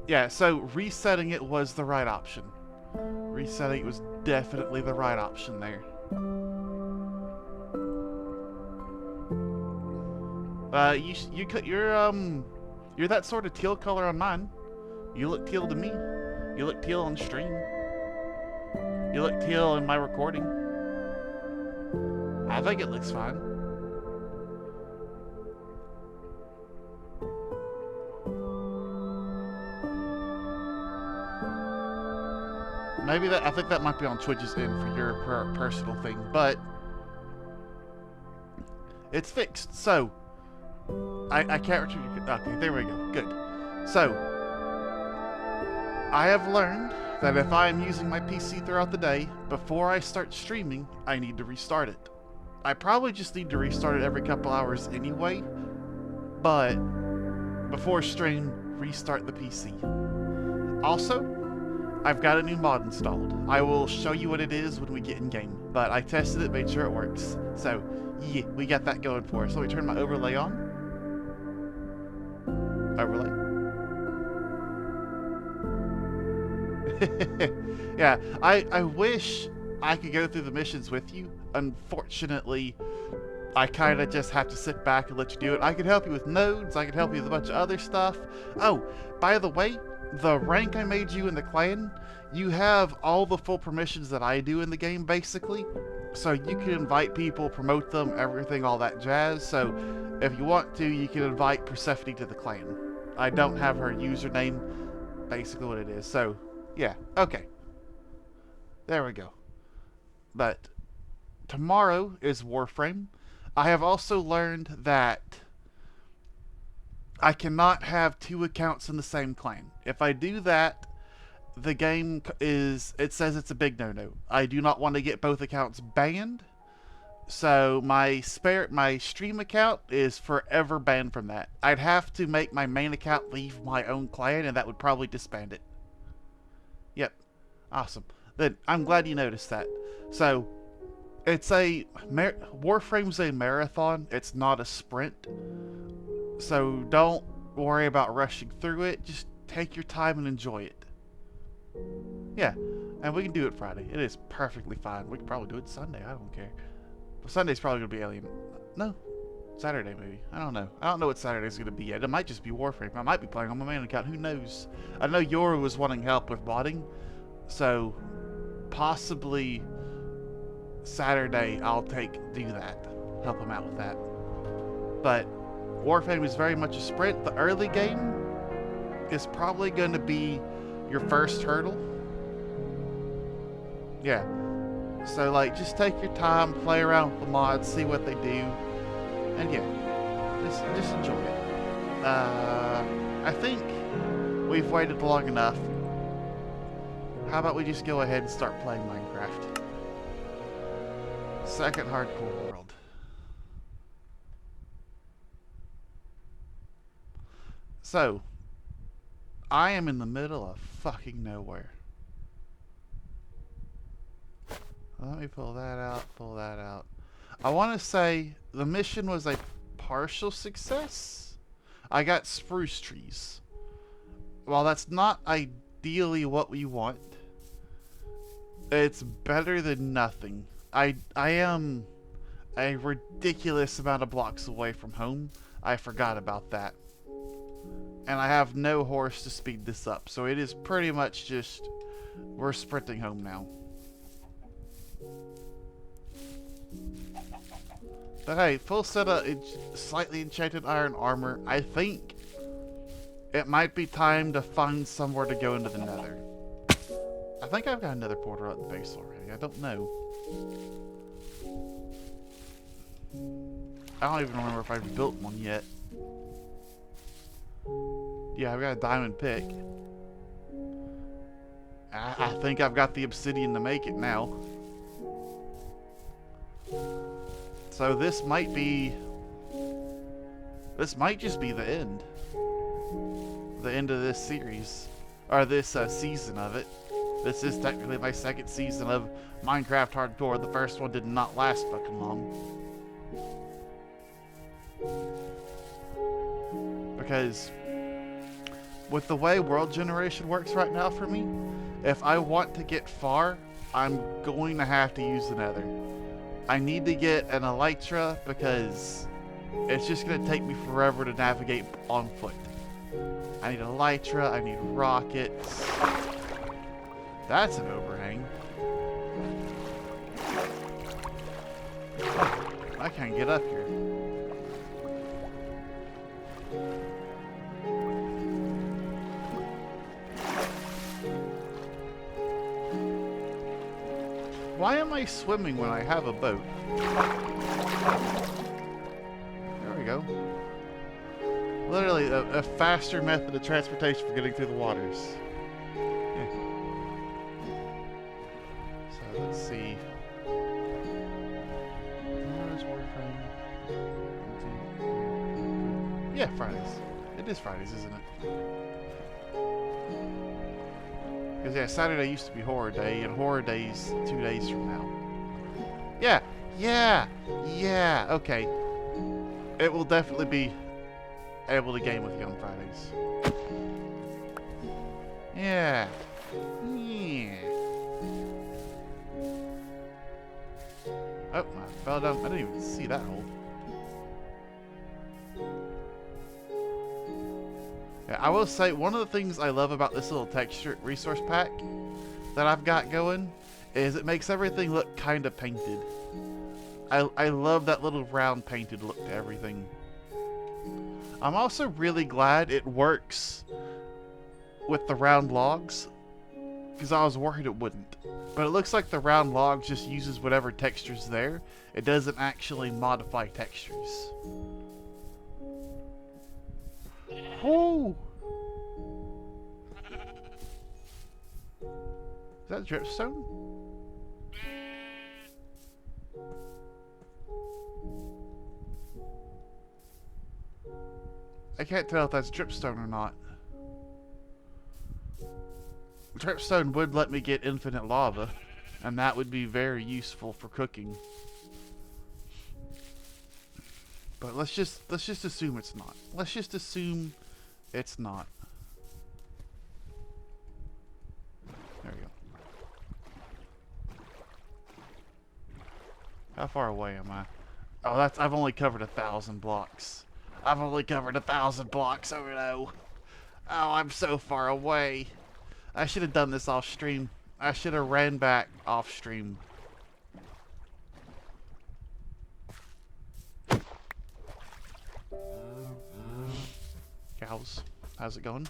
Yeah, so resetting it was the right option. Resetting it was definitely the right option there. You're that sort of teal color on mine. You look teal to me. You look teal on stream. You look teal in my recording. I think it looks fine. Maybe I think that might be on Twitch's end for your personal thing, but it's fixed. So, I can't retrieve your... Okay, there we go. Good. So, I have learned that if I am using my PC throughout the day, before I start streaming, I need to restart it. I probably just need to restart it every couple hours anyway, but before stream, restart the PC. Also, I've got a new mod installed. I will show you what it is when we get in game, but I tested it, made sure it works. So, yeah, we got that going for us. Let me turn my overlay on. Overlay. Yeah, I wish I could go through the missions with you. Unfortunately, I kind of just have to sit back and let you do it. I could help you with nodes, I could help you with a bunch of other stuff. Oh, by the way, the rank I made you in the clan, you have all the full permissions that I do in the game, basically. So you can invite people, promote them, everything, all that jazz. So if you want to, you can invite Persephone to the clan. I don't have her username, basically what it is. So, yeah, okay. There we go. But tomorrow is Warframe. I have also learned that I cannot have two accounts in the same clan. If I do that, the game it says it's a big no-no. I do not want to get both accounts banned. So my stream account is forever banned from that. I'd have to make my main account leave my own clan, and that would probably disband it. Yep. Awesome. Then I'm glad you noticed that. So it's Warframe's a marathon. It's not a sprint. So don't worry about rushing through it. Just take your time and enjoy it. Yeah, and we can do it Friday. It is perfectly fine. We can probably do it Sunday. I don't care. But Sunday's probably going to be Alien. No, Saturday maybe. I don't know. I don't know what Saturday's going to be yet. It might just be Warframe. I might be playing on my main account. Who knows? I know Yoru was wanting help with modding. So possibly Saturday I'll do that. Help him out with that. But Warframe is very much a sprint. The early game is probably going to be your first hurdle. Yeah. So, like, just take your time, play around with the mods, see what they do, and yeah, just enjoy it. I think we've waited long enough. How about we just go ahead and start playing Minecraft? Second hardcore world. So, I am in the middle of fucking nowhere. Let me pull that out. I want to say the mission was a partial success. I got spruce trees. While that's not ideally what we want, it's better than nothing. I am a ridiculous amount of blocks away from home. I forgot about that. And I have no horse to speed this up, so it is pretty much just we're sprinting home now. But hey, full set of slightly enchanted iron armor. I think it might be time to find somewhere to go into the nether. I think I've got another portal at the base already. I don't know. I don't even remember if I've built one yet. Yeah, I've got a diamond pick. I think I've got the obsidian to make it now. So this might just be the end. The end of this series. Or this season of it. This is technically my second season of Minecraft Hardcore. The first one did not last fucking long. Because with the way world generation works right now for me, if I want to get far, I'm going to have to use the nether. I need to get an elytra because it's just going to take me forever to navigate on foot. I need elytra, I need rockets. That's an overhang. I can't get up here. Why am I swimming when I have a boat? There we go. Literally a faster method of transportation for getting through the waters. Yeah. So let's see. Yeah, Fridays. It is Fridays, isn't it? Because, yeah, Saturday used to be Horror Day, and Horror Day's 2 days from now. Yeah, okay. It will definitely be able to game with you on Fridays. Yeah. Oh, I fell down. I didn't even see that hole. Yeah, I will say, one of the things I love about this little texture resource pack that I've got going is it makes everything look kind of painted. I love that little round painted look to everything. I'm also really glad it works with the round logs, because I was worried it wouldn't. But it looks like the round log just uses whatever texture's there. It doesn't actually modify textures. Oh! Is that dripstone? I can't tell if that's dripstone or not. Dripstone would let me get infinite lava, and that would be very useful for cooking. But let's just assume it's not. Let's just assume it's not. There we go. How far away am I? Oh, I've only covered 1,000 blocks. I've only covered 1,000 blocks. Oh no. Oh, I'm so far away. I should have done this off stream. I should have ran back off stream. Cows, how's it going?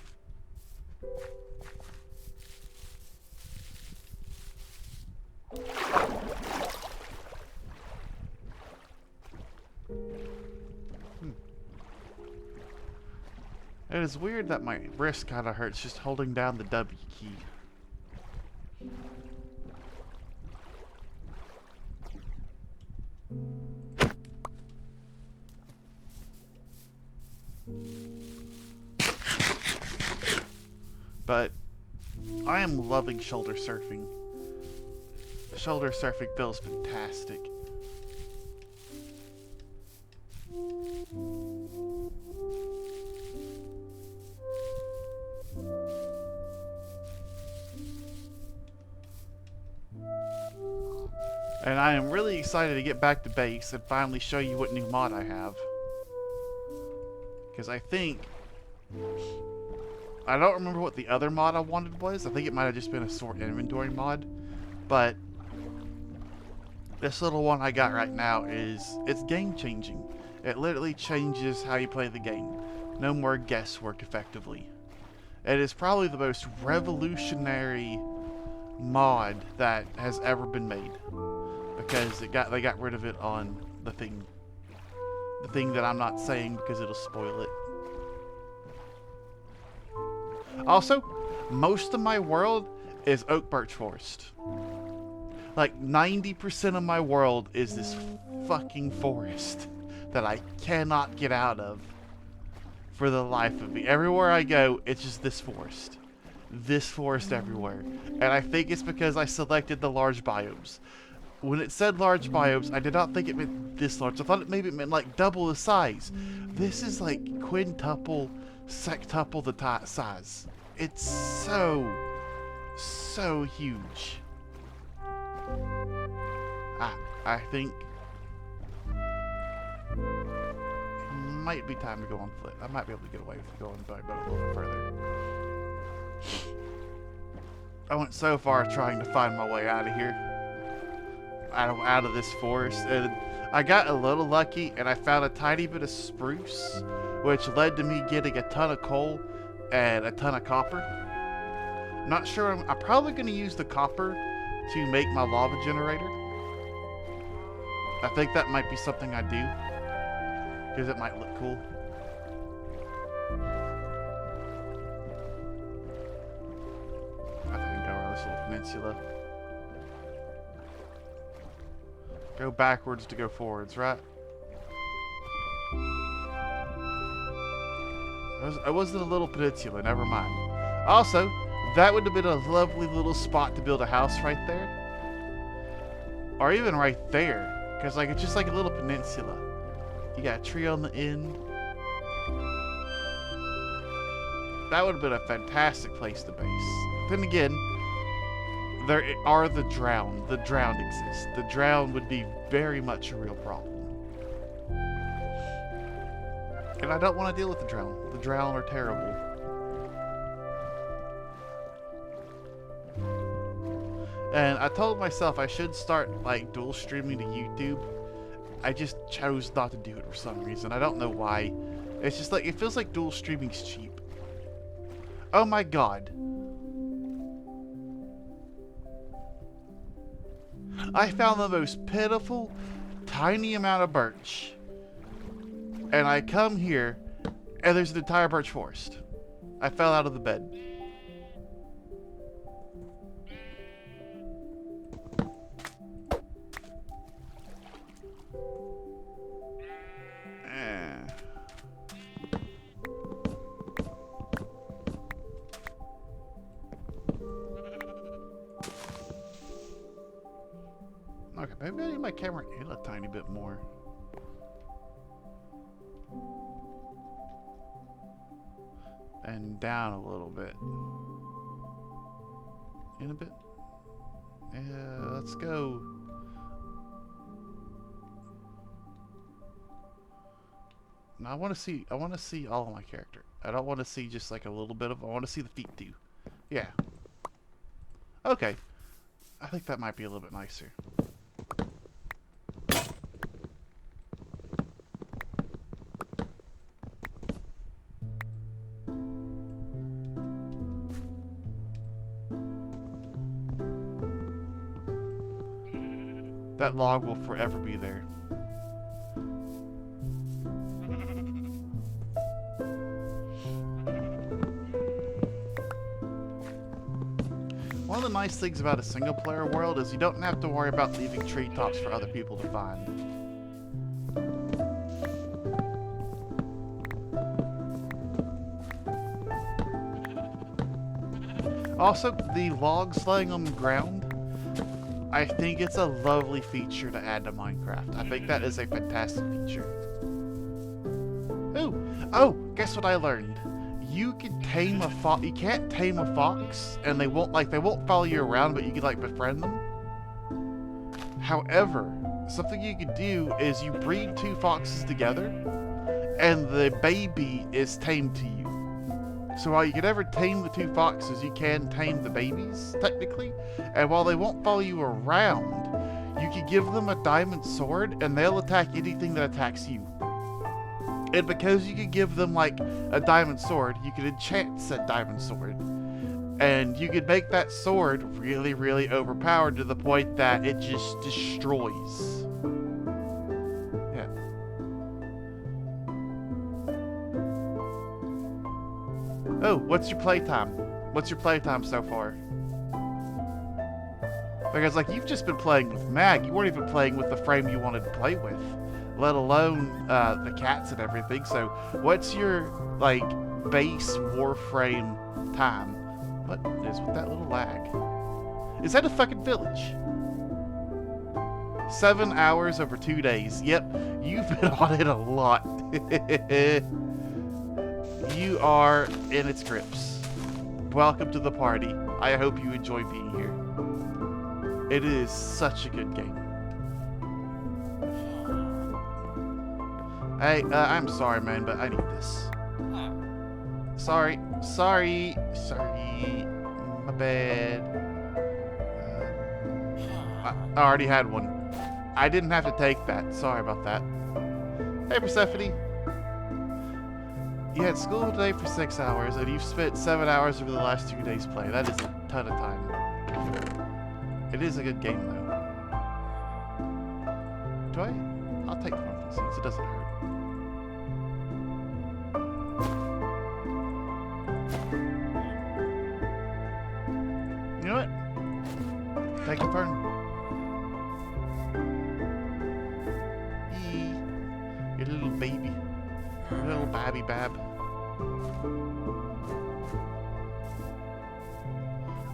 It is weird that my wrist kind of hurts just holding down the W key. But I am loving shoulder surfing. Shoulder surfing feels fantastic. And I am really excited to get back to base and finally show you what new mod I have. Because I think... I don't remember what the other mod I wanted was. I think it might have just been a sort inventory mod. But this little one I got right now it's game changing. It literally changes how you play the game. No more guesswork effectively. It is probably the most revolutionary mod that has ever been made. Because they got rid of it on the thing. The thing that I'm not saying because it'll spoil it. Also, most of my world is oak birch forest. Like 90% of my world is this fucking forest that I cannot get out of for the life of me. Everywhere I go, it's just this forest. This forest everywhere. And I think it's because I selected the large biomes. When it said large biomes, I did not think it meant this large. I thought maybe it meant like double the size. This is like quintuple sextuple the size. It's so huge. I think it might be time to go on foot. I might be able to get away with going by a little bit further. I went so far trying to find my way out of here, out of this forest, and I got a little lucky, and I found a tiny bit of spruce, which led to me getting a ton of coal and a ton of copper. Not sure. I'm probably going to use the copper to make my lava generator. I think that might be something I do, because it might look cool. I think I can go around this little peninsula. Go backwards to go forwards, right? It wasn't a little peninsula, never mind. Also, that would have been a lovely little spot to build a house right there. Or even right there. Because like it's just like a little peninsula. You got a tree on the end. That would have been a fantastic place to base. Then again, there are the drowned. The drowned exist. The drowned would be very much a real problem. And I don't want to deal with the drowned. The drowned are terrible. And I told myself I should start like dual streaming to YouTube. I just chose not to do it for some reason. I don't know why. It's just like, it feels like dual streaming's cheap. Oh my god. I found the most pitiful, tiny amount of birch. And I come here, and there's an entire birch forest. I fell out of the bed. Okay, maybe I need my camera in a tiny bit more. And down a little bit. In a bit. Yeah, let's go. Now I want to see all of my character. I don't want to see just like a little bit of, I want to see the feet too. Yeah. Okay. I think that might be a little bit nicer. That log will forever be there. One of the nice things about a single player world is you don't have to worry about leaving treetops for other people to find. Also, the logs laying on the ground, I think it's a lovely feature to add to Minecraft. I think that is a fantastic feature. Ooh! Oh! Guess what I learned? You can tame a fox. You can't tame a fox, and they won't follow you around, but you can like befriend them. However, something you can do is you breed two foxes together, and the baby is tamed to you. So while you can never tame the two foxes, you can tame the babies, technically. And while they won't follow you around, you can give them a diamond sword, and they'll attack anything that attacks you. And because you can give them, like, a diamond sword, you can enchant said diamond sword. And you can make that sword really, really overpowered to the point that it just destroys. Yeah. Oh, what's your playtime? What's your playtime so far? Because, like, you've just been playing with Mag. You weren't even playing with the frame you wanted to play with, let alone the cats and everything. So, what's your, like, base Warframe time? What is with that little lag? Is that a fucking village? 7 hours over 2 days. Yep, you've been on it a lot. You are in its grips. Welcome to the party. I hope you enjoy being here. It is such a good game. Hey, I'm sorry, man, but I need this. Sorry. My bad. I already had one. I didn't have to take that. Sorry about that. Hey, Persephone. You had school today for 6 hours, and you've spent 7 hours over the last 2 days playing. That is a ton of time. It is a good game, though. I'll take the pumpkin seeds. It doesn't hurt. You know what? Take a turn. Your little baby. Your little babby bab.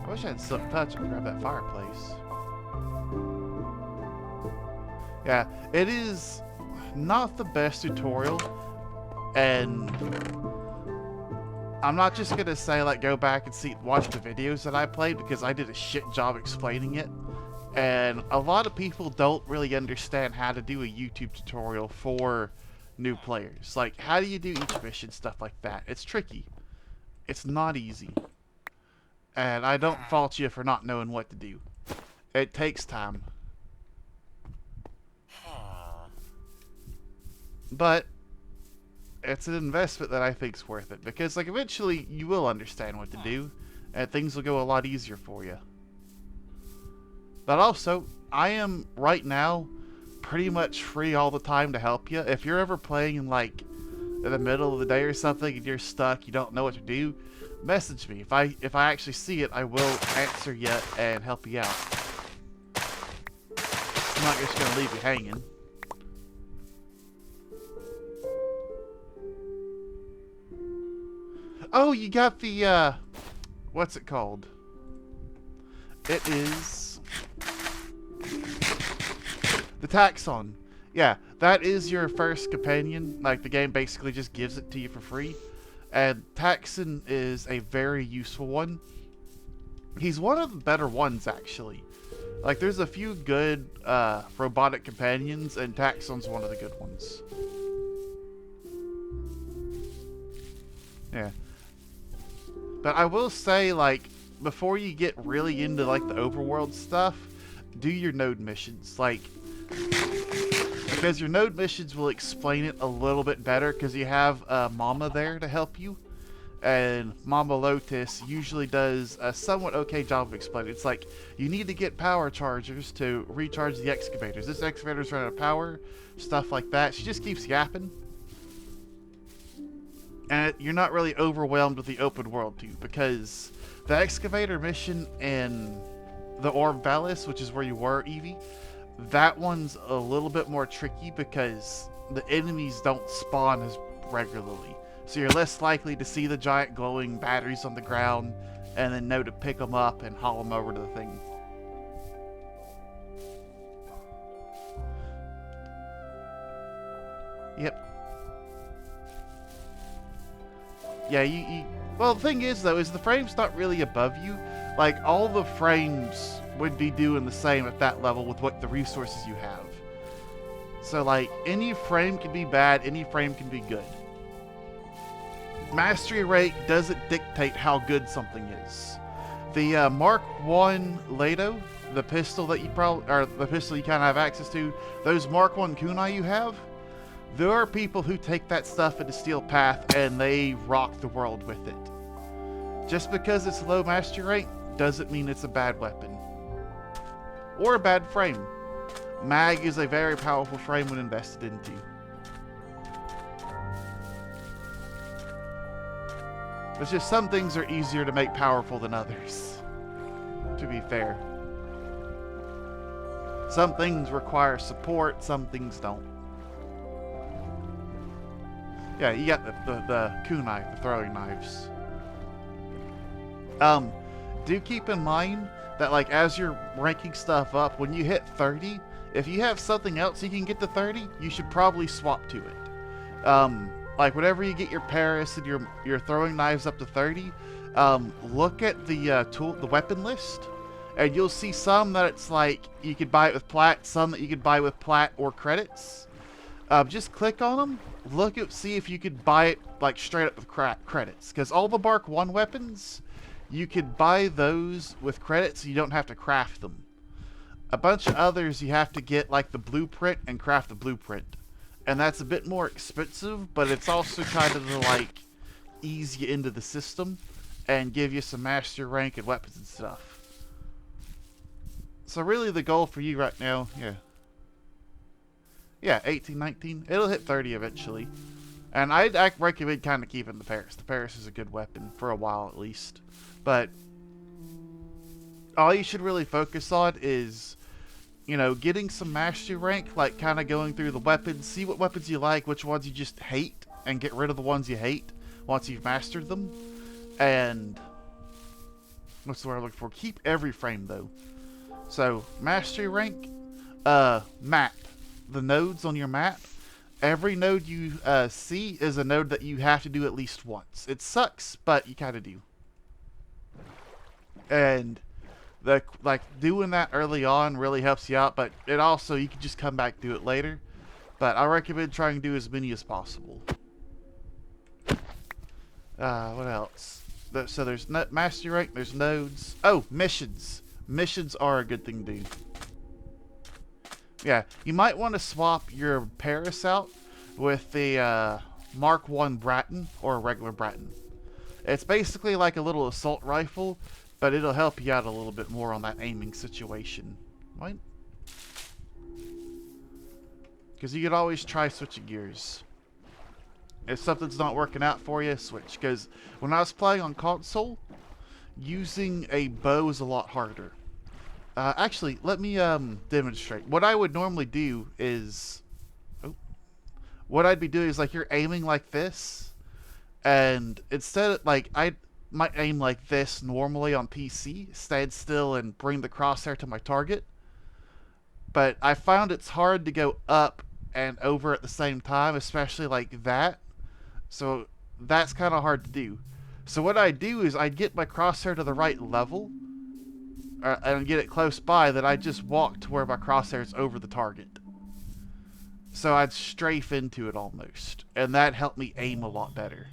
I wish I had silk touch and grab that fireplace. Yeah, it is not the best tutorial, and I'm not just gonna say like go back and watch the videos that I played, because I did a shit job explaining it, and a lot of people don't really understand how to do a YouTube tutorial for new players. Like, how do you do each mission, stuff like that. It's tricky. It's not easy. And I don't fault you for not knowing what to do. It takes time. But it's an investment that I think's worth it, because like eventually you will understand what to do and things will go a lot easier for you. But also, I am right now pretty much free all the time to help you. If you're ever playing like in the middle of the day or something and you're stuck, you don't know what to do, message me. If I actually see it, I will answer you and help you out. I'm not just gonna leave you hanging. Oh, you got the what's it called? It is the Taxon. Yeah, that is your first companion. Like, the game basically just gives it to you for free. And Taxon is a very useful one. He's one of the better ones, actually. Like, there's a few good robotic companions, and Taxon's one of the good ones. Yeah. But I will say, like, before you get really into, like, the overworld stuff, do your node missions. Like, because your node missions will explain it a little bit better, because you have Mama there to help you. And Mama Lotus usually does a somewhat okay job of explaining. It's like, you need to get power chargers to recharge the excavators. This excavator's running out of power, stuff like that. She just keeps yapping. And you're not really overwhelmed with the open world too, because the excavator mission in the Orb Vallis, which is where you were, Evie, that one's a little bit more tricky because the enemies don't spawn as regularly. So you're less likely to see the giant glowing batteries on the ground and then know to pick them up and haul them over to the thing. Yep. Yeah, well, the thing is, though, is the frame's not really above you. Like, all the frames would be doing the same at that level with what the resources you have. So, like, any frame can be bad, any frame can be good. Mastery rate doesn't dictate how good something is. The Mark I Lado, the pistol that you the pistol you kind of have access to, those Mark I kunai you have, there are people who take that stuff into Steel Path and they rock the world with it. Just because it's low mastery rate doesn't mean it's a bad weapon. Or a bad frame. Mag is a very powerful frame when invested into. It's just some things are easier to make powerful than others, to be fair. Some things require support, some things don't. Yeah, you got the kunai, the throwing knives. Do keep in mind that, like, as you're ranking stuff up, when you hit 30, if you have something else you can get to 30, you should probably swap to it. like whenever you get your Paris and your throwing knives up to 30, look at the weapon list, and you'll see some that it's like you could buy it with plat, some that you could buy with plat or credits. Just click on them, see if you could buy it like straight up with credits, because all the Mark 1 weapons, you could buy those with credits, you don't have to craft them. A bunch of others you have to get like the blueprint and craft the blueprint. And that's a bit more expensive, but it's also kind of to like ease you into the system and give you some master rank and weapons and stuff. So really the goal for you right now, yeah, 18, 19. It'll hit 30 eventually. And I recommend kind of keeping the Paris. The Paris is a good weapon for a while at least. But all you should really focus on is, you know, getting some mastery rank, like kind of going through the weapons, see what weapons you like, which ones you just hate, and get rid of the ones you hate once you've mastered them. And what's the word I'm looking for? Keep every frame though. So mastery rank, map. The nodes on your map, every node you see is a node that you have to do at least once. It sucks, but you kind of do. And like doing that early on really helps you out, but it also, you can just come back do it later. But I recommend trying to do as many as possible. What else? So there's mastery rank, there's nodes. Oh, missions. Missions are a good thing to do. Yeah, you might want to swap your Paris out with the Mark 1 Bratton or a regular Bratton. It's basically like a little assault rifle, but it'll help you out a little bit more on that aiming situation. What? Because you could always try switching gears. If something's not working out for you, switch. Because when I was playing on console, using a bow is a lot harder. Actually, let me demonstrate. What I would normally do is... what I'd be doing is like you're aiming like this. And instead of like... I might aim like this normally on PC. Stand still and bring the crosshair to my target. But I found it's hard to go up and over at the same time. Especially like that. So that's kind of hard to do. So what I do is I get my crosshair to the right level. And get it close by, that I just walk to where my crosshair is over the target. So I'd strafe into it almost. And that helped me aim a lot better.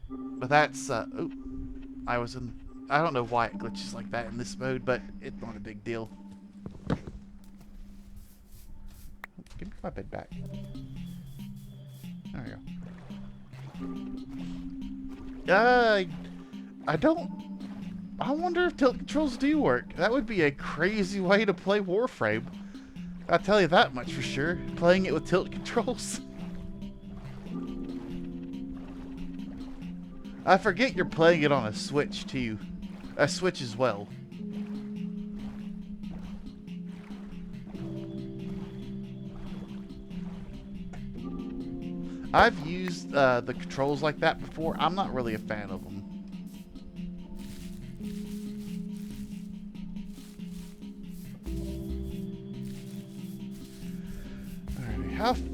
But that's, I don't know why it glitches like that in this mode, but it's not a big deal. Give me my bed back. There we go. I wonder if tilt controls do work. That would be a crazy way to play Warframe. I'll tell you that much for sure. Playing it with tilt controls. I forget you're playing it on a Switch too. A Switch as well. I've used the controls like that before. I'm not really a fan of them.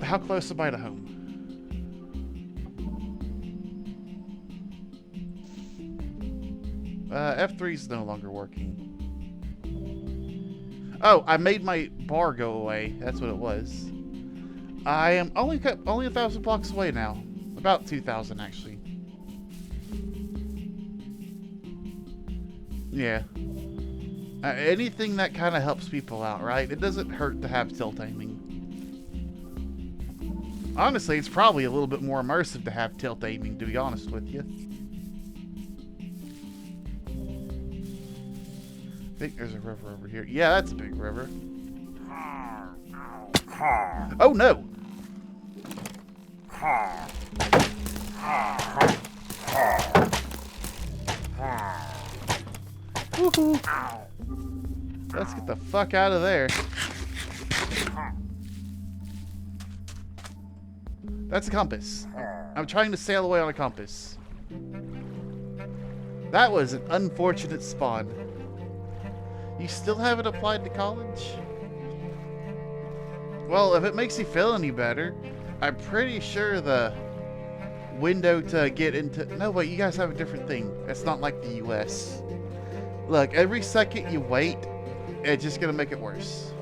How close am I to home? F3 is no longer working. Oh, I made my bar go away. That's what it was. I am only 1,000 blocks away now. About 2,000 actually. Yeah. Anything that kind of helps people out, right? It doesn't hurt to have tilt aiming. Honestly, it's probably a little bit more immersive to have tilt aiming, to be honest with you. I think there's a river over here. Yeah, that's a big river. Oh no! Woohoo! Let's get the fuck out of there. That's a compass. I'm trying to sail away on a compass. That was an unfortunate spawn. You still haven't applied to college? Well, if it makes you feel any better, I'm pretty sure the window to get into... No, wait, you guys have a different thing. It's not like the US. Look, every second you wait, it's just going to make it worse.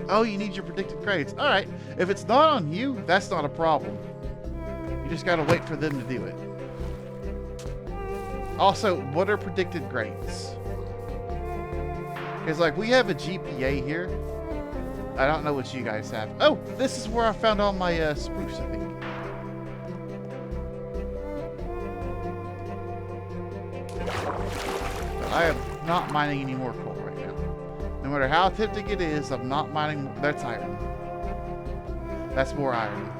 Oh, you need your predicted grades. All right. If it's not on you, that's not a problem. You just got to wait for them to do it. Also, what are predicted grades? Because, like, we have a GPA here. I don't know what you guys have. Oh, this is where I found all my spruce, I think. But I am not mining any more coal right now. No matter how tempting it is, I'm not mining more. That's iron. That's more iron.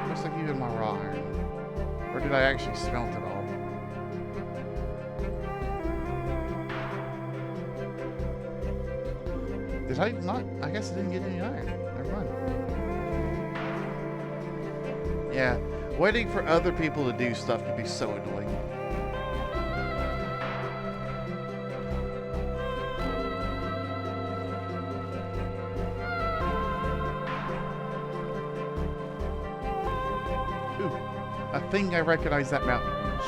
What's like even my raw iron? Or did I actually smelt it all? Did I not? I guess I didn't get any iron. Never mind. Yeah, waiting for other people to do stuff can be so annoying. Ooh, I think I recognize that mountain range.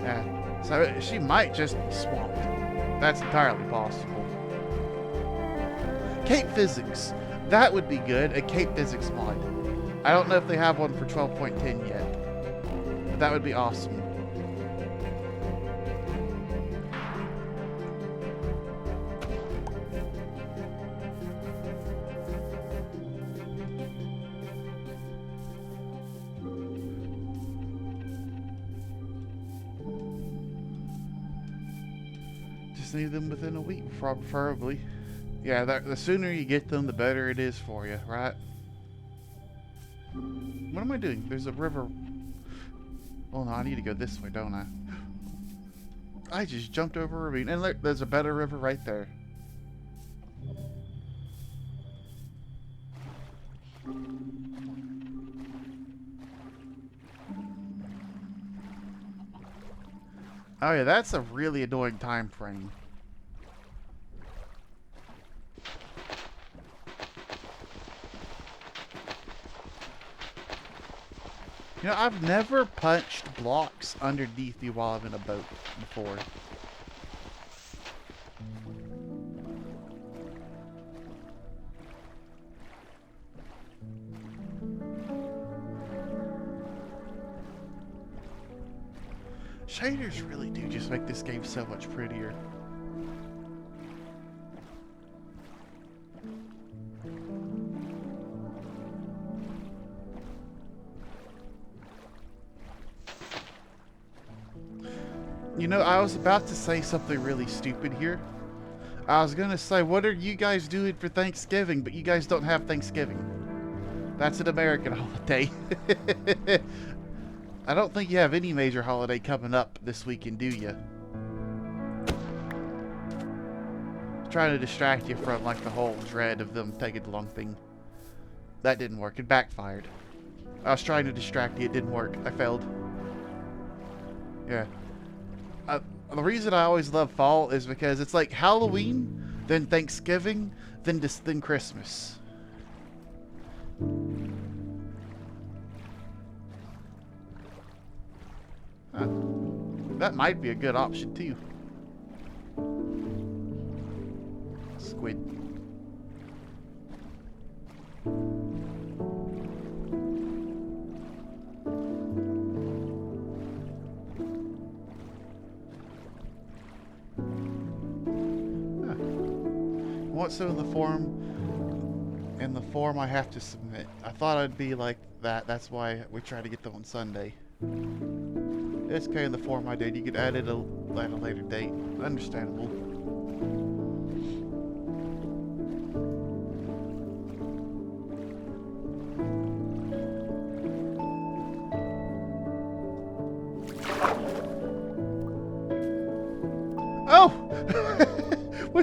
Yeah. So she might just be swamped. That's entirely possible. Cape Physics. That would be good. A Cape Physics mod. I don't know if they have one for 12.10 yet. But that would be awesome. Need them within a week, preferably. Yeah, the sooner you get them, the better it is for you, right? What am I doing? There's a river. Oh no, I need to go this way, don't I? I just jumped over a ravine. And look, there's a better river right there. Oh yeah, that's a really annoying time frame. You know, I've never punched blocks underneath me while I'm in a boat before. Shaders really do just make this game so much prettier. You know, I was about to say something really stupid here. I was gonna say, what are you guys doing for Thanksgiving? But you guys don't have Thanksgiving. That's an American holiday. I don't think you have any major holiday coming up this weekend, do you? Trying to distract you from, like, the whole dread of them taking the long thing. That didn't work. It backfired. I was trying to distract you. It didn't work. I failed. Yeah. The reason I always love fall is because it's like Halloween, then Thanksgiving, then Christmas. That might be a good option too. Squid. What's in the form? In the form I have to submit. I thought I'd be like that. That's why we try to get them on Sunday. It's kind of the form I did. You could add it at a later date. Understandable.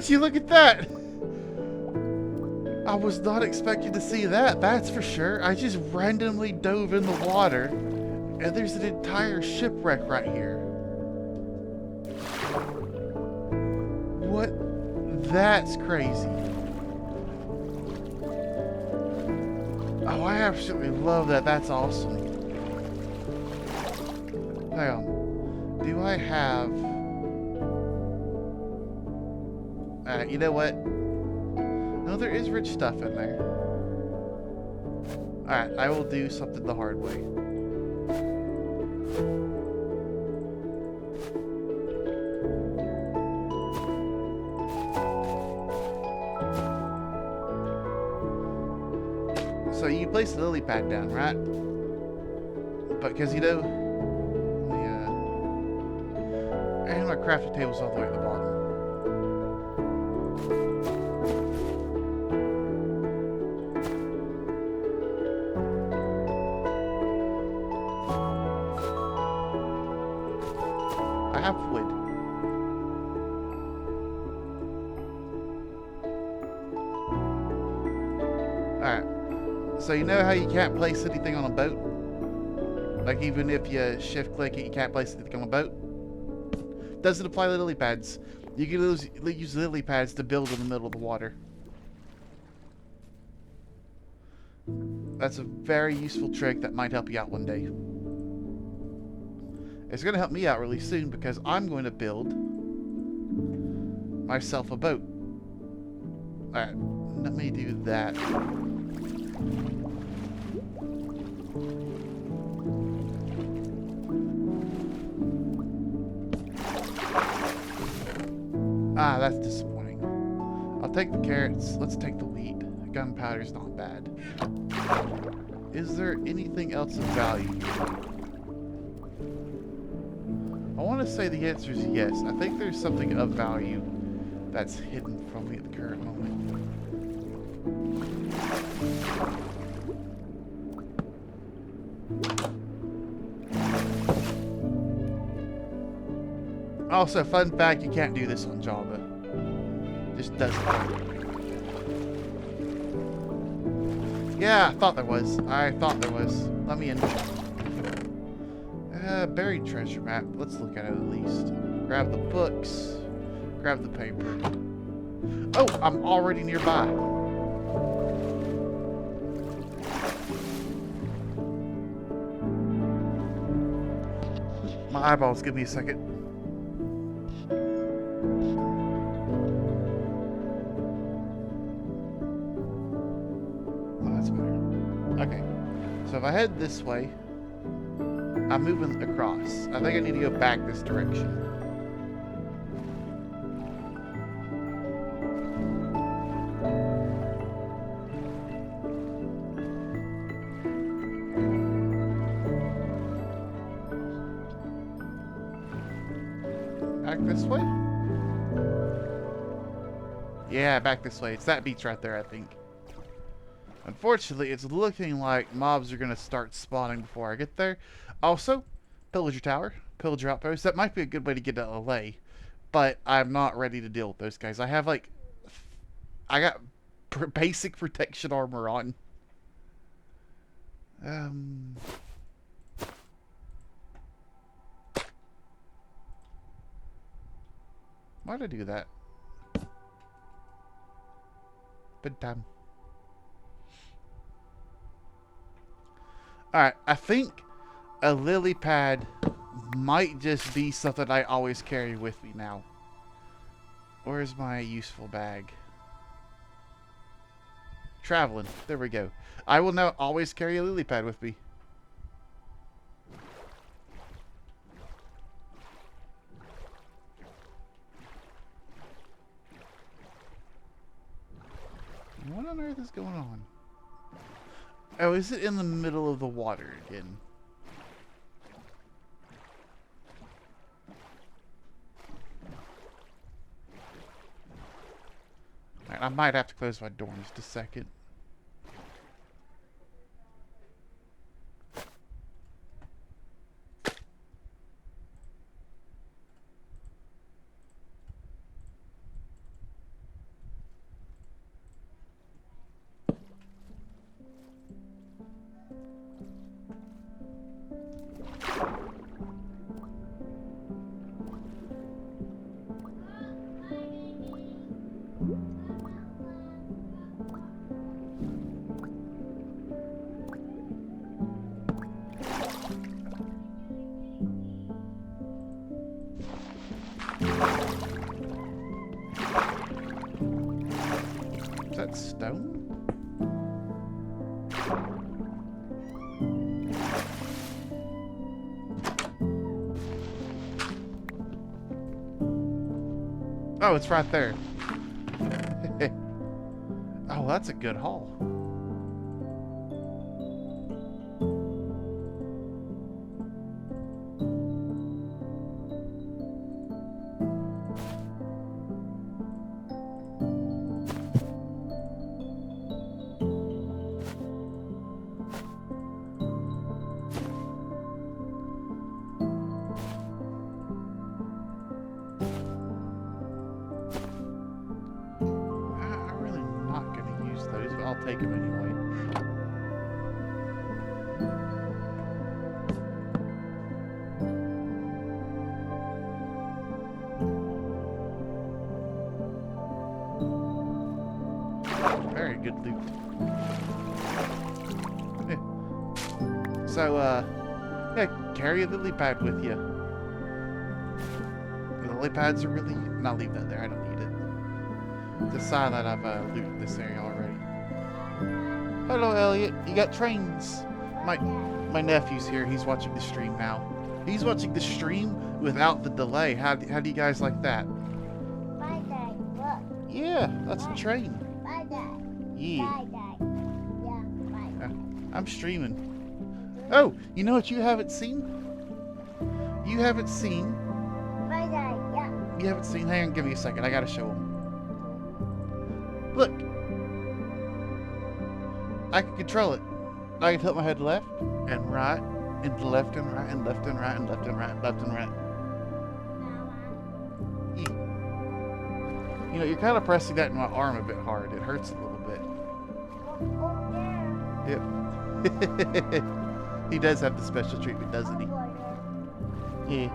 Would you look at that? I was not expecting to see that, that's for sure. I just randomly dove in the water, and there's an entire shipwreck right here. What? That's crazy. Oh, I absolutely love that. That's awesome. Hang on. Do I have... you know what? No, there is rich stuff in there. Alright, I will do something the hard way. So you place the lily pad down, right? But because, you know... and my crafting table's all the way at the bottom. I have wood. Alright. So you know how you can't place anything on a boat? Like even if you shift click it, you can't place anything on a boat? Doesn't apply to lily pads. You can use lily pads to build in the middle of the water. That's a very useful trick that might help you out one day. It's going to help me out really soon because I'm going to build myself a boat. Alright, let me do that. Ah, that's disappointing. I'll take the carrots. Let's take the wheat. Gunpowder's not bad. Is there anything else of value? I want to say the answer is yes. I think there's something of value that's hidden from me at the current moment. Also, fun fact, you can't do this on Java. Just doesn't. Yeah, I thought there was. Let me in. Buried treasure map. Let's look at it at least. Grab the books. Grab the paper. Oh, I'm already nearby. My eyeballs, give me a second. Oh, that's better. Okay. So if I head this way, I'm moving across. I think I need to go back this direction. Back this way? Yeah, back this way. It's that beach right there, I think. Unfortunately, it's looking like mobs are going to start spawning before I get there. Also, Pillager Tower, Pillager Outpost. That might be a good way to get to LA, but I'm not ready to deal with those guys. I have, like... I got basic protection armor on. Why'd I do that? Bedtime. Alright, I think a lily pad might just be something I always carry with me now. Where's my useful bag? Traveling. There we go. I will now always carry a lily pad with me. What on earth is going on? Oh, is it in the middle of the water again? Alright, I might have to close my door in just a second. that stone? Oh, it's right there. Oh, that's a good haul. I'm really not going to use those, but I'll take them anyway. Very good loot. Yeah. So, yeah, carry a lily pad with you. The lily pads are really... I'll leave that there, I don't need it. Decide that I've looted this area already. Hello, Elliot. You got trains. My nephew's here. He's watching the stream now. He's watching the stream without the delay. How do you guys like that? Yeah, that's a train. Yeah. I'm streaming. Oh, you know what you haven't seen? You haven't seen... You haven't seen... Hang on, give me a second. I gotta show them. Look. I can control it. I can tilt my head left and right and left and right and left and right and left and right and left and right. Yeah. You know, you're kind of pressing that in my arm a bit hard. It hurts a little bit. Yep. He does have the special treatment, doesn't he? Yeah.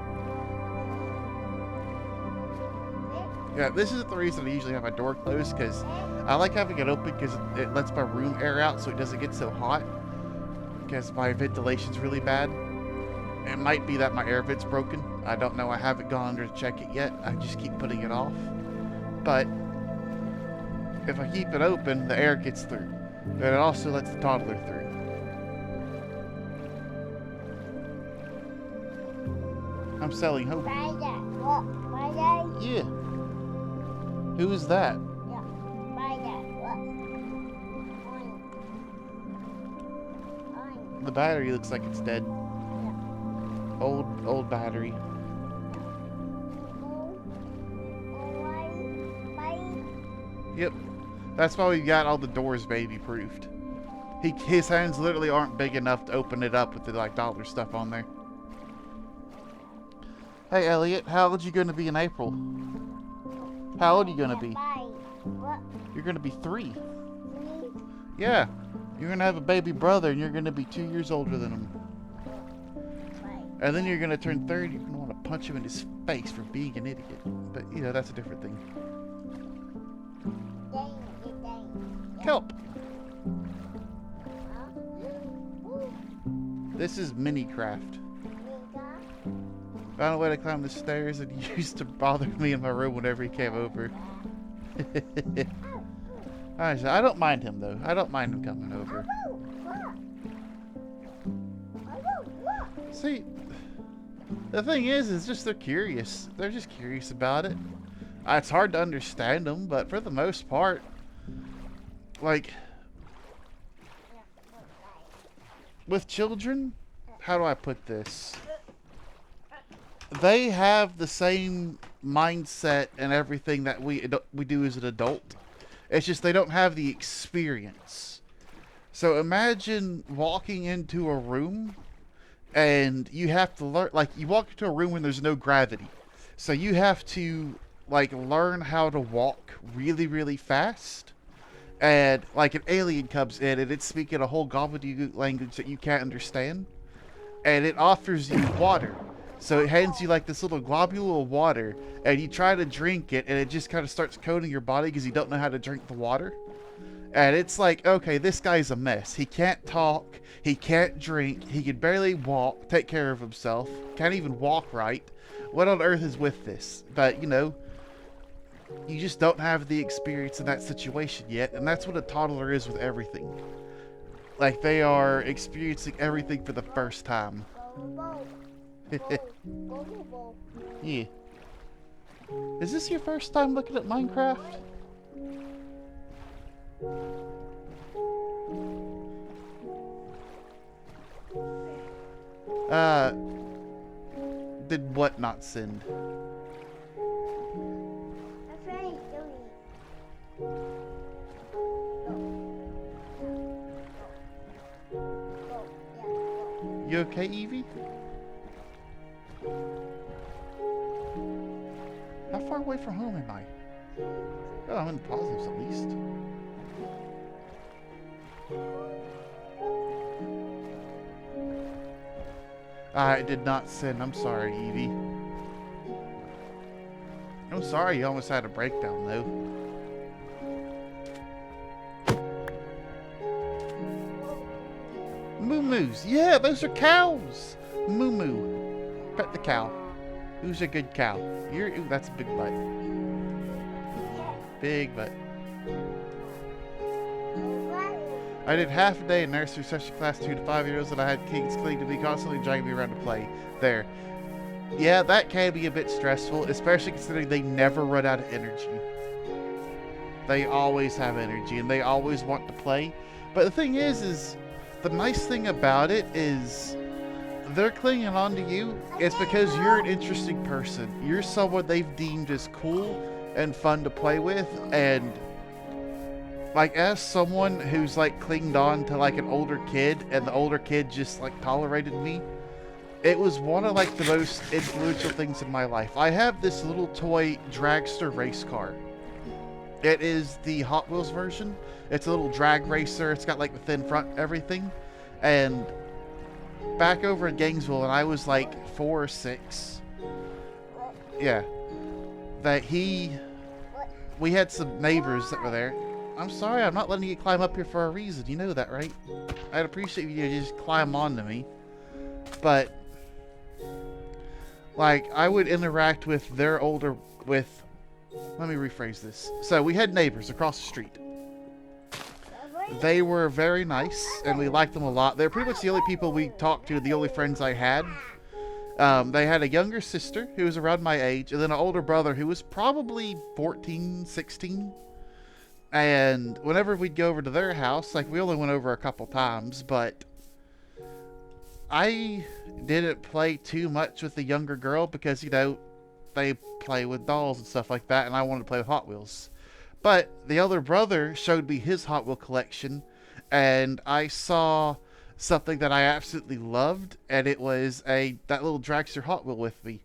Yeah, this is the reason I usually have my door closed, because I like having it open because it lets my room air out so it doesn't get so hot, because my ventilation's really bad. It might be that my air vent's broken. I don't know. I haven't gone under to check it yet. I just keep putting it off. But if I keep it open, the air gets through. But it also lets the toddler through. I'm selling hope. Yeah. Who is that? The battery looks like it's dead. Old battery. Yep. That's why we got all the doors baby proofed. His hands literally aren't big enough to open it up with the like dollar stuff on there. Hey Elliot, how old are you going to be in April? How old are you going to be? You're going to be 3. Yeah. You're going to have a baby brother and you're going to be 2 years older than him. And then you're going to turn 30. You're going to want to punch him in his face for being an idiot. But, you know, that's a different thing. Kelp. This is Minecraft. Found a way to climb the stairs and he used to bother me in my room whenever he came over. I don't mind him though. I don't mind him coming over. See, the thing is just they're curious. They're just curious about it. It's hard to understand them, but for the most part, like, with children, how do I put this? They have the same mindset and everything that we do as an adult. It's just they don't have the experience. So imagine walking into a room and you have to learn, like you walk into a room when there's no gravity. So you have to like learn how to walk really, really fast. And like an alien comes in and it's speaking a whole gobbledygook language that you can't understand. And it offers you water. So it hands you like this little globule of water, and you try to drink it, and it just kind of starts coating your body because you don't know how to drink the water. And it's like, okay, this guy's a mess. He can't talk, he can't drink, he can barely walk, take care of himself, can't even walk right. What on earth is with this? But, you know, You just don't have the experience in that situation yet, and that's what a toddler is with everything. Like, they are experiencing everything for the first time. Yeah. Is this your first time looking at Minecraft? Did what not send? You okay, Evie? How far away from home am I? Oh, I'm in positives at least. I did not send. I'm sorry, Evie. I'm sorry you almost had a breakdown, though. Moo-moos. Yeah, those are cows. Moo-moo. Pet the cow. Who's a good cow? Ooh, that's a big butt. Big butt. I did half a day in nursery session class 2 to 5 years and I had kids cling to me, constantly dragging me around to play. There. Yeah, that can be a bit stressful, especially considering they never run out of energy. They always have energy and they always want to play. But the thing is the nice thing about it is they're clinging on to you. It's because you're an interesting person. You're someone they've deemed as cool and fun to play with, and like, as someone who's like clinged on to like an older kid and the older kid just like tolerated me, it was one of like the most influential things in my life. I have this little toy dragster race car. It is the Hot Wheels version. It's a little drag racer. It's got like the thin front, everything. And back over in Gainesville, and I was like 4 or 6. Yeah. We had some neighbors that were there. I'm sorry, I'm not letting you climb up here for a reason. You know that, right? I'd appreciate you to just climb onto me. But, like, I would interact with their older, let me rephrase this. So, we had neighbors across the street. They were very nice, and we liked them a lot. They're pretty much the only people we talked to, the only friends I had. They had a younger sister who was around my age, and then an older brother who was probably 14, 16. And whenever we'd go over to their house, like, we only went over a couple times, but I didn't play too much with the younger girl because, you know, they play with dolls and stuff like that, and I wanted to play with Hot Wheels. But the older brother showed me his Hot Wheel collection, and I saw something that I absolutely loved, and it was that little dragster Hot Wheel with me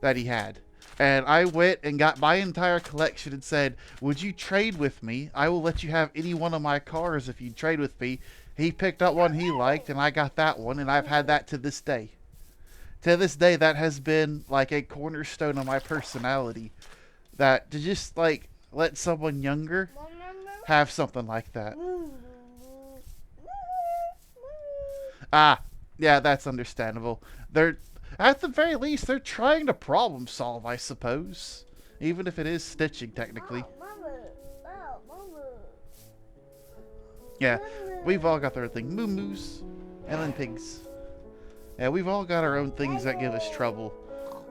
that he had. And I went and got my entire collection and said, would you trade with me? I will let you have any one of my cars if you trade with me. He picked up one he liked, and I got that one, and I've had that to this day. To this day, that has been like a cornerstone of my personality. That to just like let someone younger have something like that. Ah, yeah, that's understandable. At the very least, they're trying to problem solve, I suppose. Even if it is stitching, technically. Yeah, we've all got our thing. Moo-moos and then pigs. Yeah, we've all got our own things that give us trouble.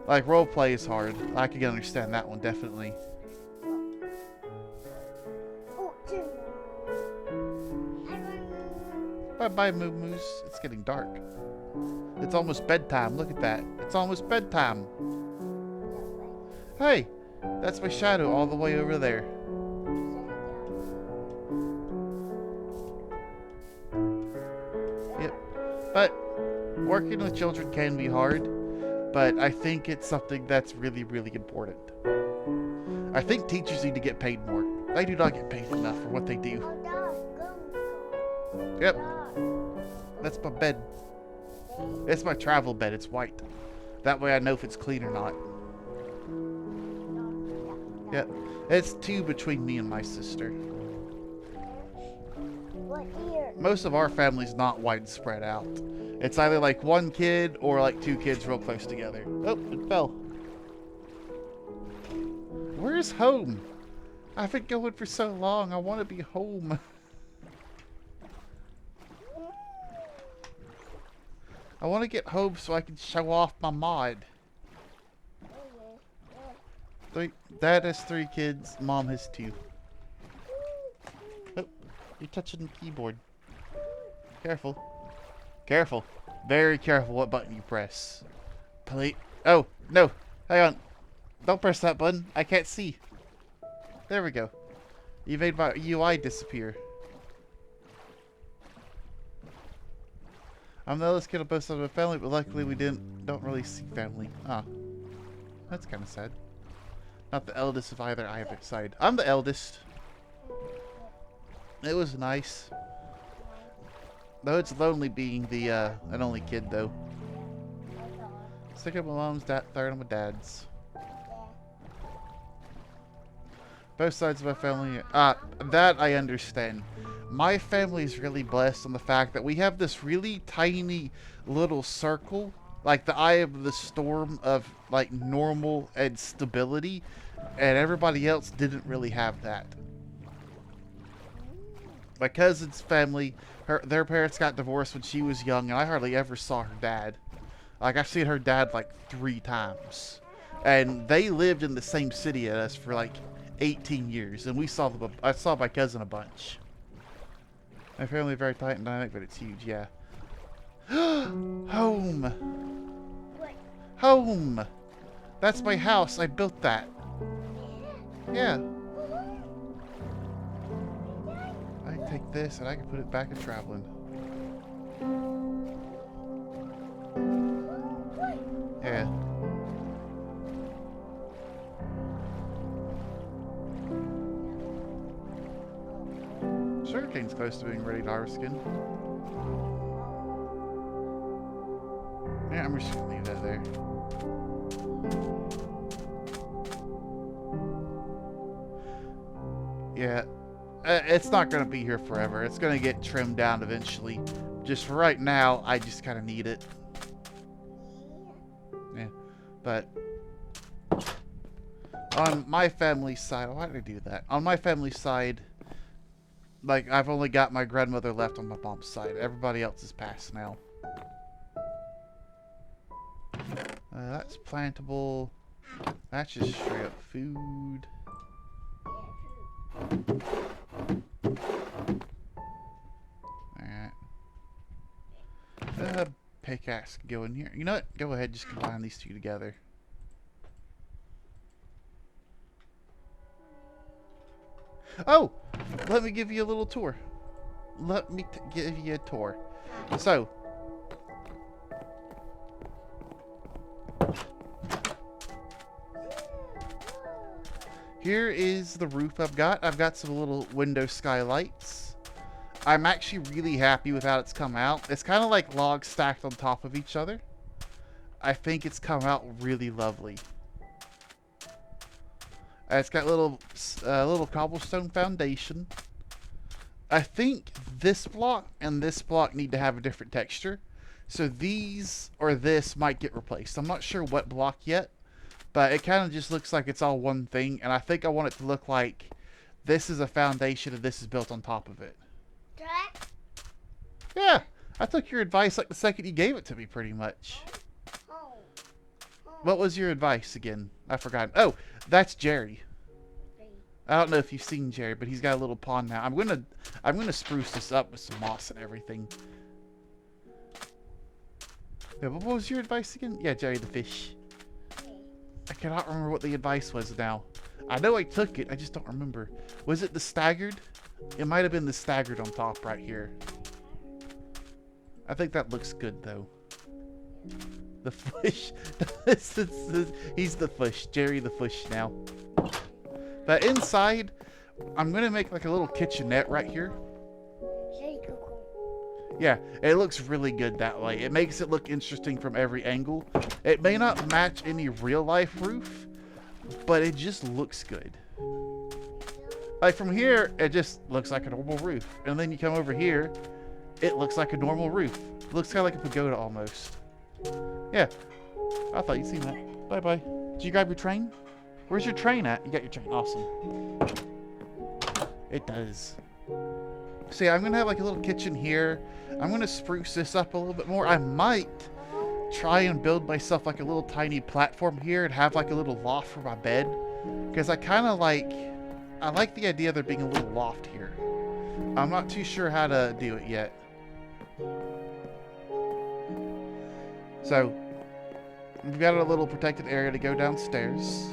Like, roleplay is hard. I can understand that one, definitely. Bye-bye, moo-moos. It's getting dark. It's almost bedtime. Look at that. It's almost bedtime. Hey, that's my shadow all the way over there. Yep. But working with children can be hard, but I think it's something that's really, really important. I think teachers need to get paid more. They do not get paid enough for what they do. Yep. That's my bed. It's my travel bed. It's white. That way I know if it's clean or not. Yep. It's 2 between me and my sister. Most of our family's not widespread out. It's either like 1 kid or like 2 kids real close together. Oh, it fell. Where's home? I've been going for so long. I want to be home. I want to get home so I can show off my mod. Dad has 3 kids. Mom has 2. Oh, you're touching the keyboard. Careful. Careful. Very careful what button you press. Please. Oh, no. Hang on. Don't press that button. I can't see. There we go. You made my UI disappear. I'm the eldest kid of both sides of my family, but luckily we don't really see family. Ah. That's kind of sad. Not the eldest of either side. I'm the eldest. It was nice. Though it's lonely being the an only kid though. Second of my mom's, third of my dad's. Both sides of my family. That I understand. My family is really blessed on the fact that we have this really tiny little circle, like the eye of the storm of like normal and stability, and everybody else didn't really have that. My cousin's family, their parents got divorced when she was young, and I hardly ever saw her dad. Like, I've seen her dad like 3 times. And they lived in the same city as us for like 18 years, and I saw my cousin a bunch. My family is very tight and dynamic, but it's huge, yeah. Home! Home! That's my house, I built that. Yeah. I can take this and I can put it back in traveling. Yeah. Sugarcane's close to being ready to harvest again. Yeah, I'm just gonna leave that there. Yeah, it's not gonna be here forever. It's gonna get trimmed down eventually. Just for right now, I just kind of need it. Yeah, but on my family side, why did I do that? On my family side, like, I've only got my grandmother left on my mom's side. Everybody else is passed now. That's plantable. That's just straight up food. Alright. Pickaxe can go in here. You know what? Go ahead, just combine these 2 together. Oh! Let me give you a little tour. Let me give you a tour. So, here is the roof I've got. I've got some little window skylights. I'm actually really happy with how it's come out. It's kind of like logs stacked on top of each other. I think it's come out really lovely. It's got little cobblestone foundation. I think this block and this block need to have a different texture. So these or this might get replaced. I'm not sure what block yet, but it kind of just looks like it's all one thing. And I think I want it to look like this is a foundation and this is built on top of it. Yeah, I took your advice like the second you gave it to me, pretty much. What was your advice again? I forgot. Oh, that's Jerry. I don't know if you've seen Jerry, but he's got a little pond now. I'm gonna spruce this up with some moss and everything. Yeah, what was your advice again? Yeah, Jerry the fish. I cannot remember what the advice was now. I know I took it, I just don't remember. Was it the staggered? It might have been the staggered on top right here. I think that looks good though. The fish. He's the fish. Jerry the fish now. But inside, I'm going to make like a little kitchenette right here. Yeah, it looks really good that way. It makes it look interesting from every angle. It may not match any real life roof, but it just looks good. Like from here, it just looks like a normal roof. And then you come over here, it looks like a normal roof. It looks kind of like a pagoda almost. Yeah, I thought you'd seen that. Bye-bye. Did you grab your train? Where's your train at? You got your train. Awesome. It does. So yeah, I'm going to have like a little kitchen here. I'm going to spruce this up a little bit more. I might try and build myself like a little tiny platform here and have like a little loft for my bed. Because I kind of like... I like the idea of there being a little loft here. I'm not too sure how to do it yet. So, we've got a little protected area to go downstairs.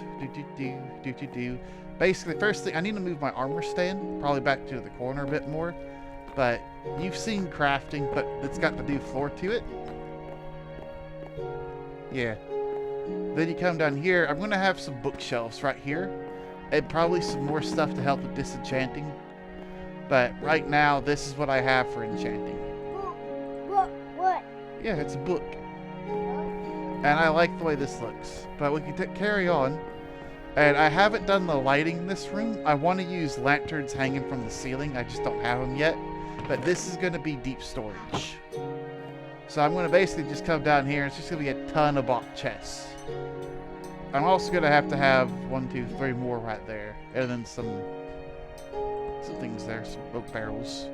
Basically, first thing, I need to move my armor stand, probably back to the corner a bit more. But you've seen crafting, but it's got the new floor to it. Yeah. Then you come down here. I'm going to have some bookshelves right here. And probably some more stuff to help with disenchanting. But right now, this is what I have for enchanting. What? Yeah, it's a book. And I like the way this looks. But we can carry on. And I haven't done the lighting in this room. I want to use lanterns hanging from the ceiling. I just don't have them yet. But this is going to be deep storage. So I'm going to basically just come down here. It's just going to be a ton of box chests. I'm also going to have 1, 2, 3 more right there. And then some things there. Some oak barrels.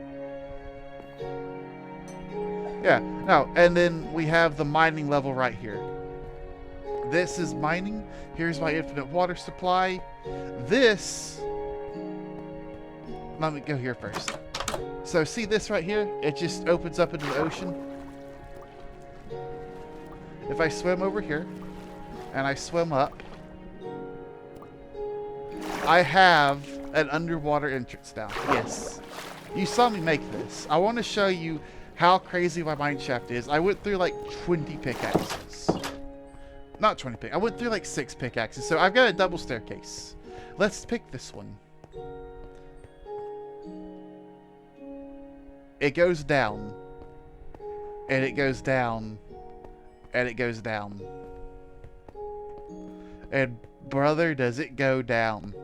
Yeah. No, and then we have the mining level right here. This is mining. Here's my infinite water supply. This... Let me go here first. So see this right here? It just opens up into the ocean. If I swim over here, and I swim up, I have an underwater entrance now. Yes. You saw me make this. I want to show you how crazy my mine shaft is. I went through like 20 pickaxes. Not 20 pickaxes. I went through like 6 pickaxes. So I've got a double staircase. Let's pick this one. It goes down. And it goes down. And it goes down. And brother, does it go down.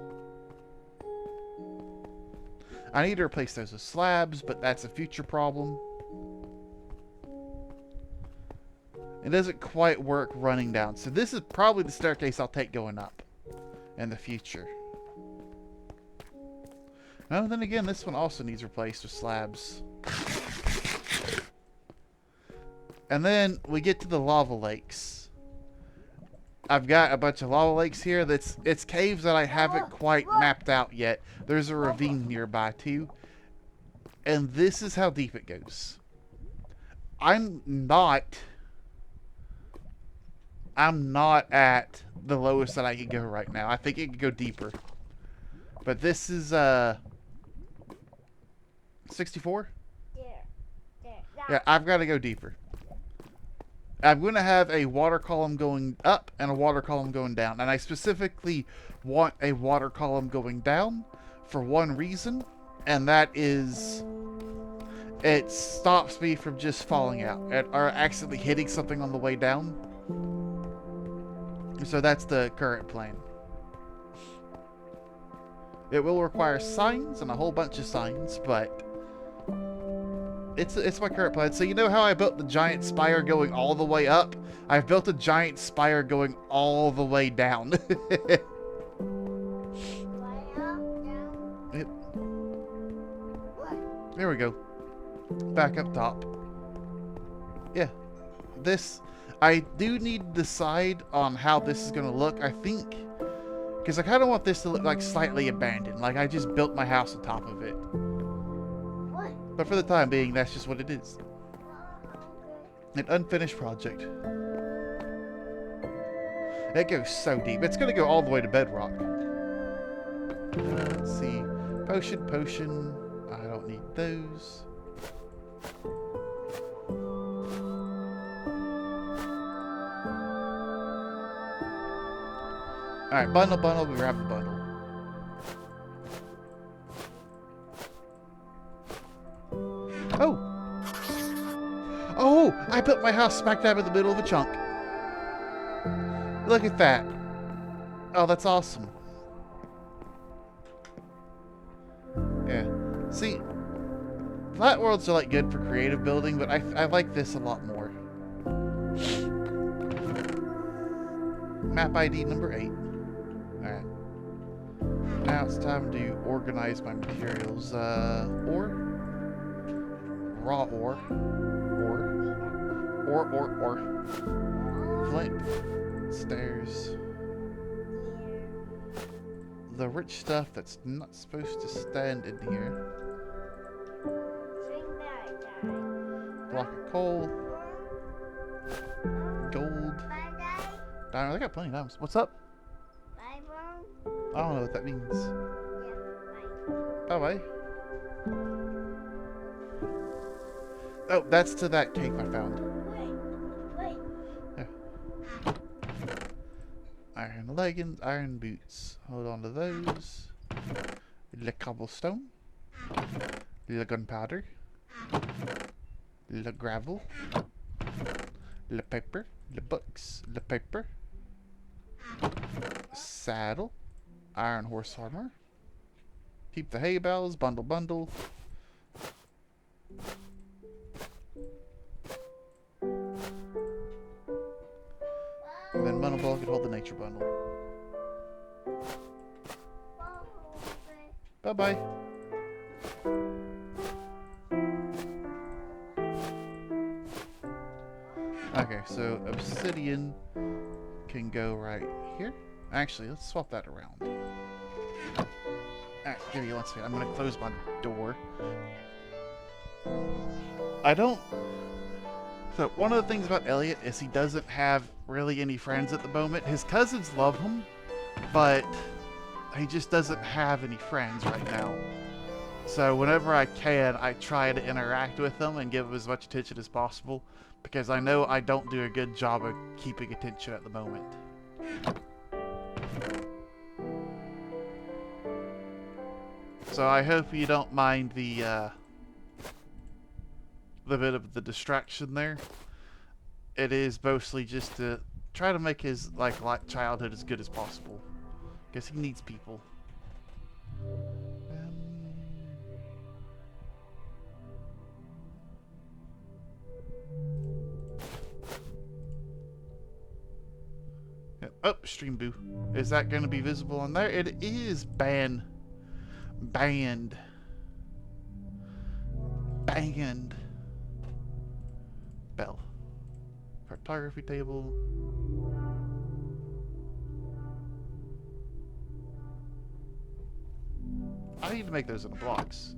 I need to replace those with slabs, but that's a future problem. It doesn't quite work running down. So this is probably the staircase I'll take going up in the future. No, then again, this one also needs replaced with slabs. And then we get to the lava lakes. I've got a bunch of lava lakes here. It's caves that I haven't quite mapped out yet. There's a ravine nearby too. And this is how deep it goes. I'm not at the lowest that I could go right now. I think it could go deeper. But this is 64? Yeah, I've got to go deeper. I'm going to have a water column going up and a water column going down. And I specifically want a water column going down for one reason. And that is it stops me from just falling out or accidentally hitting something on the way down. So that's the current plan. It will require signs and a whole bunch of signs, but it's my current plan. So you know how I built the giant spire going all the way up? I've built a giant spire going all the way down. Yep. There we go. Back up top. Yeah. This, I do need to decide on how this is going to look, I think. Because I kind of want this to look like slightly abandoned. Like I just built my house on top of it. But for the time being, that's just what it is. An unfinished project. It goes so deep. It's going to go all the way to bedrock. Let's see. Potion. I don't need those. Alright, bundle. We grab the bundle. Oh, I built my house smack dab in the middle of a chunk. Look at that. Oh, that's awesome. Yeah. See, flat worlds are like good for creative building, but I like this a lot more. Map ID number 8. Alright. Now it's time to organize my materials. Ore? Raw ore. Ore. Flint. Stairs. The rich stuff that's not supposed to stand in here. Block of coal. Gold. Diamond. I got plenty of diamonds. What's up? I don't know what that means. Bye bye. Oh, that's to that cave I found. Yeah. Iron leggings, iron boots. Hold on to those. The cobblestone. The gunpowder. The gravel. The paper. The books. The paper. Saddle. Iron horse armor. Keep the hay bales. Bundle. And then bundle ball could hold the nature bundle. Bye bye. Okay, so obsidian can go right here. Actually, let's swap that around. Alright, give me one second. I'm gonna close my door. So one of the things about Elliot is he doesn't have really any friends at the moment. His cousins love him, but he just doesn't have any friends right now. So whenever I can, I try to interact with him and give him as much attention as possible, because I know I don't do a good job of keeping attention at the moment. So I hope you don't mind the bit of the distraction there. It is mostly just to try to make his like childhood as good as possible, because he needs people. Yep. Oh, stream boo. Is that going to be visible on there? It is. Banned. Bell. Cartography table. I need to make those in blocks.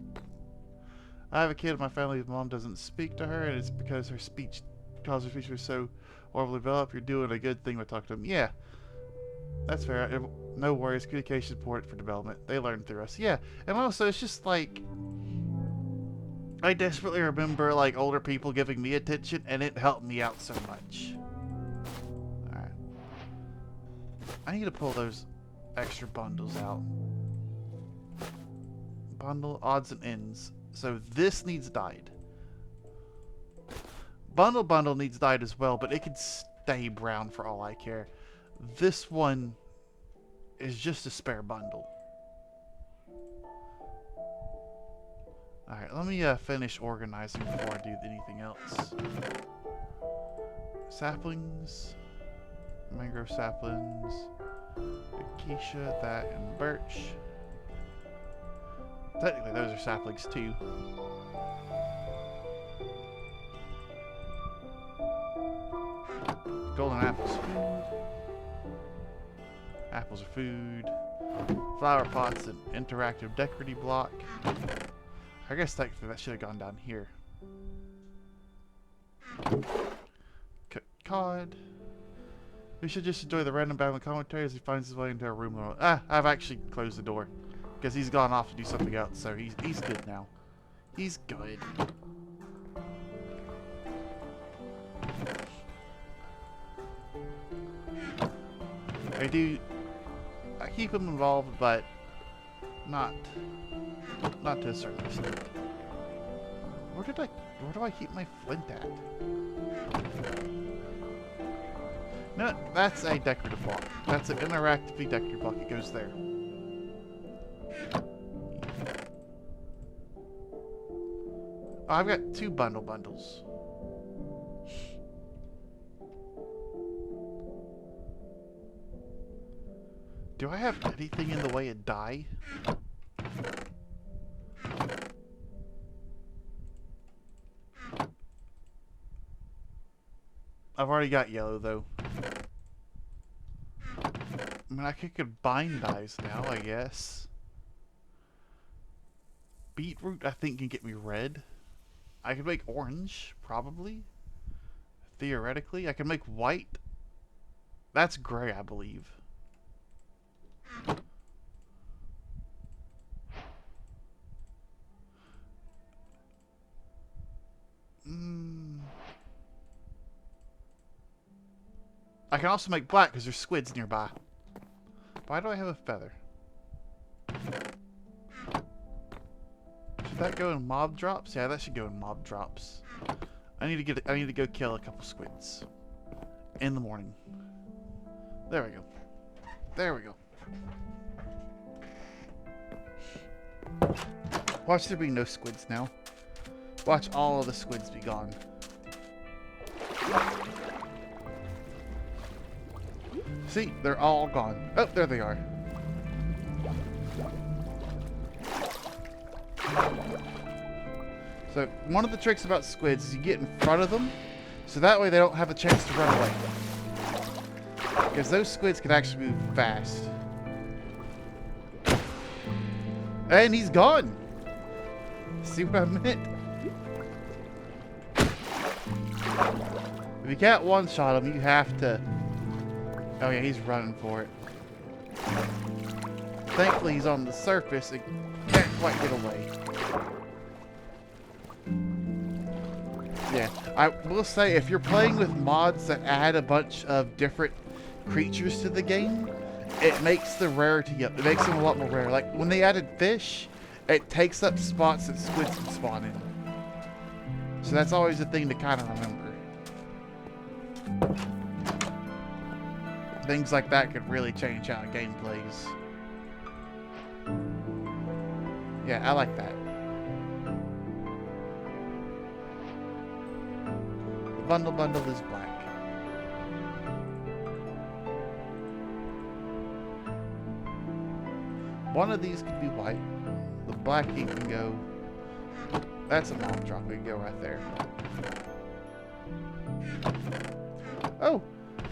I have a kid in my family whose mom doesn't speak to her, and it's because her speech was so horribly developed. You're doing a good thing by talking to them. Yeah, that's fair. No worries. Communication support for development. They learn through us. Yeah, and also it's just like I desperately remember like older people giving me attention, and it helped me out so much. All right, I need to pull those extra bundles out. Bundle odds and ends. So this needs dyed. Bundle needs dyed as well, but it can stay brown for all I care. This one is just a spare bundle. Alright, let me finish organizing before I do anything else. Saplings. Mangrove saplings. Acacia, that, and birch. Technically, those are saplings too. Golden apples. Apples are food. Flower pots and interactive decorative block. I guess technically that should have gone down here. Cod. We should just enjoy the random battling commentary as he finds his way into a room. I've actually closed the door because he's gone off to do something else, so he's good now. He's good. I keep him involved, but not to a certain extent. Where do I keep my flint at? No, that's a decorative block. That's an interactive decorative block. It goes there. Oh, I've got 2 bundles. Do I have anything in the way of dye? I've already got yellow, though. I mean, I could combine dyes now, I guess. Beetroot, I think, can get me red. I could make orange, probably. Theoretically. I can make white. That's gray, I believe. I can also make black because there's squids nearby. Why do I have a feather? Should that go in mob drops? Yeah, that should go in mob drops. I need to go kill a couple squids in the morning. There we go. There we go. Watch there be no squids now. Watch all of the squids be gone. See, they're all gone. Oh, there they are. So, one of the tricks about squids is you get in front of them, so that way they don't have a chance to run away. Because those squids can actually move fast. And he's gone! See what I meant? If you can't one-shot him, you have to... Oh yeah, he's running for it. Thankfully, he's on the surface and can't quite get away. Yeah, I will say, if you're playing with mods that add a bunch of different creatures to the game, it makes the rarity up. It makes them a lot more rare. Like, when they added fish, it takes up spots that squids can spawn in. So that's always a thing to kind of remember. Things like that could really change how a game plays. Yeah, I like that. The bundle is black. One of these could be white. The black ink can go... That's a mob drop. It can go right there. Oh,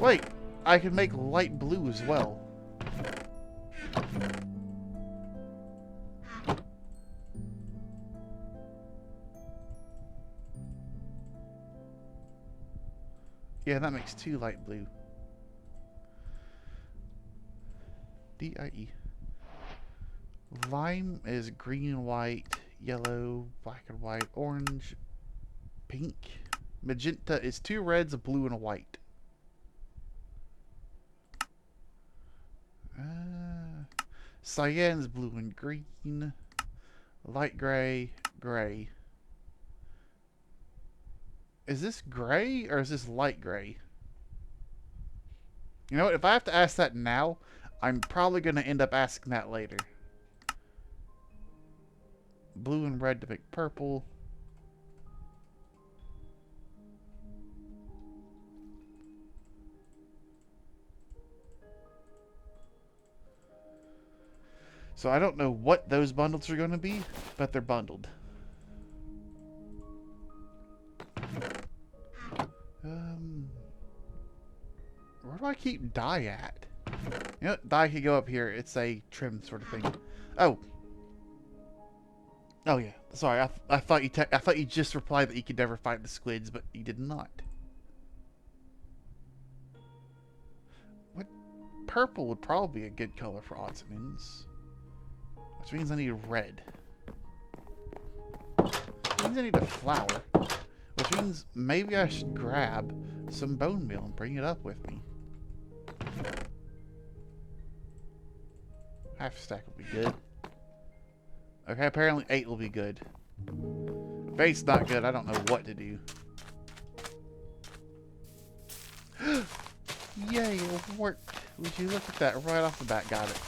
wait. I can make light blue as well. Yeah, that makes 2 light blue. D-I-E. Lime is green and white, yellow, black and white, orange, pink. Magenta is 2 reds, a blue, and a white. Cyan's blue and green. Light gray, gray. Is this gray or is this light gray? You know what? If I have to ask that now, I'm probably going to end up asking that later. Blue and red to make purple. So I don't know what those bundles are going to be, but they're bundled. Where do I keep dye at? You know, dye could go up here. It's a trim sort of thing. Oh. Oh yeah. Sorry, I thought you just replied that you could never fight the squids, but you did not. What? Purple would probably be a good color for odds and ends. Which means I need red. Which means I need a flower. Which means maybe I should grab some bone meal and bring it up with me. Half a stack will be good. Okay, apparently 8 will be good. If 8's not good, I don't know what to do. Yay, it worked. Would you look at that? Right off the bat, got it.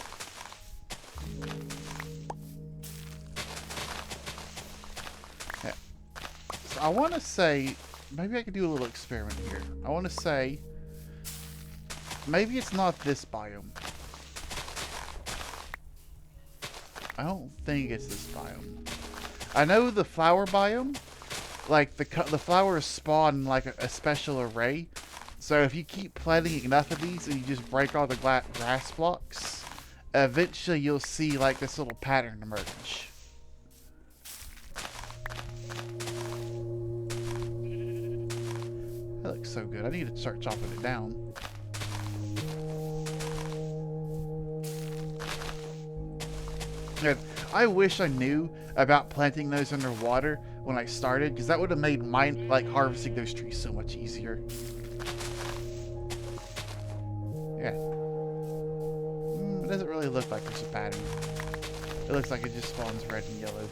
Yeah. So I want to say, maybe I could do a little experiment here. I want to say, maybe it's not this biome. I don't think it's this biome. I know the flower biome, like the flowers spawn like a special array. So if you keep planting enough of these and you just break all the grass blocks, eventually you'll see like this little pattern emerge. That looks so good. I need to start chopping it down. And I wish I knew about planting those underwater when I started, because that would have made mine, like, harvesting those trees so much easier. Yeah. It doesn't really look like there's a pattern. It looks like it just spawns red and yellow.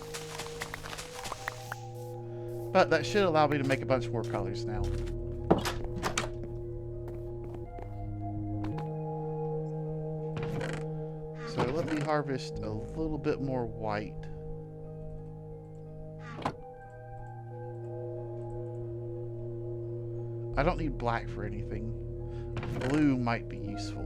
But that should allow me to make a bunch more colors now. So let me harvest a little bit more white. I don't need black for anything. Blue might be useful.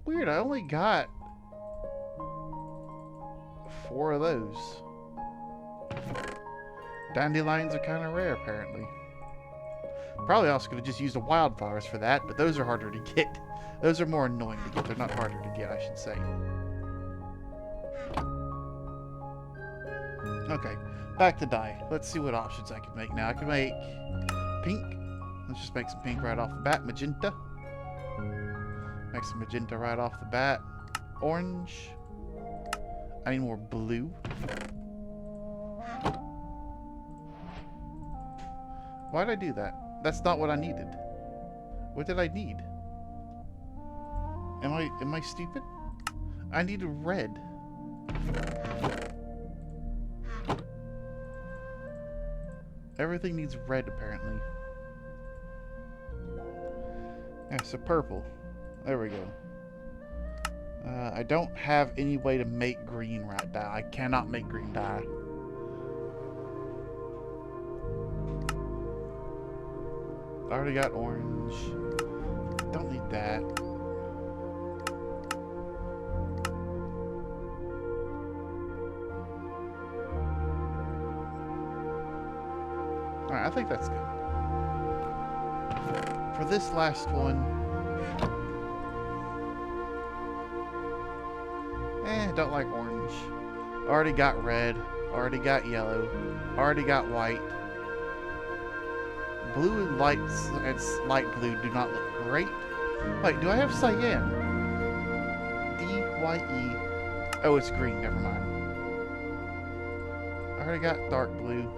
Weird, I only got 4 of those. Dandelions are kind of rare, apparently. Probably also could have just used the wildflowers for that, but those are harder to get. Those are more annoying to get. They're not harder to get, I should say. Okay, back to dye. Let's see what options I can make now. I can make pink. Let's just make some pink right off the bat. Magenta. Make some magenta right off the bat. Orange. I need more blue. Why did I do that? That's not what I needed. What did I need? Am I stupid? I needed red. Everything needs red, apparently. Yeah, so purple. There we go. I don't have any way to make green right now. I cannot make green dye. I already got orange. Don't need that. Alright, I think that's good. For this last one... don't like orange. Already got red. Already got yellow. Already got white. Blue and light blue do not look great. Wait, do I have cyan? D-Y-E. Oh, it's green. Never mind. I already got dark blue.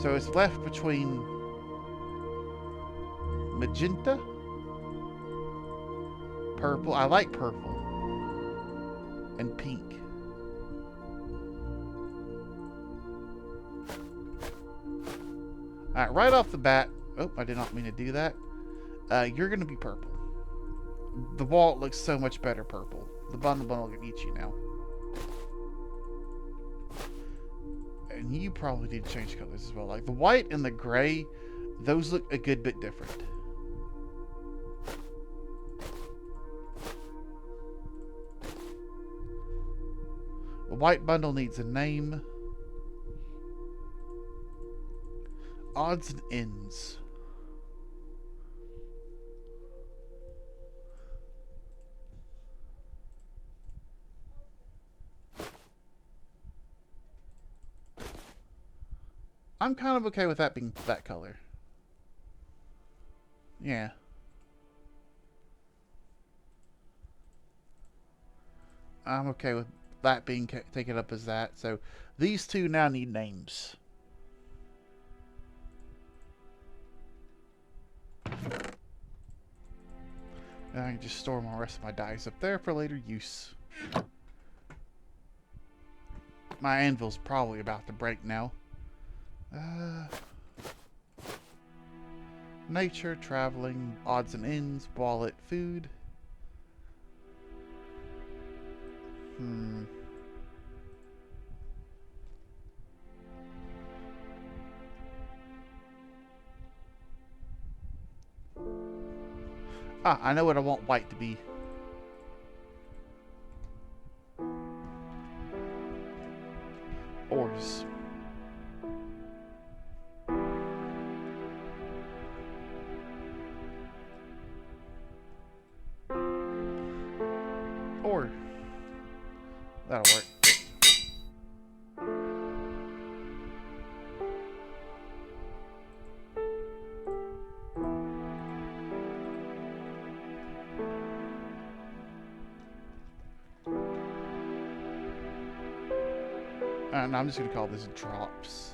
So it's left between magenta, purple. I like purple. And pink. Alright, right off the bat. Oh, I did not mean to do that. You're going to be purple. The wall looks so much better purple. The bundle can eat you now. And you probably need to change colors as well. Like the white and the gray, those look a good bit different. The white bundle needs a name. Odds and ends. I'm kind of okay with that being that color. Yeah. I'm okay with that being taken up as that. So these two now need names. And I can just store my rest of my dice up there for later use. My anvil's probably about to break now. Nature, traveling, odds and ends, wallet, food. Ah, I know what I want white to be. Ores. Ore. That'll work. No, I'm just gonna call this drops.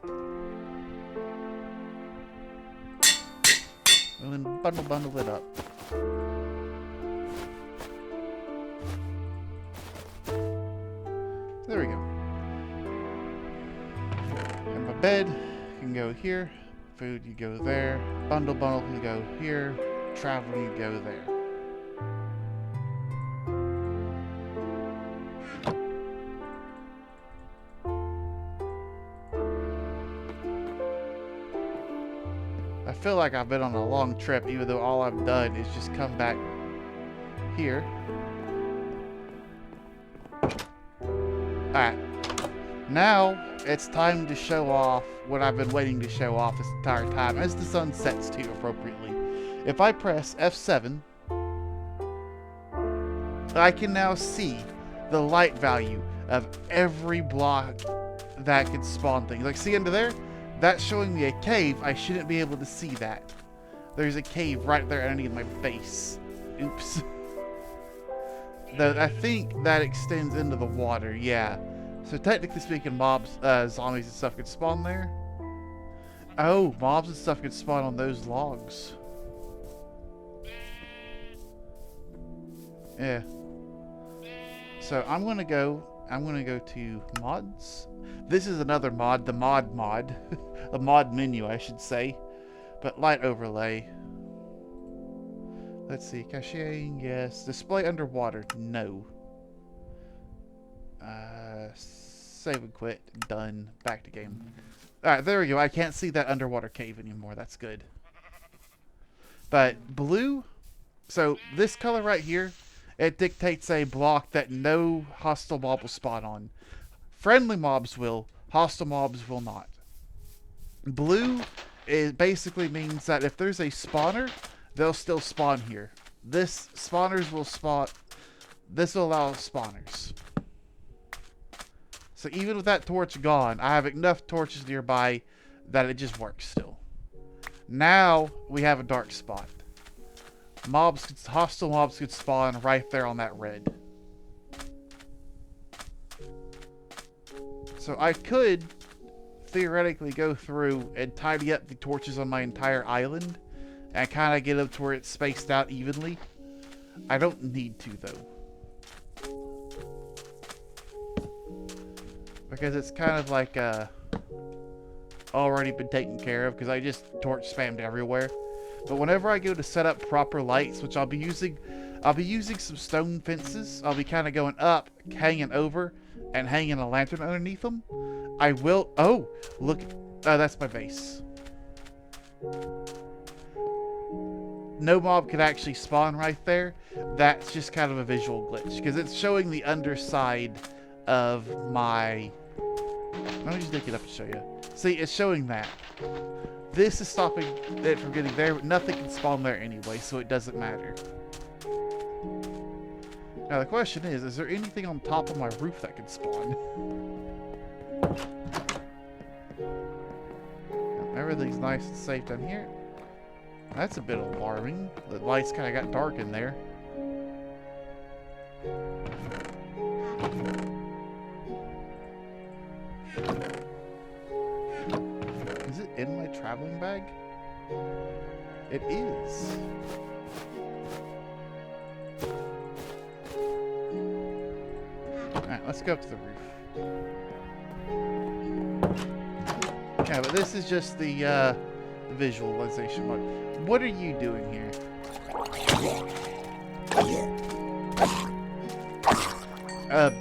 And then bundle it up. There we go. And my bed can go here. Food, you go there. Bundle can go here. Travel, you go there. I feel like I've been on a long trip, even though all I've done is just come back here. Alright. Now, it's time to show off what I've been waiting to show off this entire time, as the sun sets too appropriately. If I press F7, I can now see the light value of every block that can spawn things. Like, see under there? That's showing me a cave. I shouldn't be able to see that. There's a cave right there underneath my base. Oops. I think that extends into the water, yeah. So technically speaking, mobs, zombies and stuff could spawn there. Oh, mobs and stuff could spawn on those logs. Yeah. So I'm gonna go to mods. This is another mod, the mod. The mod menu, I should say. But light overlay. Let's see, caching, yes. Display underwater, no. Save and quit, done. Back to game. Alright, there we go. I can't see that underwater cave anymore. That's good. But blue, so this color right here, it dictates a block that no hostile mob will spawn on. Friendly mobs will, hostile mobs will not. Blue basically means that if there's a spawner, they'll still spawn here. Spawners will spawn. This will allow spawners. So even with that torch gone, I have enough torches nearby that it just works still. Now we have a dark spot. Hostile mobs could spawn right there on that red. So I could theoretically go through and tidy up the torches on my entire island and kind of get them to where it's spaced out evenly. I don't need to though. Because it's kind of like already been taken care of because I just torch spammed everywhere. But whenever I go to set up proper lights, which I'll be using some stone fences. I'll be kind of going up, hanging over, and hanging a lantern underneath them. I will. Oh, look. That's my base. No mob could actually spawn right there. That's just kind of a visual glitch because it's showing the underside of my. Let me just dig it up and show you. See, it's showing that. This is stopping it from getting there, but nothing can spawn there anyway, so it doesn't matter. Now the question is there anything on top of my roof that can spawn? Everything's nice and safe down here. That's a bit alarming. The lights kind of got dark in there. Is it in my traveling bag? It is. Alright, let's go up to the roof. Yeah, but this is just the visualization mode. What are you doing here?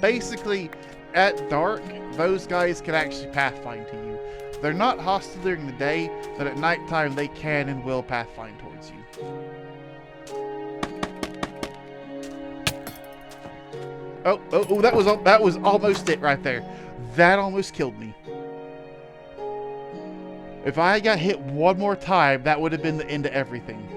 Basically, at dark, those guys can actually pathfind to you. They're not hostile during the day, but at nighttime they can and will pathfind towards you. Oh, that was almost it right there. That almost killed me. If I got hit one more time, that would have been the end of everything.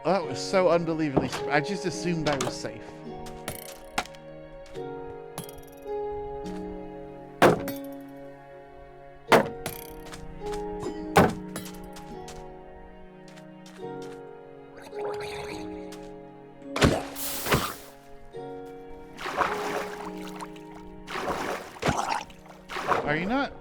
Oh, that was so unbelievably. I just assumed I was safe. Are you not?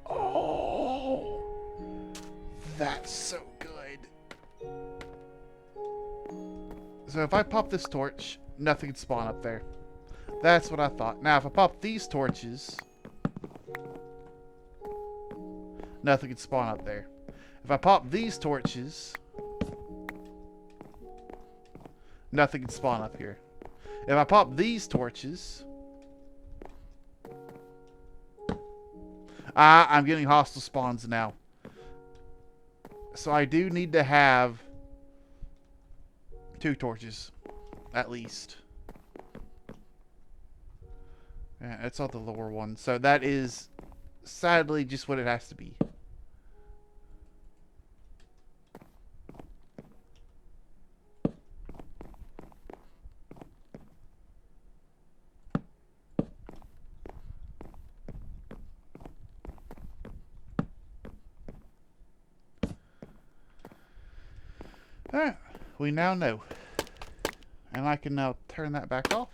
Oh, that's so good. So if I pop this torch, nothing can spawn up there. That's what I thought. Now, if I pop these torches, nothing can spawn up there. If I pop these torches, nothing can spawn up here. If I pop these torches, I'm getting hostile spawns now. So I do need to have 2 torches, at least. Yeah, it's all the lower one. So that is sadly just what it has to be. Alright, we now know. And I can now turn that back off.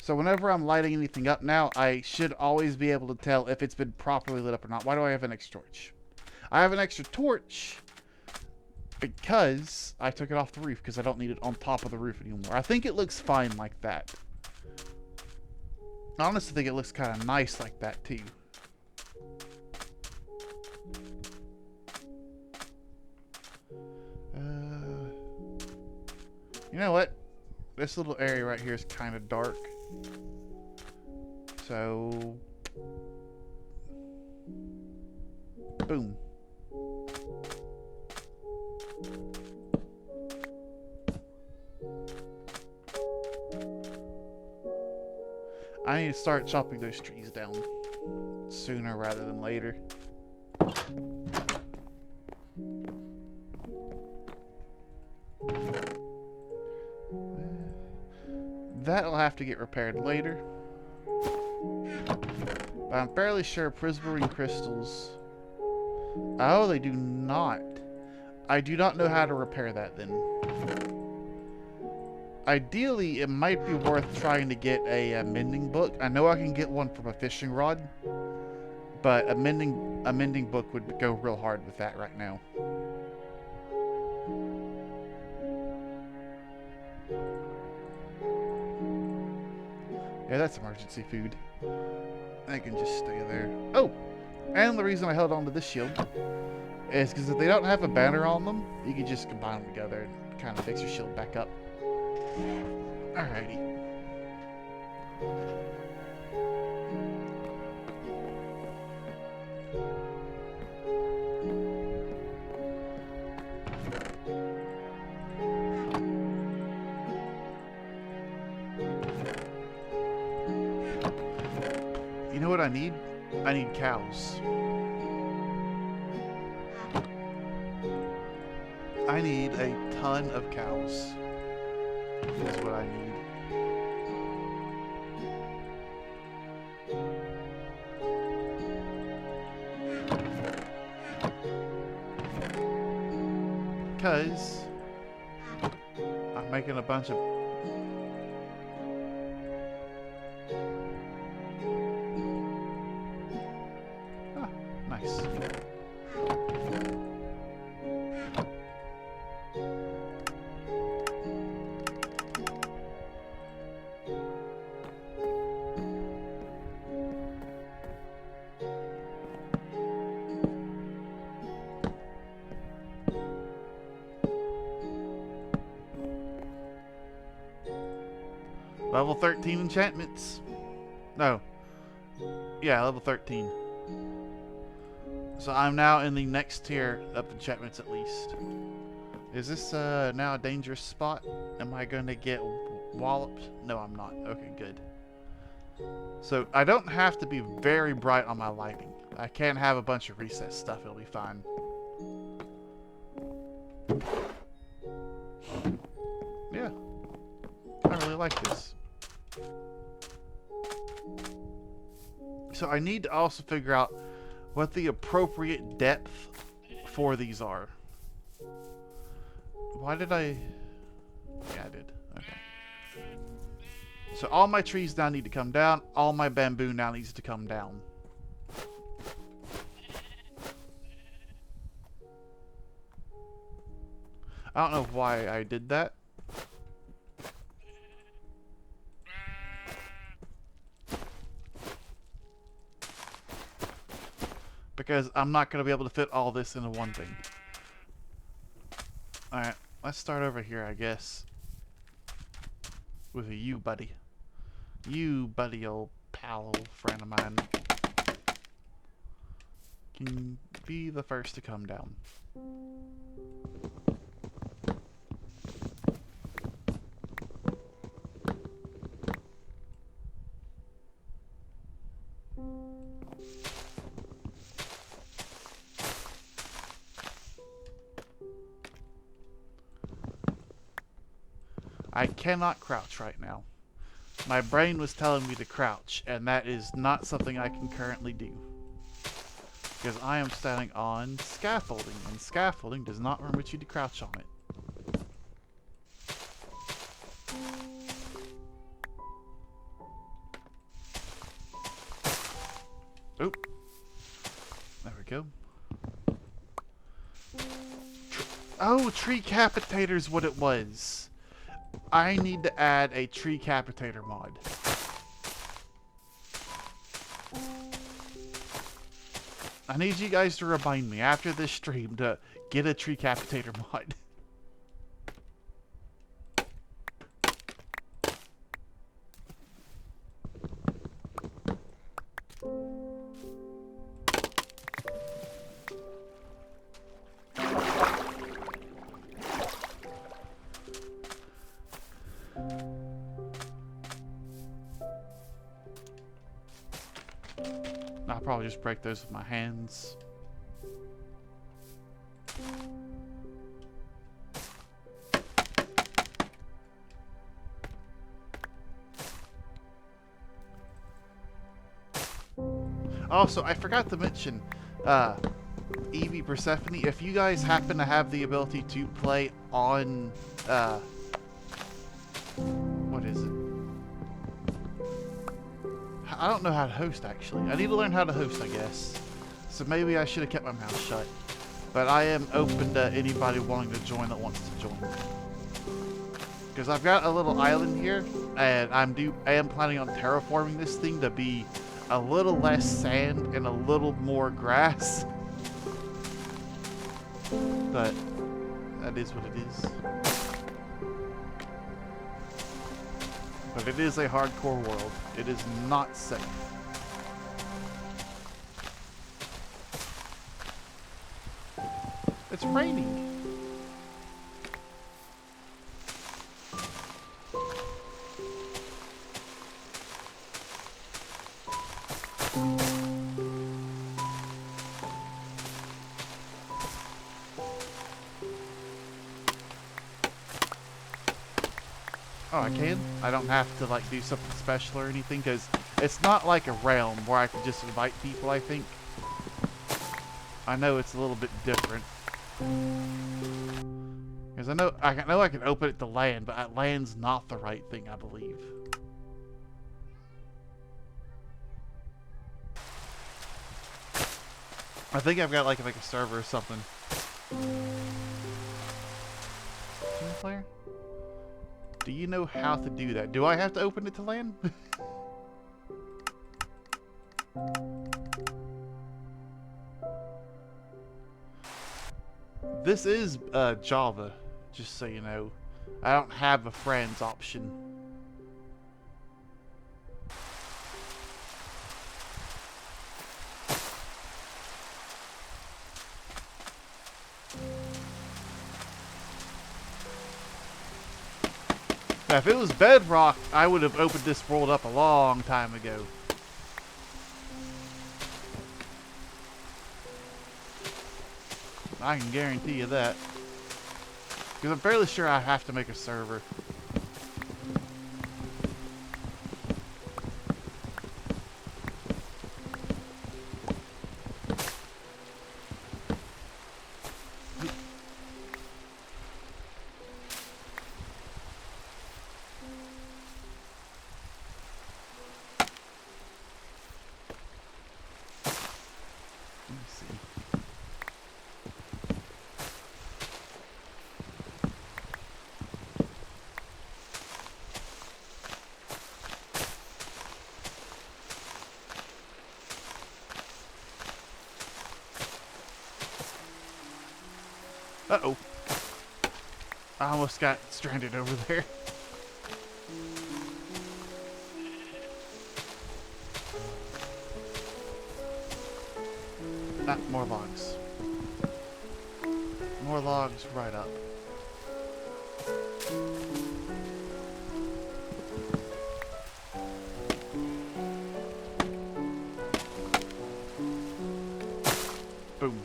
So whenever I'm lighting anything up now, I should always be able to tell if it's been properly lit up or not. Why do I have an extra torch? I have an extra torch because I took it off the roof because I don't need it on top of the roof anymore. I think it looks fine like that. I honestly think it looks kind of nice like that too. You know what? This little area right here is kind of dark. So, boom. I need to start chopping those trees down sooner rather than later. That'll have to get repaired later. But I'm fairly sure prismarine crystals... Oh, they do not. I do not know how to repair that then. Ideally, it might be worth trying to get a mending book. I know I can get one from a fishing rod, but a mending book would go real hard with that right now. Yeah, that's emergency food. I can just stay there. Oh! And the reason I held on to this shield is because if they don't have a banner on them, you can just combine them together and kind of fix your shield back up. Alrighty. You know what I need? I need cows. I need a ton of cows. Is what I need. Because I'm making a bunch of... Ah, nice. Level 13 enchantments. No. Yeah, level 13. So I'm now in the next tier of enchantments at least. Is this now a dangerous spot? Am I going to get walloped? No, I'm not. Okay, good. So I don't have to be very bright on my lighting. I can have a bunch of recess stuff. It'll be fine. Yeah. I really like this. So I need to also figure out what the appropriate depth for these are. Why did I... Yeah, I did. Okay. So all my trees now need to come down. All my bamboo now needs to come down. I don't know why I did that. Because I'm not going to be able to fit all this into one thing. Alright, let's start over here, I guess. With a you, buddy. You, buddy, old pal, old friend of mine. Can be the first to come down. I cannot crouch right now. My brain was telling me to crouch, and that is not something I can currently do. Because I am standing on scaffolding, and scaffolding does not permit you to crouch on it. Oop. There we go. Oh, tree capitator's what it was. I need to add a tree capitator mod. I need you guys to remind me after this stream to get a tree capitator mod. I'll probably just break those with my hands. Also, I forgot to mention, Evie Persephone, if you guys happen to have the ability to play on, what is it? I don't know how to host, actually. I need to learn how to host, I guess. So maybe I should have kept my mouth shut. But I am open to anybody wanting to join that wants to join. Because I've got a little island here, and I am planning on terraforming this thing to be a little less sand and a little more grass. But that is what it is. But it is a hardcore world. It is not safe. It's raining. Oh, I can? I don't have to like do something special or anything, because it's not like a realm where I can just invite people, I think. I know it's a little bit different. Because I know I can open it to land, but land's not the right thing, I believe. I think I've got like a server or something. Team player? Do you know how to do that? Do I have to open it to land? This is Java, just so you know. I don't have a friends option. Now, if it was bedrock, I would have opened this world up a long time ago. I can guarantee you that. Because I'm fairly sure I have to make a server. Let me see. Uh-oh. I almost got stranded over there. Ah, more logs. More logs right up. Boom.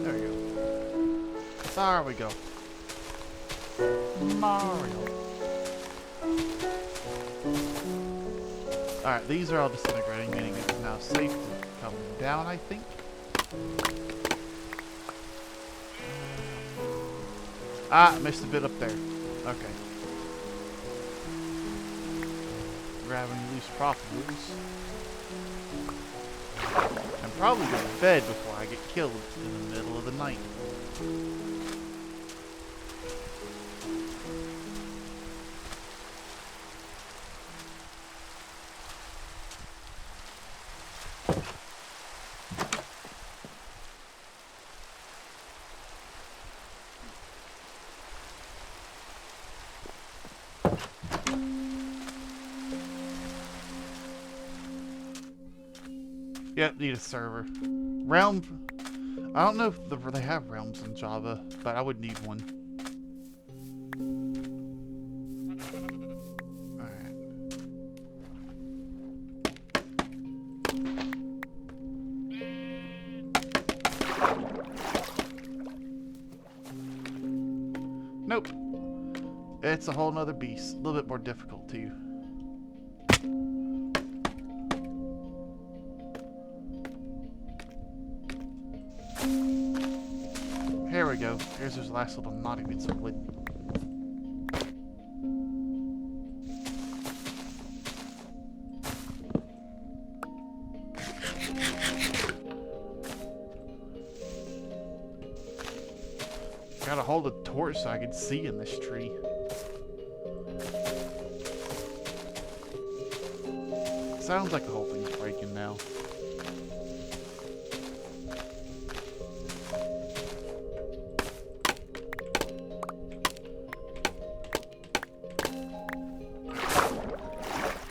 There we go. There we go. Mario. Alright, these are all disintegrating, meaning it's now safe to come down, I think. Ah, missed a bit up there. Okay. Grabbing loose propagules. I'm probably going to bed before I get killed in the middle of the night. Yep, need a server. Realm. I don't know if they have realms in Java, but I would need one. Alright. Nope. It's a whole nother beast. A little bit more difficult too. Here we go. Here's his last little naughty bits of wood. Gotta hold a torch so I can see in this tree. Sounds like the whole thing's breaking now.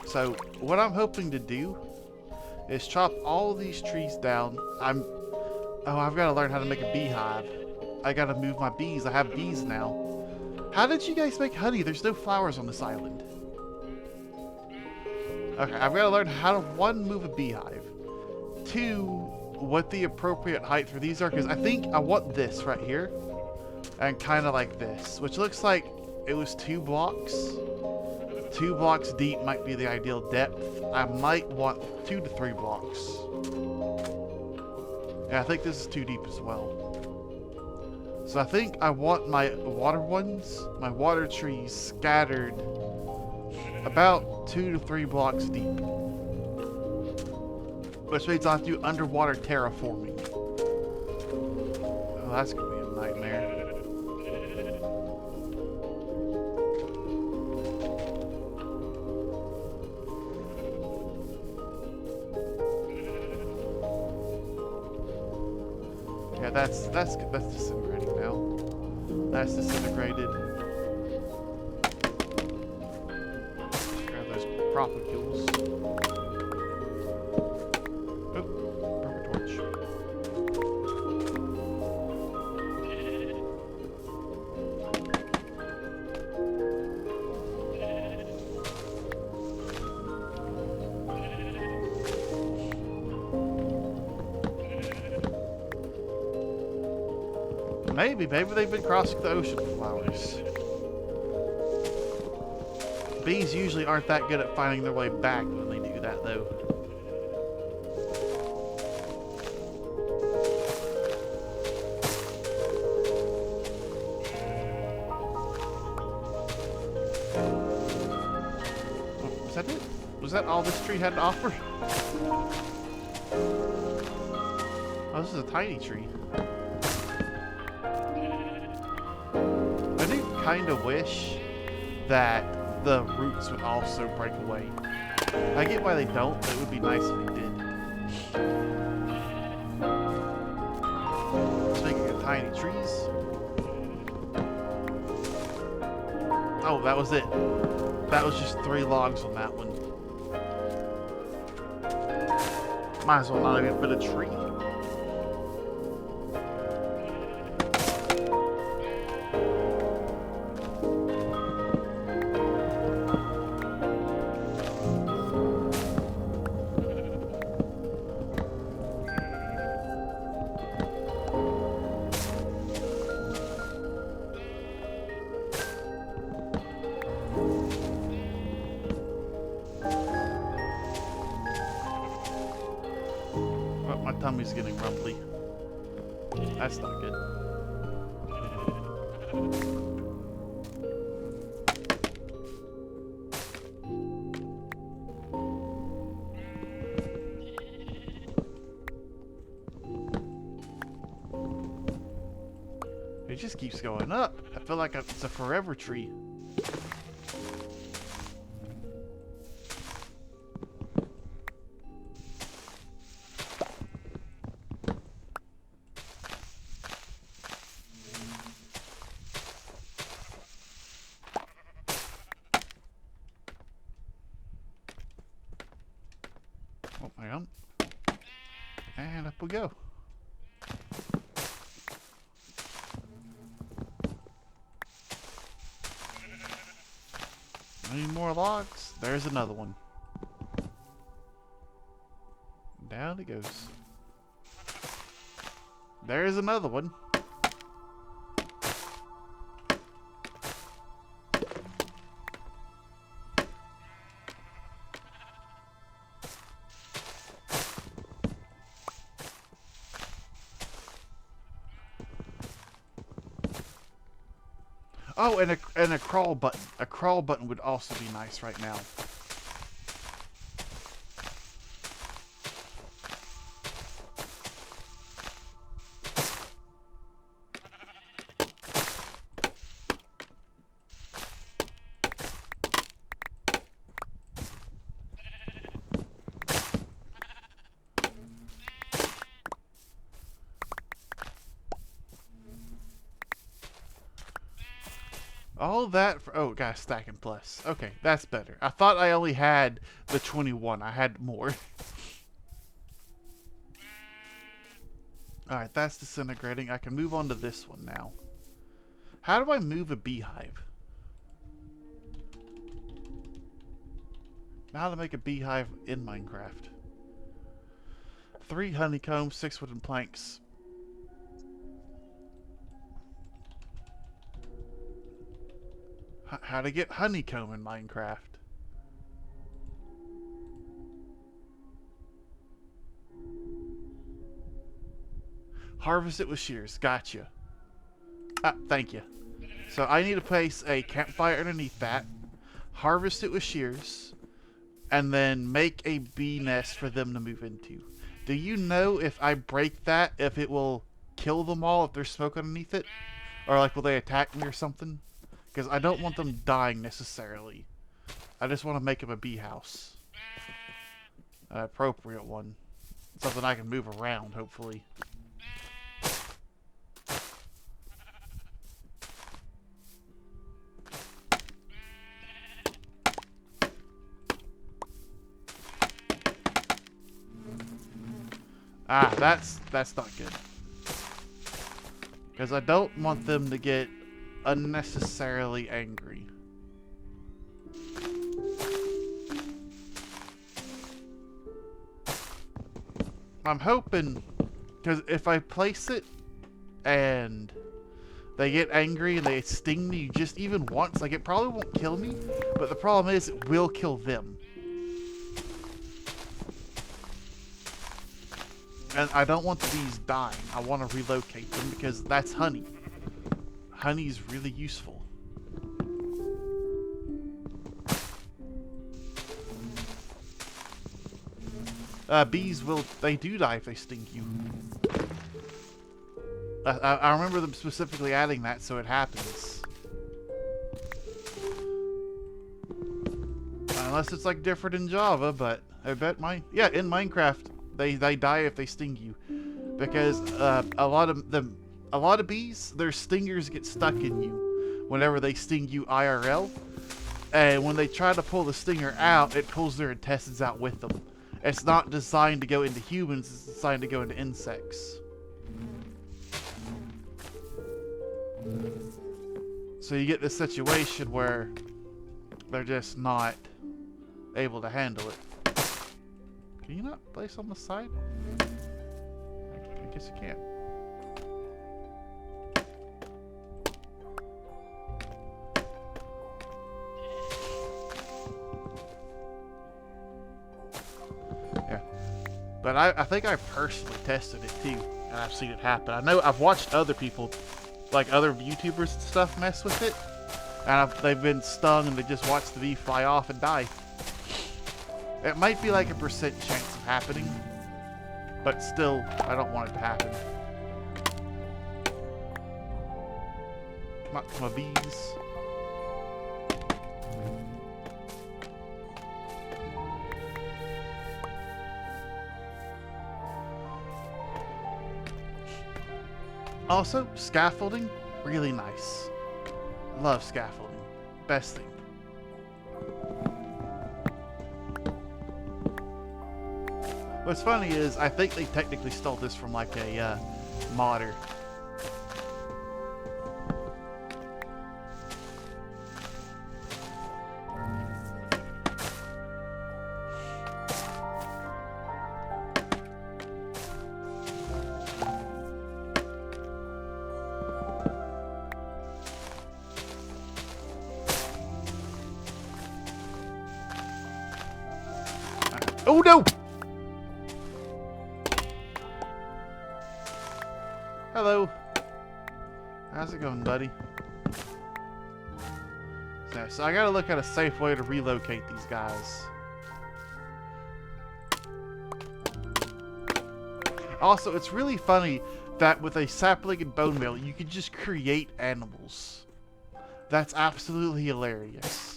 So, what I'm hoping to do is chop all these trees down. I've got to learn how to make a beehive. I got to move my bees. I have bees now. How did you guys make honey? There's no flowers on this island. Okay, I've got to learn how to, one, move a beehive. Two, what the appropriate height for these are, because I think I want this right here. And kind of like this, which looks like it was 2 blocks. 2 blocks deep might be the ideal depth. I might want 2 to 3 blocks. Yeah, I think this is too deep as well. So I think I want my water ones, my water trees scattered about 2 to 3 blocks deep. Which means I'll have to do underwater terraforming. Oh, that's gonna be a nightmare. Yeah, that's disintegrating now. That's disintegrated. Grab those propagules. Maybe they've been crossing the ocean for flowers. Bees usually aren't that good at finding their way back when they do that, though. Oh, was that it? Was that all this tree had to offer? Oh, this is a tiny tree. I do kind of wish that the roots would also break away. I get why they don't, but it would be nice if they did. Speaking of tiny trees. Oh, that was it. That was just 3 logs on that one. Might as well not even put a tree. My tummy's getting rumbly. That's not good. It just keeps going up. I feel like it's a forever tree. Oh, hang on. And up we go. Any more logs? There's another one. Down it goes. There's another one. Oh, and a crawl button. A crawl button would also be nice right now. All that for, oh, got a stacking plus. Okay, that's better. I thought I only had the 21. I had more. Alright, that's disintegrating. I can move on to this one now. How do I move a beehive? How to make a beehive in Minecraft. 3 honeycombs, 6 wooden planks. How to get honeycomb in Minecraft. Harvest it with shears. Gotcha. Ah, thank you. So I need to place a campfire underneath that, harvest it with shears, and then make a bee nest for them to move into. Do you know if I break that, if it will kill them all if there's smoke underneath it? Or like, will they attack me or something? Because I don't want them dying necessarily. I just want to make them a bee house. An appropriate one. Something I can move around, hopefully. Ah, that's not good. Because I don't want them to get unnecessarily angry. I'm hoping, because if I place it and They get angry and they sting me just even once. Like, it probably won't kill me, but the problem is it will kill them. And I don't want the bees dying. I want to relocate them because that's honey. Honey is really useful. Bees they do die if they sting you. I remember them specifically adding that, so it happens. Unless it's like different in Java, but I bet in Minecraft they die if they sting you, because a lot of bees, their stingers get stuck in you whenever they sting you IRL, and when they try to pull the stinger out, it pulls their intestines out with them. It's not designed to go into humans, it's designed to go into insects. So you get this situation where they're just not able to handle it. Can you not place on the side? I guess you can. Yeah. But I think I personally tested it too, and I've seen it happen. I know I've watched other people, like other YouTubers and stuff, mess with it, and they've been stung and they just watch the bee fly off and die. It might be like a % chance of happening, but still, I don't want it to happen. Come on, my bees. Also, scaffolding, really nice. Love scaffolding. Best thing. What's funny is, I think they technically stole this from like a modder. Oh no! Hello. How's it going, buddy? So I gotta look at a safe way to relocate these guys. Also, it's really funny that with a sapling and bone meal, you can just create animals. That's absolutely hilarious.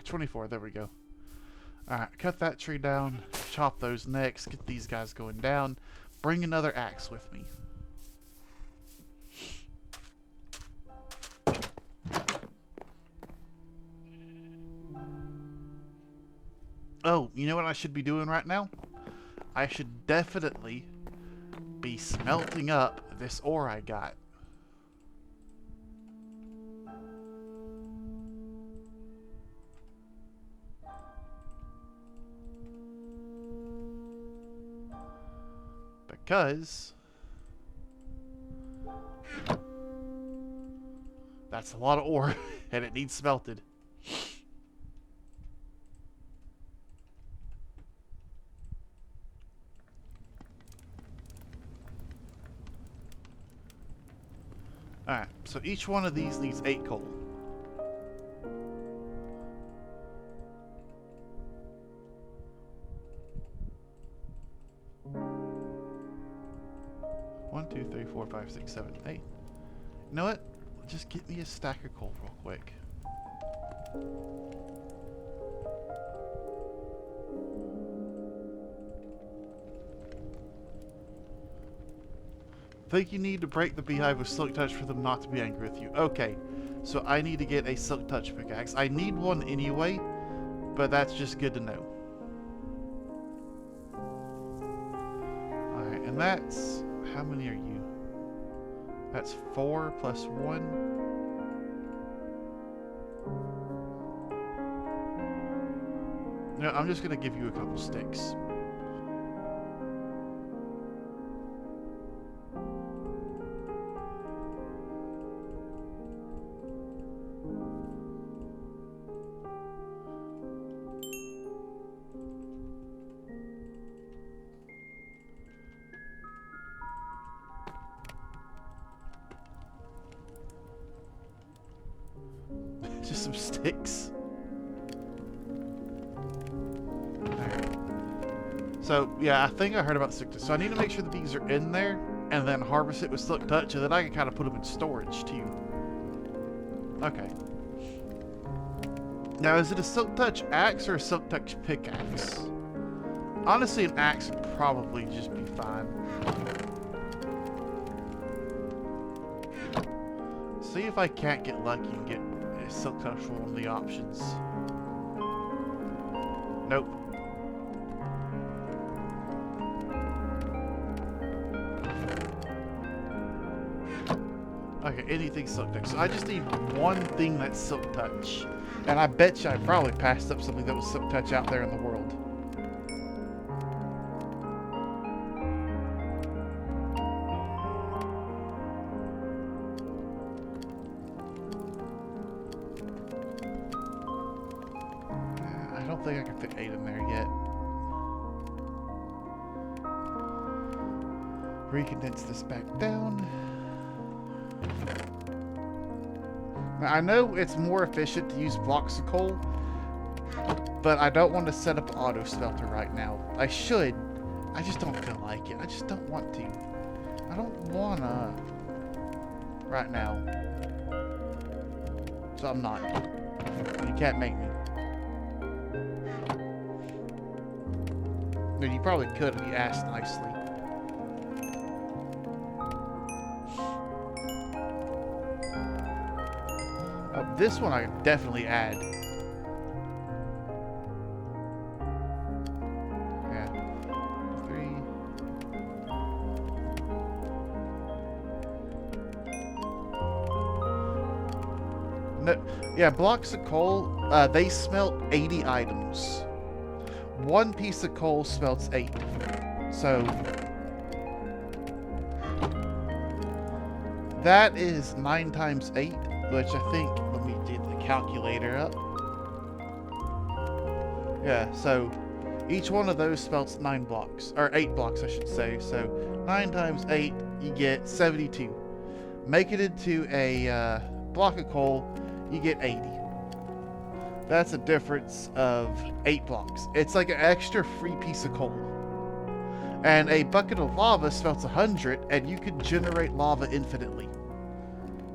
24, there we go. Alright, cut that tree down, chop those next, get these guys going down, bring another axe with me. Oh, you know what I should be doing right now? I should definitely be smelting up this ore I got. Because that's a lot of ore and it needs smelted. Alright, so each one of these needs 8 coal. One, two, three, four, five, six, seven, 8. You know what? Just get me a stack of coal real quick. Think you need to break the beehive with silk touch for them not to be angry with you. Okay, so I need to get a silk touch pickaxe. I need one anyway, but that's just good to know. Alright, and that's... how many are you? That's 4 plus 1. You know, I'm just gonna give you a couple sticks. Just some sticks. Alright. So, yeah, I think I heard about silk touch. So I need to make sure the bees are in there, and then harvest it with silk touch, and then I can kind of put them in storage, too. Okay. Now, is it a silk touch axe or a silk touch pickaxe? Honestly, an axe would probably just be fine. See if I can't get lucky and get a silk touch for one of the options. Nope. Okay, anything silk touch. So I just need one thing that's silk touch. And I bet you I probably passed up something that was silk touch out there in the world. I don't think I can fit 8 in there yet. Recondense this back down. Now, I know it's more efficient to use blocks of coal, but I don't want to set up an auto smelter right now. I should. I just don't feel like it. I just don't want to. I don't wanna right now. So I'm not. You can't make me. I mean, you probably could if you asked nicely. This one I can definitely add. Yeah. 3. No, yeah, blocks of coal, they smelt 80 items. One piece of coal smelts 8. So that is 9 times 8, which I think, let me get the calculator up. Yeah, so each one of those smelts 9 blocks, or 8 blocks I should say. So 9 times 8, you get 72. Make it into a block of coal, you get 80. That's a difference of 8 blocks. It's like an extra free piece of coal. And a bucket of lava smelts 100, and you can generate lava infinitely.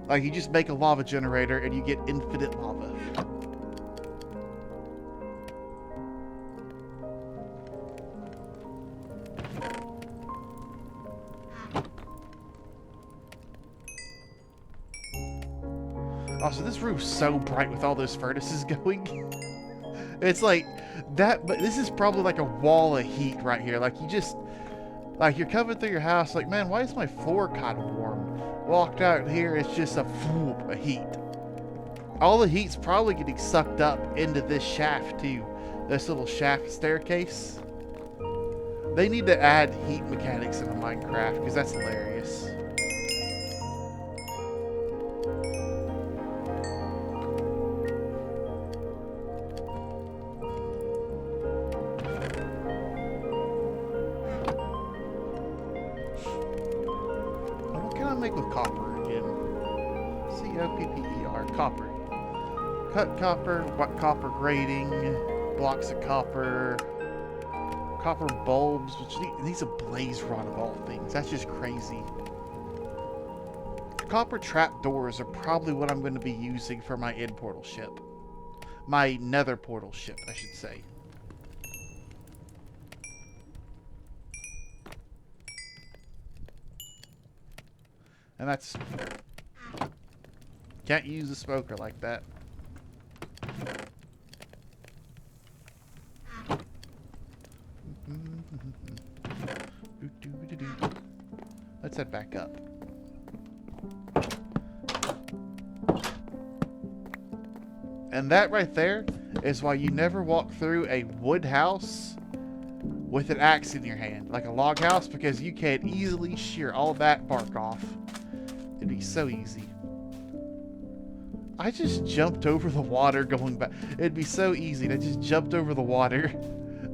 Like, you just make a lava generator and you get infinite lava. Also, this room's so bright with all those furnaces going. It's like that, but this is probably like a wall of heat right here. Like, you just, like, you're coming through your house, like, man, why is my floor kind of warm? Walked out here, it's just a whoop of heat. All the heat's probably getting sucked up into this shaft too. This little shaft staircase. They need to add heat mechanics into Minecraft because that's hilarious. With copper again. C-O-P-P-E-R, copper. Cut copper, what copper grating, blocks of copper, copper bulbs, which needs a blaze rod of all things. That's just crazy. Copper trapdoors are probably what I'm going to be using for my end portal ship. My nether portal ship, I should say. And that's... Can't use the smoker like that. Let's head back up. And that right there is why you never walk through a wood house with an axe in your hand, like a log house, because you can easily shear all that bark off. It'd be so easy. I just jumped over the water going back. It'd be so easy. I just jumped over the water.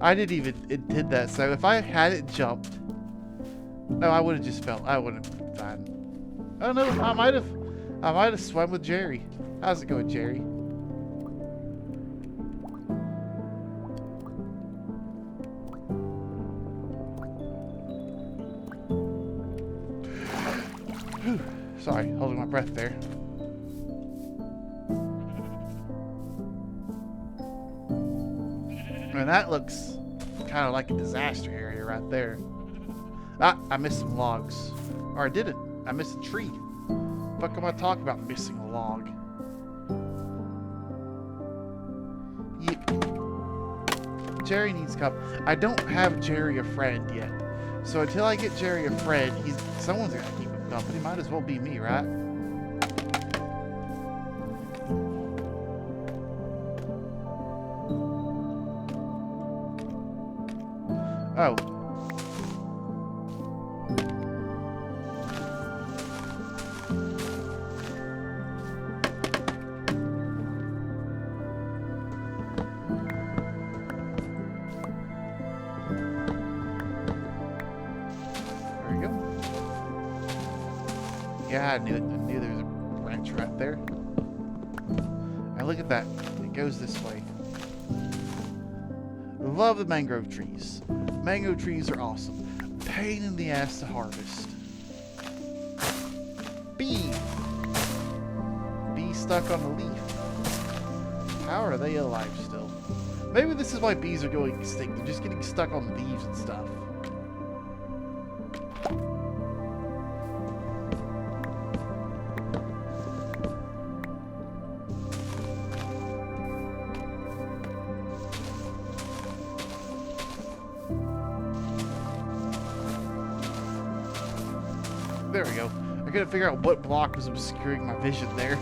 I didn't even, it did that. So if I hadn't jumped, no, I would have just fell. I would have been fine. Oh no, I might have swum with Jerry. How's it going, Jerry? Whew. Sorry, holding my breath there. And that looks kind of like a disaster area right there. Ah, I missed some logs. Or I didn't. I missed a tree. What the fuck am I talking about missing a log? Yep. Jerry needs help. I don't have Jerry a friend yet. So until I get Jerry a friend, someone's gonna keep him company. Might as well be me, right? Oh. There we go. Yeah, I knew it. I knew there was a branch right there. Now look at that. It goes this way. Love the mangrove trees. Mango trees are awesome. Pain in the ass to harvest. Bee! Bee stuck on a leaf. How are they alive still? Maybe this is why bees are going extinct. They're just getting stuck on leaves and stuff. There we go. I couldn't figure out what block was obscuring my vision there.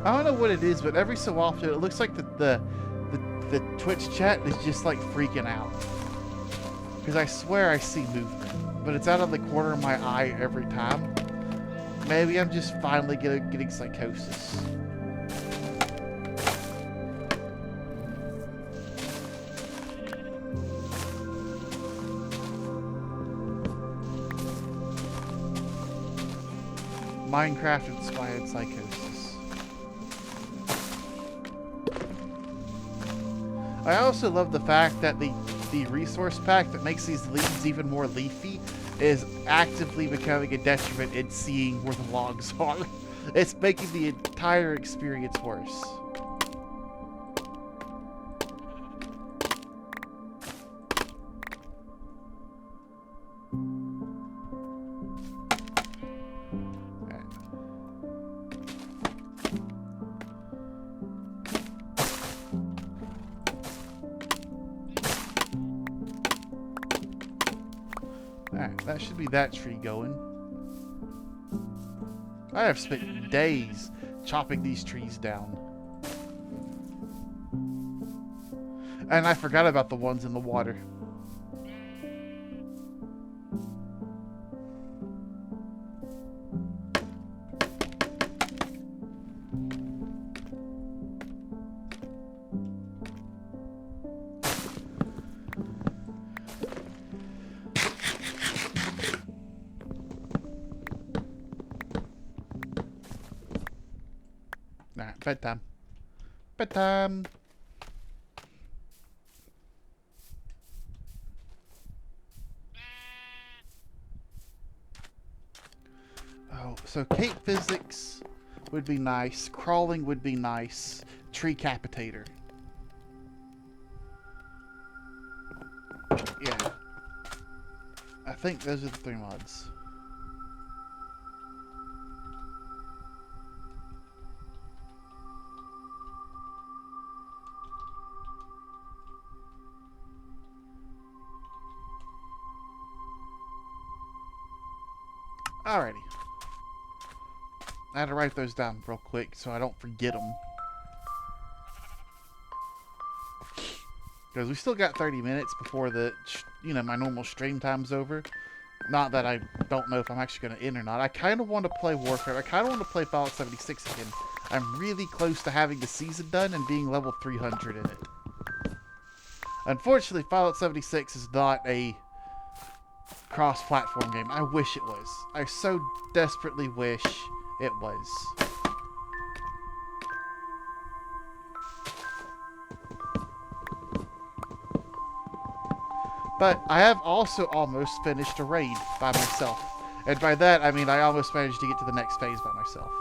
I don't know what it is, but every so often it looks like the Twitch chat is just like freaking out. Because I swear I see movement, but it's out of the corner of my eye every time. Maybe I'm just finally getting psychosis. Minecraft-inspired psychosis. I also love the fact that the resource pack that makes these leaves even more leafy is actively becoming a detriment in seeing where the logs are. It's making the entire experience worse. Alright, that should be that tree going. I have spent days chopping these trees down. And I forgot about the ones in the water. Nah, bedtime. Bedtime. Oh, so Cape Physics would be nice. Crawling would be nice. Tree Capitator. Yeah. I think those are the 3 mods. Alrighty. I had to write those down real quick so I don't forget them. Because we still got 30 minutes before the, my normal stream time's over. Not that I don't know if I'm actually going to end or not. I kind of want to play Warcraft. I kind of want to play Fallout 76 again. I'm really close to having the season done and being level 300 in it. Unfortunately, Fallout 76 is not a cross-platform game. I wish it was. I so desperately wish it was. But I have also almost finished a raid by myself. And by that, I mean I almost managed to get to the next phase by myself.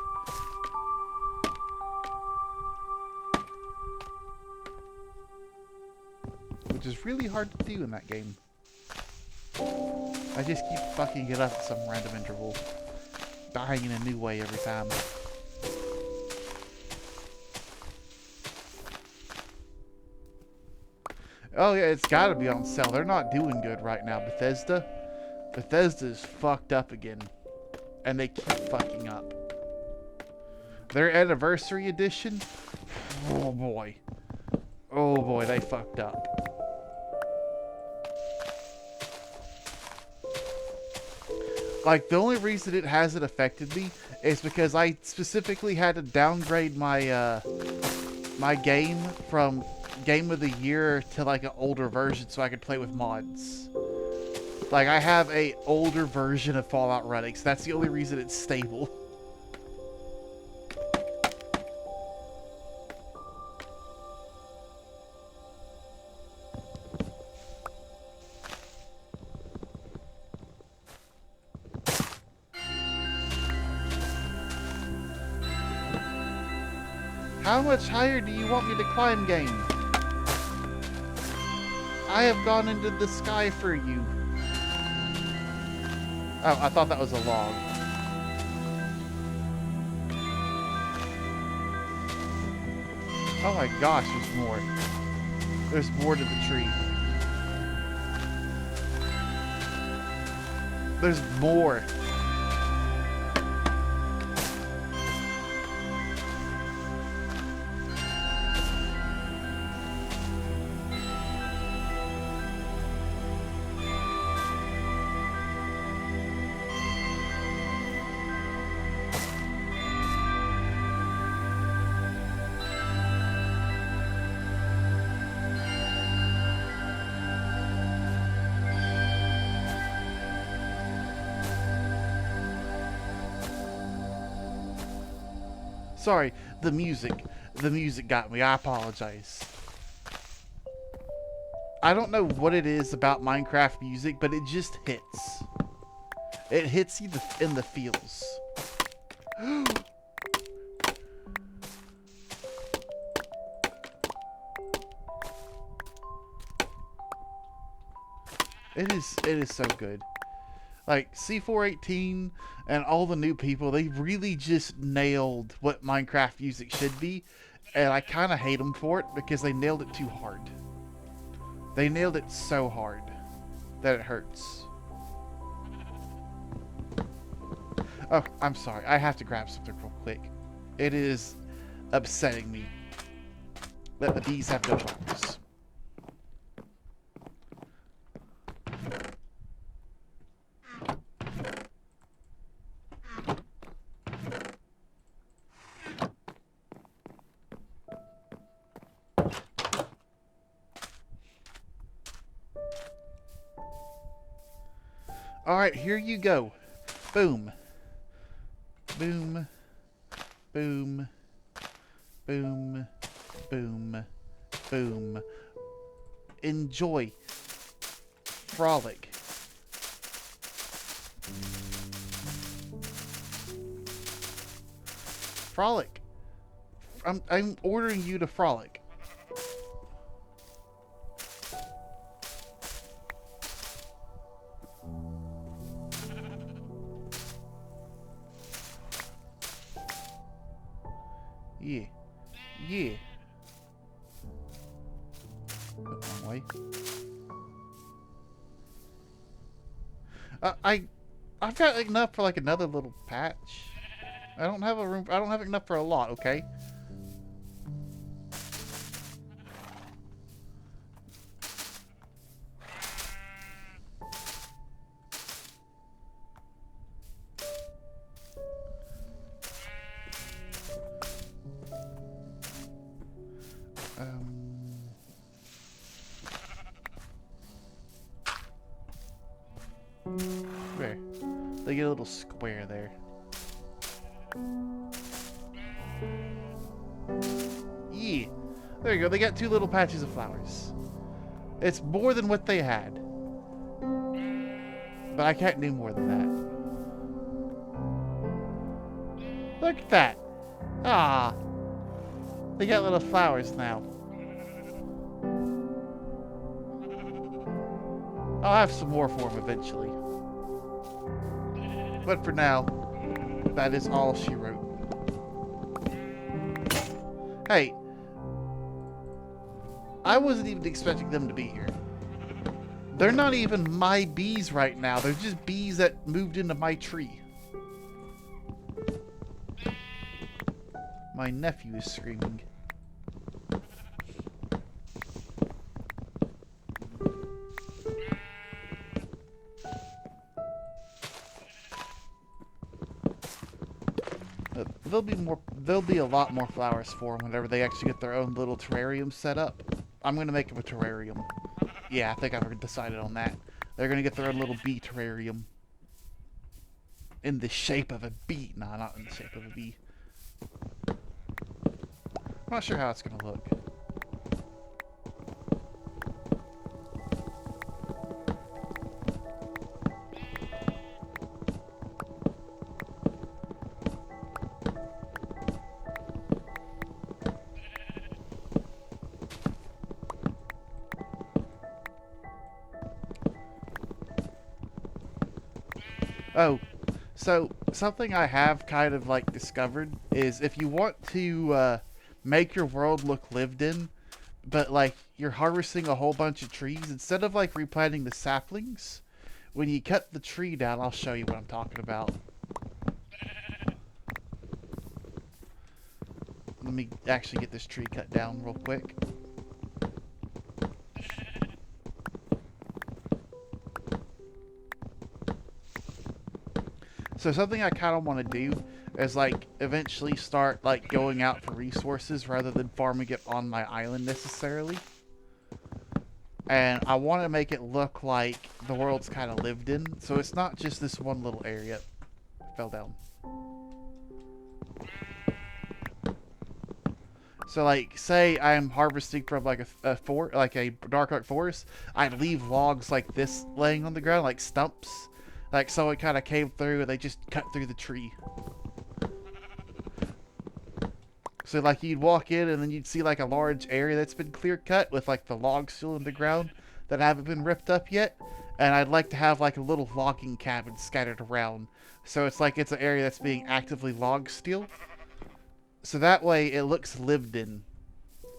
Which is really hard to do in that game. I just keep fucking it up at some random interval. Dying in a new way every time. Oh yeah, it's gotta be on sale. They're not doing good right now, Bethesda. Bethesda is fucked up again. And they keep fucking up. Their anniversary edition? Oh boy. Oh boy, they fucked up. Like, the only reason it hasn't affected me is because I specifically had to downgrade my, my game from Game of the Year to, like, an older version so I could play with mods. Like, I have a older version of Fallout running, so that's the only reason it's stable. How much higher do you want me to climb, game? I have gone into the sky for you. Oh, I thought that was a log. Oh my gosh, there's more. There's more to the tree. There's more. Sorry, the music. The music got me. I apologize. I don't know what it is about Minecraft music, but it just hits. It hits you in the feels. It is so good. Like, C418 and all the new people, they really just nailed what Minecraft music should be. And I kind of hate them for it because they nailed it too hard. They nailed it so hard that it hurts. Oh, I'm sorry. I have to grab something real quick. It is upsetting me that the bees have no flowers. Alright, here you go. Boom. Boom. Boom. Boom. Boom. Boom. Enjoy. Frolic. Frolic. I'm ordering you to frolic. Yeah. Yeah. Wrong way. I've got enough for like another little patch. I don't have a room. I don't have enough for a lot. Okay. There. They get a little square there. Yeah. There you go. They got 2 little patches of flowers. It's more than what they had. But I can't do more than that. Look at that. Ah. They got little flowers now. I'll have some more for them eventually. But for now, that is all she wrote. Hey. I wasn't even expecting them to be here. They're not even my bees right now. They're just bees that moved into my tree. My nephew is screaming. There'll be a lot more flowers for them whenever they actually get their own little terrarium set up. I'm gonna make them a terrarium. Yeah, I think I've decided on that. They're gonna get their own little bee terrarium. In the shape of a bee. Nah, not in the shape of a bee. I'm not sure how it's gonna look. Oh, so something I have kind of like discovered is if you want to make your world look lived in, but like you're harvesting a whole bunch of trees, instead of like replanting the saplings, when you cut the tree down, I'll show you what I'm talking about. Let me actually get this tree cut down real quick. So something I kind of want to do is like eventually start like going out for resources rather than farming it on my island necessarily. And I want to make it look like the world's kind of lived in. So it's not just this one little area. Fell down. So like say I'm harvesting from like a dark oak forest, I'd leave logs like this laying on the ground, like stumps. Like someone kind of came through and they just cut through the tree. So like you'd walk in and then you'd see like a large area that's been clear cut with like the logs still in the ground that haven't been ripped up yet. And I'd like to have like a little logging cabin scattered around. So it's like it's an area that's being actively logged still. So that way it looks lived in.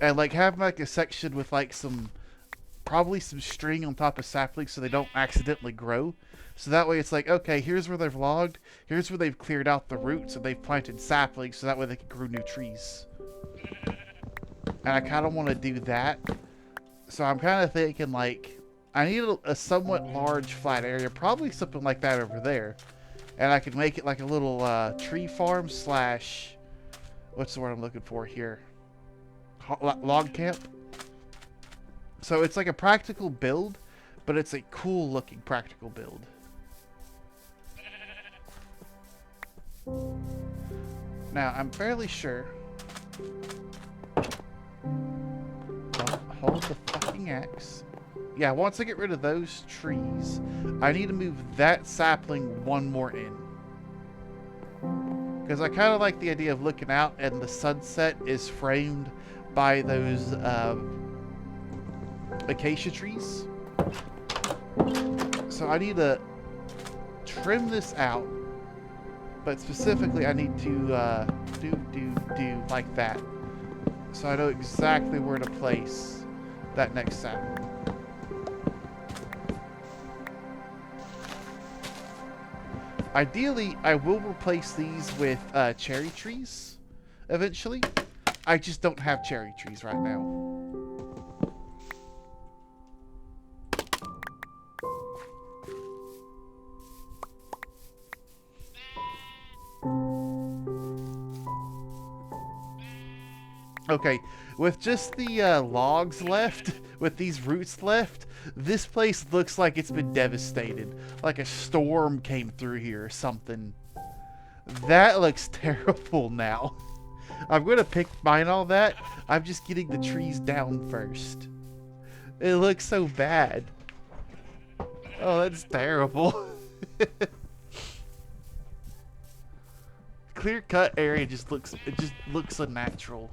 And like have like a section with like probably some string on top of saplings so they don't accidentally grow. So that way it's like, okay, here's where they've logged, here's where they've cleared out the roots and they've planted saplings so that way they can grow new trees. And I kind of want to do that. So I'm kind of thinking like, I need a somewhat large flat area, probably something like that over there. And I could make it like a little tree farm slash, what's the word I'm looking for here? Log camp. So it's like a practical build, but it's a cool looking practical build. Now, I'm fairly sure... Don't hold the fucking axe. Yeah, once I get rid of those trees, I need to move that sapling one more in. Because I kind of like the idea of looking out and the sunset is framed by those acacia trees. So I need to trim this out. But specifically, I need to do like that. So I know exactly where to place that next sapling. Ideally, I will replace these with cherry trees eventually. I just don't have cherry trees right now. Okay, with just the logs left, with these roots left, this place looks like it's been devastated. Like a storm came through here or something. That looks terrible now. I'm going to mine all that. I'm just getting the trees down first. It looks so bad. Oh, that's terrible. Clear cut area just looks unnatural.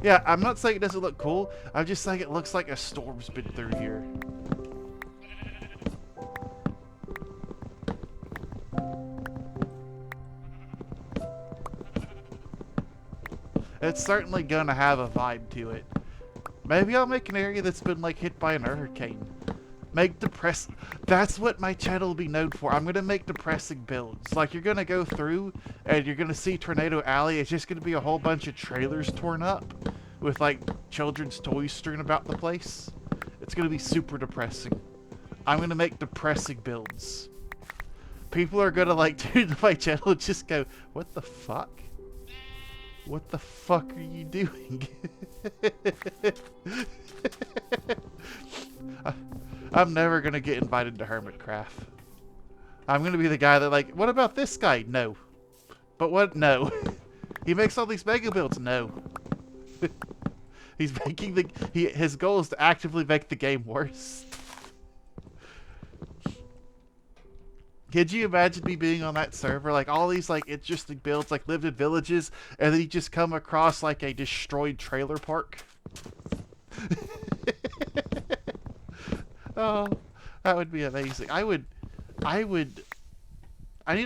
Yeah, I'm not saying it doesn't look cool. I'm just saying it looks like a storm's been through here. It's certainly gonna have a vibe to it. Maybe I'll make an area that's been like hit by an hurricane. Make that's what my channel will be known for. I'm gonna make depressing builds. Like, you're gonna go through and you're gonna see Tornado Alley. It's just gonna be a whole bunch of trailers torn up with like children's toys strewn about the place. It's gonna be super depressing. I'm gonna make depressing builds. People are gonna like tune to my channel and just go, what the fuck? What the fuck are you doing? I'm never gonna get invited to Hermitcraft. I'm gonna be the guy that like, what about this guy? No. But what? No. He makes all these mega builds. No. He's making his goal is to actively make the game worse. Could you imagine me being on that server? Like, all these, like, interesting builds, like, lived in villages, and then you just come across, like, a destroyed trailer park? Oh, that would be amazing. I need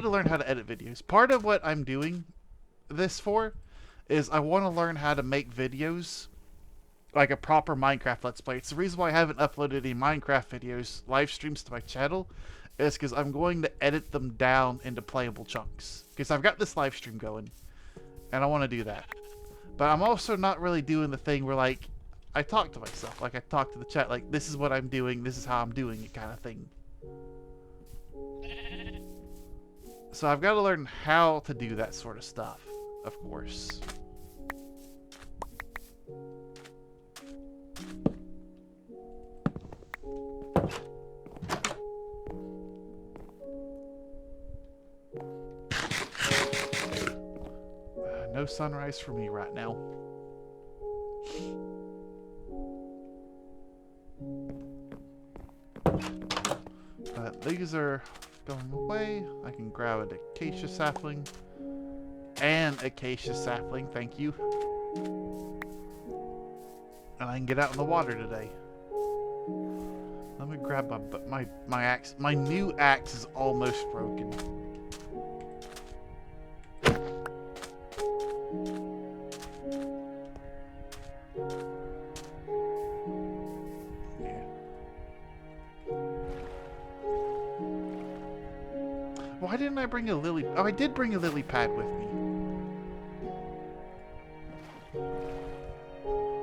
to learn how to edit videos. Part of what I'm doing this for is I want to learn how to make videos like a proper Minecraft Let's Play. It's the reason why I haven't uploaded any Minecraft videos, live streams to my channel, is because I'm going to edit them down into playable chunks. Because I've got this live stream going, and I want to do that. But I'm also not really doing the thing where, like, I talk to myself. Like, I talk to the chat, like, this is what I'm doing, this is how I'm doing it, kind of thing. So I've got to learn how to do that sort of stuff, of course. No sunrise for me right now. These are going away. I can grab an acacia sapling. And acacia sapling, thank you. And I can get out in the water today. Let me grab my axe. My new axe is almost broken. Why didn't I bring a lily? Oh, I did bring a lily pad with me.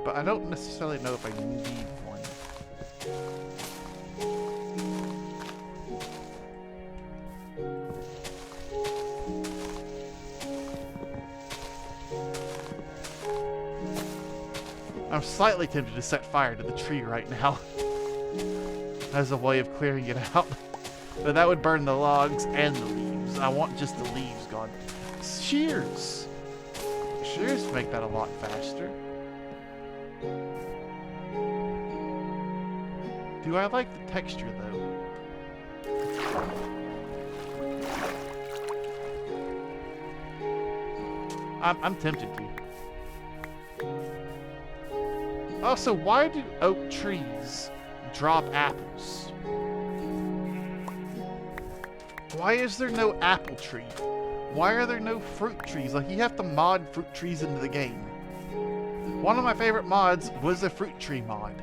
But I don't necessarily know if I need one. I'm slightly tempted to set fire to the tree right now as a way of clearing it out. But that would burn the logs and the leaves. I want just the leaves gone. Shears! Shears make that a lot faster. Do I like the texture, though? I'm tempted to. Also, why do oak trees drop apples? Why is there no apple tree? Why are there no fruit trees? Like, you have to mod fruit trees into the game. One of my favorite mods was a fruit tree mod.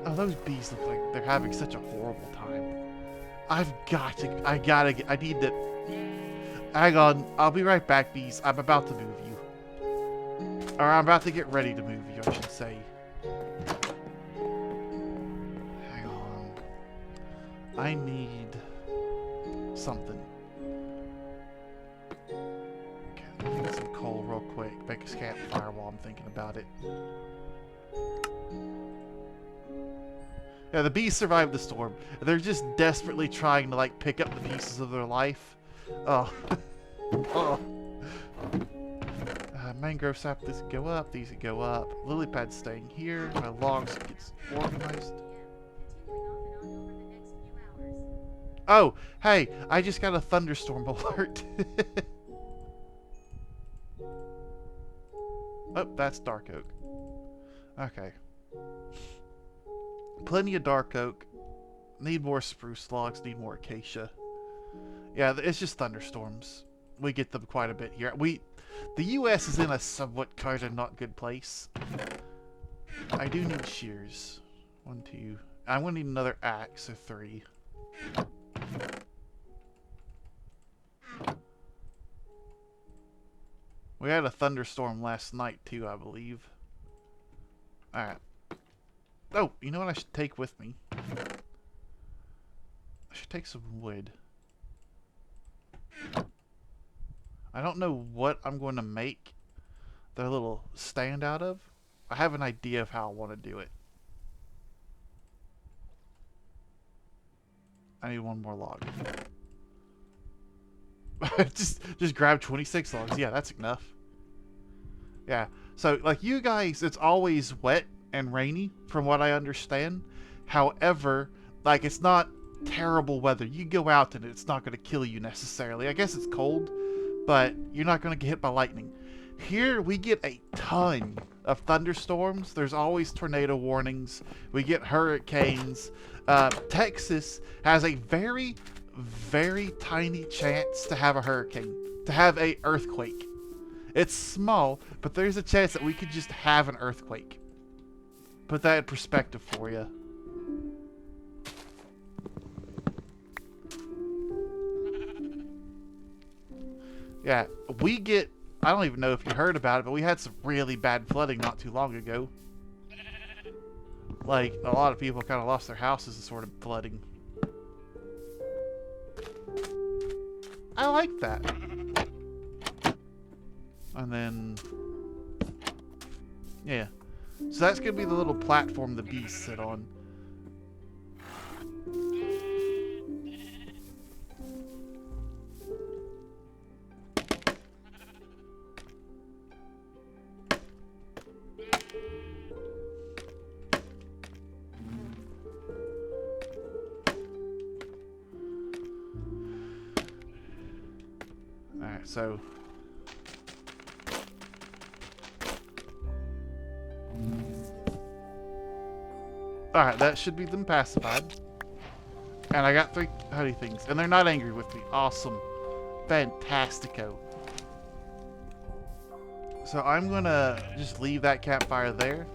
Oh, those bees look like they're having such a horrible time. I need to. Hang on, I'll be right back, bees. I'm about to move you. Or I'm about to get ready to move you, I should say. Hang on. I need something. Okay, let me get some coal real quick. Make a campfire while I'm thinking about it. Yeah, the bees survived the storm. They're just desperately trying to, like, pick up the pieces of their life. Oh. Oh. Mangrove sap, these can go up, these can go up. Lily pad's staying here. My logs gets organized. Oh, hey, I just got a thunderstorm alert. Oh, that's dark oak. Okay. Plenty of dark oak. Need more spruce logs, need more acacia. Yeah, it's just thunderstorms. We get them quite a bit here. The US is in a somewhat kind of not good place. I do need shears. 1, 2. I'm gonna need another axe, so 3. We had a thunderstorm last night too, I believe. Alright. Oh, you know what I should take with me? I should take some wood. I don't know what I'm going to make their little stand out of. I have an idea of how I want to do it. I need one more log. just grab 26 logs. Yeah, that's enough. Yeah. So, like, you guys, it's always wet and rainy, from what I understand. However, like, it's not terrible weather. You go out and it's not going to kill you necessarily. I guess it's cold, but you're not going to get hit by lightning. Here, we get a ton of thunderstorms. There's always tornado warnings. We get hurricanes. Texas has a very, very tiny chance to have a hurricane, to have a earthquake. It's small, but there's a chance that we could just have an earthquake. Put that in perspective for you. Yeah, we get, I don't even know if you heard about it, but we had some really bad flooding not too long ago. Like, a lot of people kind of lost their houses to sort of flooding. I like that. And then, yeah. So that's going to be the little platform the bees sit on. Alright, so alright, that should be them pacified. And I got 3 honey things. And they're not angry with me. Awesome. Fantastico. So I'm gonna just leave that campfire there.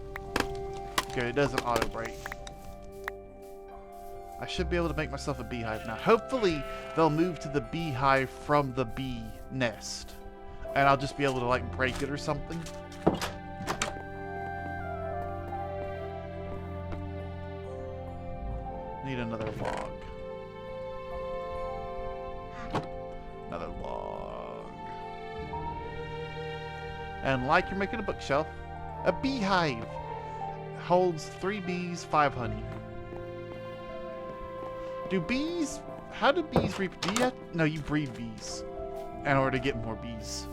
Okay, it doesn't auto break. I should be able to make myself a beehive now. Hopefully they'll move to the beehive from the bee nest. And I'll just be able to, like, break it or something. Need another log. Another log. And like you're making a bookshelf, a beehive holds 3 bees, 5 honey. Do bees, how do bees reproduce? No, you breed bees in order to get more bees.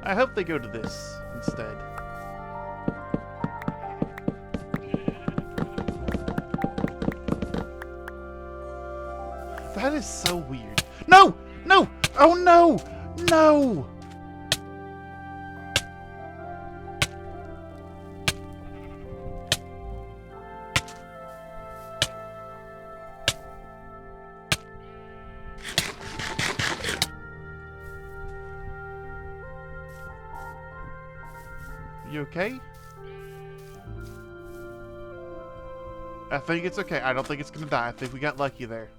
I hope they go to this instead. That is so weird. No! No! Oh no! No! You okay? I think it's okay. I don't think it's gonna die. I think we got lucky there.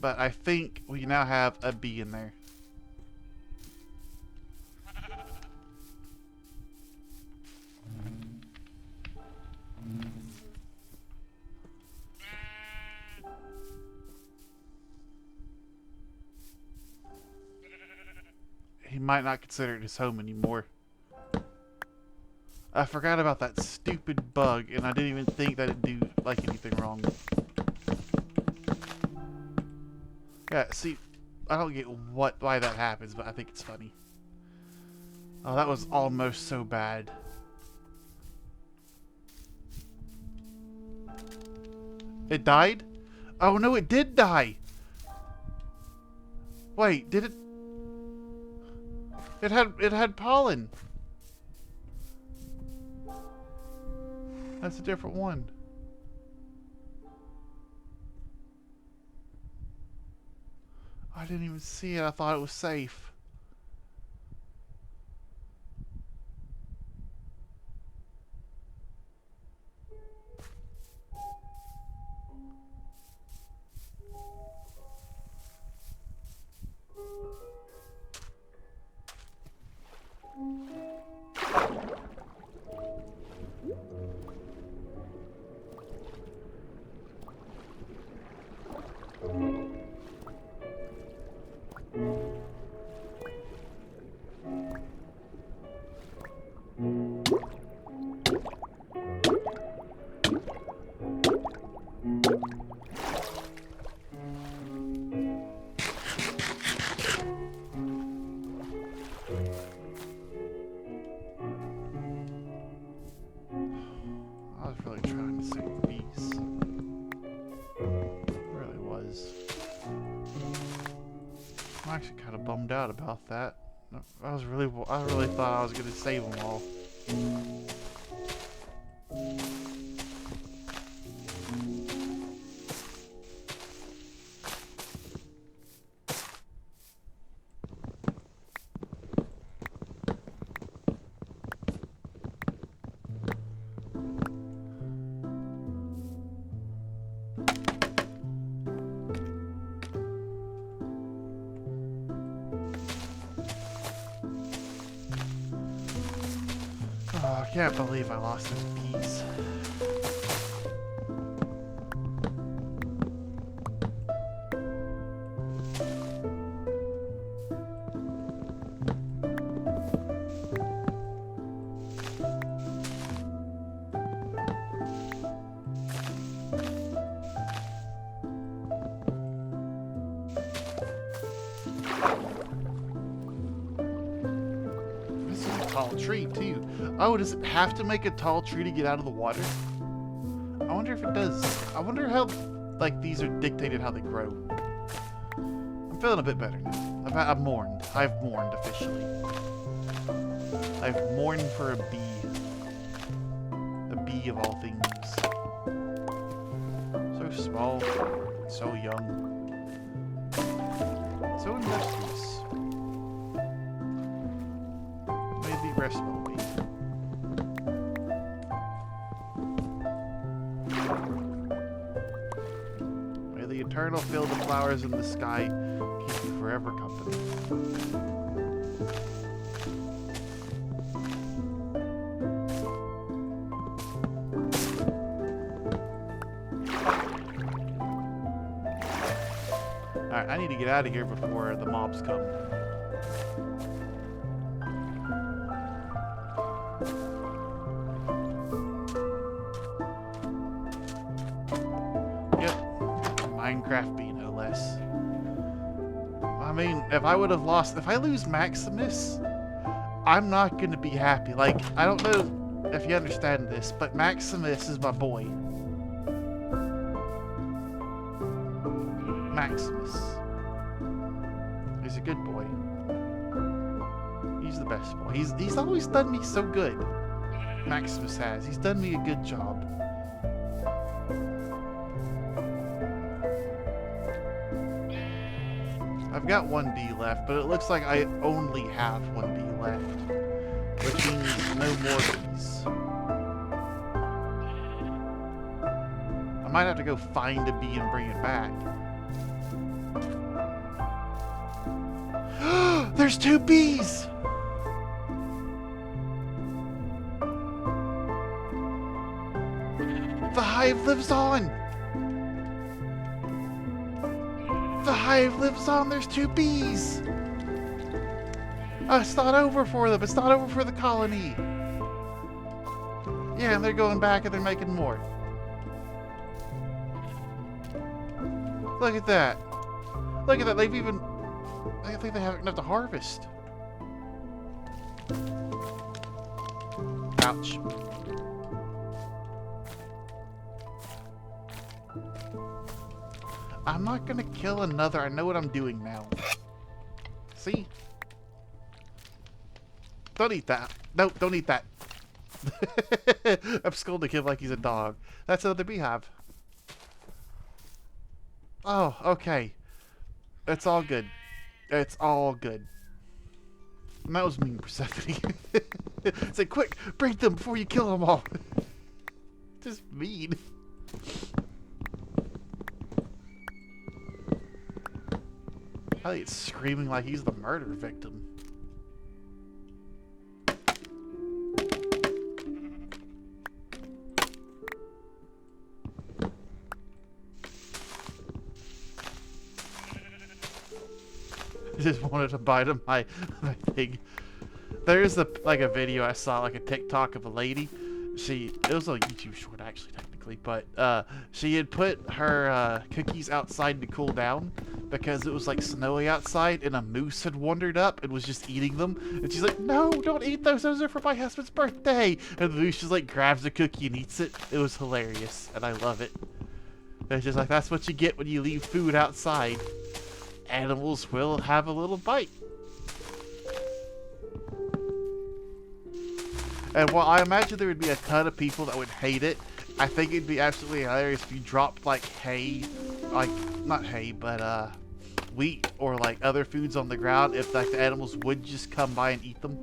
But I think we now have a bee in there. He might not consider it his home anymore. I forgot about that stupid bug, and I didn't even think that it'd do like anything wrong. Yeah, see, I don't get why that happens, but I think it's funny. Oh, that was almost so bad. It died? Oh no, it did die! Wait, did it? It had pollen. That's a different one. I didn't even see it. I thought it was safe. I was really trying to save peace. Really was. I'm actually kind of bummed out about that. I really thought I was gonna save them all. Oh, I can't believe I lost those bees. This is a tall tree, too. Oh, does it have to make a tall tree to get out of the water? I wonder if it does. I wonder how, like, these are dictated how they grow. I'm feeling a bit better now. I've mourned. I've mourned officially. I've mourned for a bee. A bee of all things. So small, so young, so industrious. Maybe rest will be. May the eternal field of flowers in the sky keep you forever company. Alright, I need to get out of here before the mobs come. Yep, Minecraft bee, no less. I mean, if I lose Maximus, I'm not gonna be happy. Like, I don't know if you understand this, but Maximus is my boy. Maximus. He's a good boy. He's the best boy. He's always done me so good. Maximus has. He's done me a good job. I've got one bee left, but it looks like I only have one bee left, which means no more bees. I might have to go find a bee and bring it back. There's 2 bees! The hive lives on! The hive lives on! There's 2 bees! It's not over for them. It's not over for the colony. Yeah, and they're going back and they're making more. Look at that. Look at that. They've even... I think they haven't enough to harvest. Ouch. I'm not gonna kill another. I know what I'm doing now. See? Don't eat that. No, don't eat that. I'm scolding him like he's a dog. That's another beehive. Oh, okay. It's all good. It's all good. And that was mean, Persephone. Say, quick, break them before you kill them all. Just mean. Elliot's screaming like he's the murder victim. I just wanted to bite of my pig. There's a video I saw, like a TikTok of a lady. It was a YouTube short actually, technically, but she had put her cookies outside to cool down because it was like snowy outside, and a moose had wandered up and was just eating them. And she's like, "No, don't eat those. Those are for my husband's birthday." And the moose just like grabs a cookie and eats it. It was hilarious, and I love it. It's just like, that's what you get when you leave food outside. Animals will have a little bite. And while I imagine there would be a ton of people that would hate it, I think it'd be absolutely hilarious if you dropped like hay, like not hay, but wheat or like other foods on the ground, if like the animals would just come by and eat them.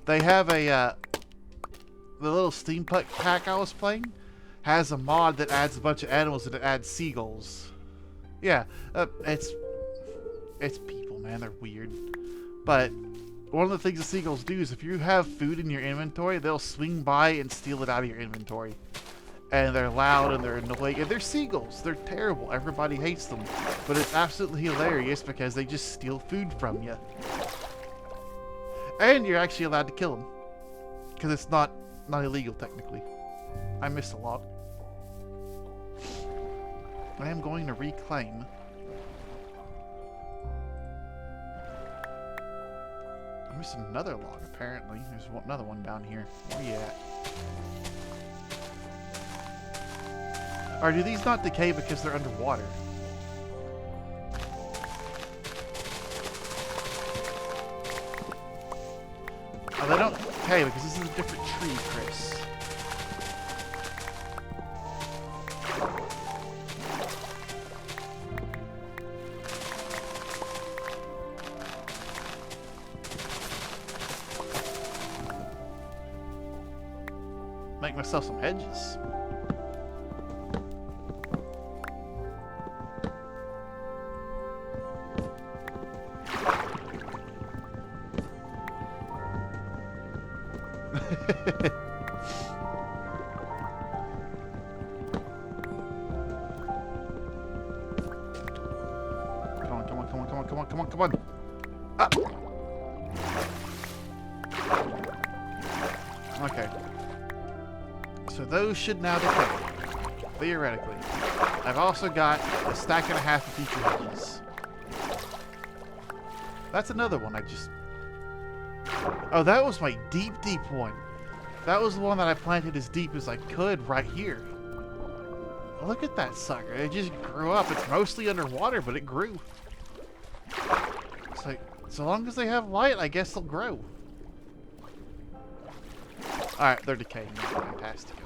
They have the little steampunk pack I was playing has a mod that adds a bunch of animals and it adds seagulls. Yeah, it's people, man. They're weird. But one of the things the seagulls do is if you have food in your inventory, they'll swing by and steal it out of your inventory. And they're loud and they're annoying. And they're seagulls. They're terrible. Everybody hates them. But it's absolutely hilarious because they just steal food from you. And you're actually allowed to kill them. Because it's not illegal, technically. I missed a lot. I am going to reclaim. I missed another log, apparently. There's another one down here. Where you at? Or do these not decay because they're underwater? Oh, they don't decay because this is a different tree, Chris. Make myself some hedges. Come on. Up. Okay. So those should now decay, theoretically. I've also got a stack and a half of future hedges. That's another one I just... Oh, that was my deep one. That was the one that I planted as deep as I could right here. Look at that sucker. It just grew up. It's mostly underwater, but it grew. It's like, so long as they have light, I guess they'll grow. Alright, they're decaying. Fantastic.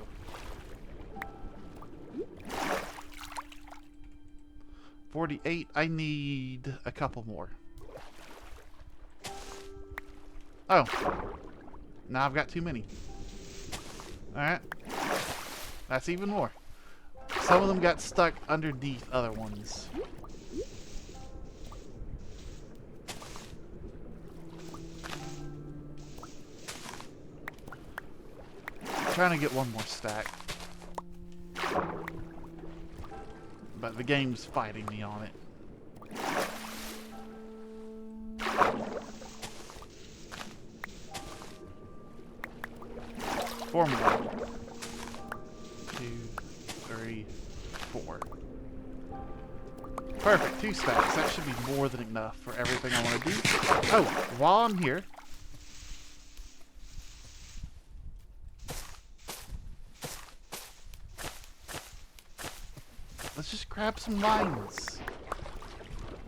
48. I need a couple more. Oh. Now I've got too many. Alright. That's even more. Some of them got stuck underneath other ones. Trying to get one more stack. But the game's fighting me on it. Four more. 2, 3, 4. Perfect, 2 stacks. That should be more than enough for everything I want to do. Oh, while I'm here, let's just grab some vines.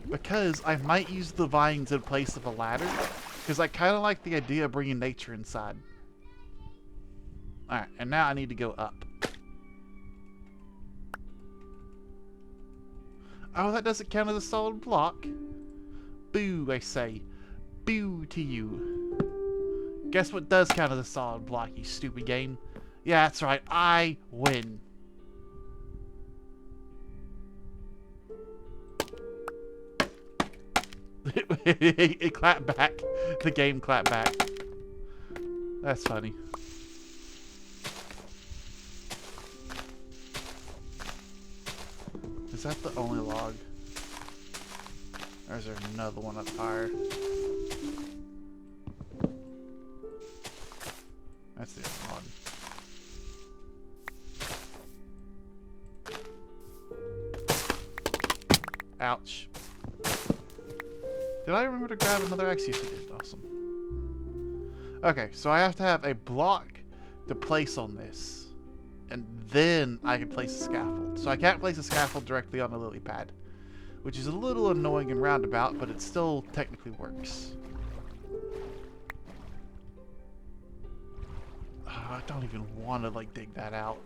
Because I might use the vines in place of a ladder. Because I kind of like the idea of bringing nature inside. Alright, and now I need to go up. Oh, that doesn't count as a solid block. Boo, I say. Boo to you. Guess what does count as a solid block, you stupid game? Yeah, that's right. I win. It clapped back. The game clapped back. That's funny. Is that the only log? Or is there another one up higher? That's the other one. Ouch. Did I remember to grab another axe? Yes, I did. Awesome. Okay, so I have to have a block to place on this. And then I can place a scaffold. So I can't place a scaffold directly on the lily pad. Which is a little annoying and roundabout, but it still technically works. Oh, I don't even want to, like, dig that out.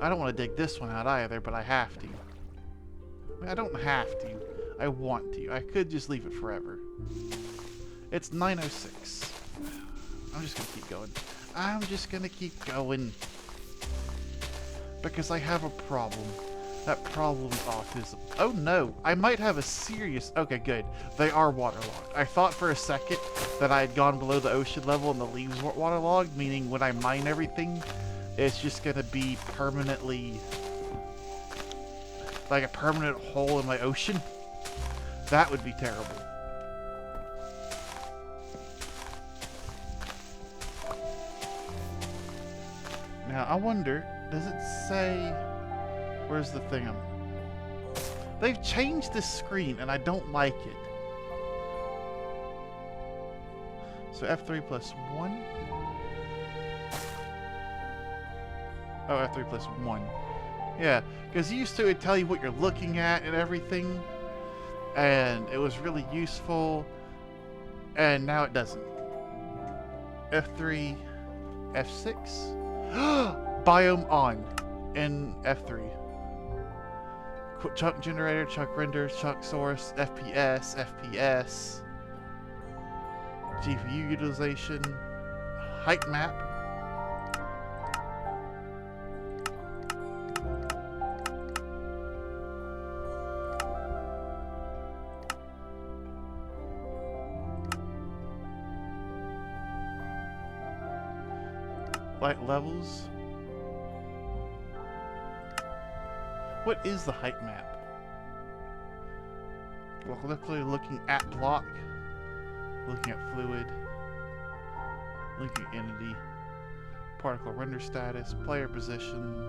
I don't want to dig this one out either, but I have to. I mean, I don't have to. I want to. I could just leave it forever. It's 9:06. I'm just going to keep going. I'm just going to keep going. Because I have a problem. That problem is autism. Oh no, I might have a serious... Okay, good. They are waterlogged. I thought for a second that I had gone below the ocean level and the leaves weren't waterlogged, meaning when I mine everything, it's just going to be permanently... like a permanent hole in my ocean. That would be terrible. Now, I wonder, does it say... Where's the thing? They've changed this screen, and I don't like it. So F3 plus 1. Oh, F3 plus 1. Yeah, because used to it tell you what you're looking at and everything, and it was really useful, and now it doesn't. F3, F6. Biome on in F3. Chunk generator, chunk render, chunk source, FPS, FPS, GPU utilization, height map, light levels. What is the height map? Well, literally looking at block, looking at fluid, looking at entity, particle render status, player position.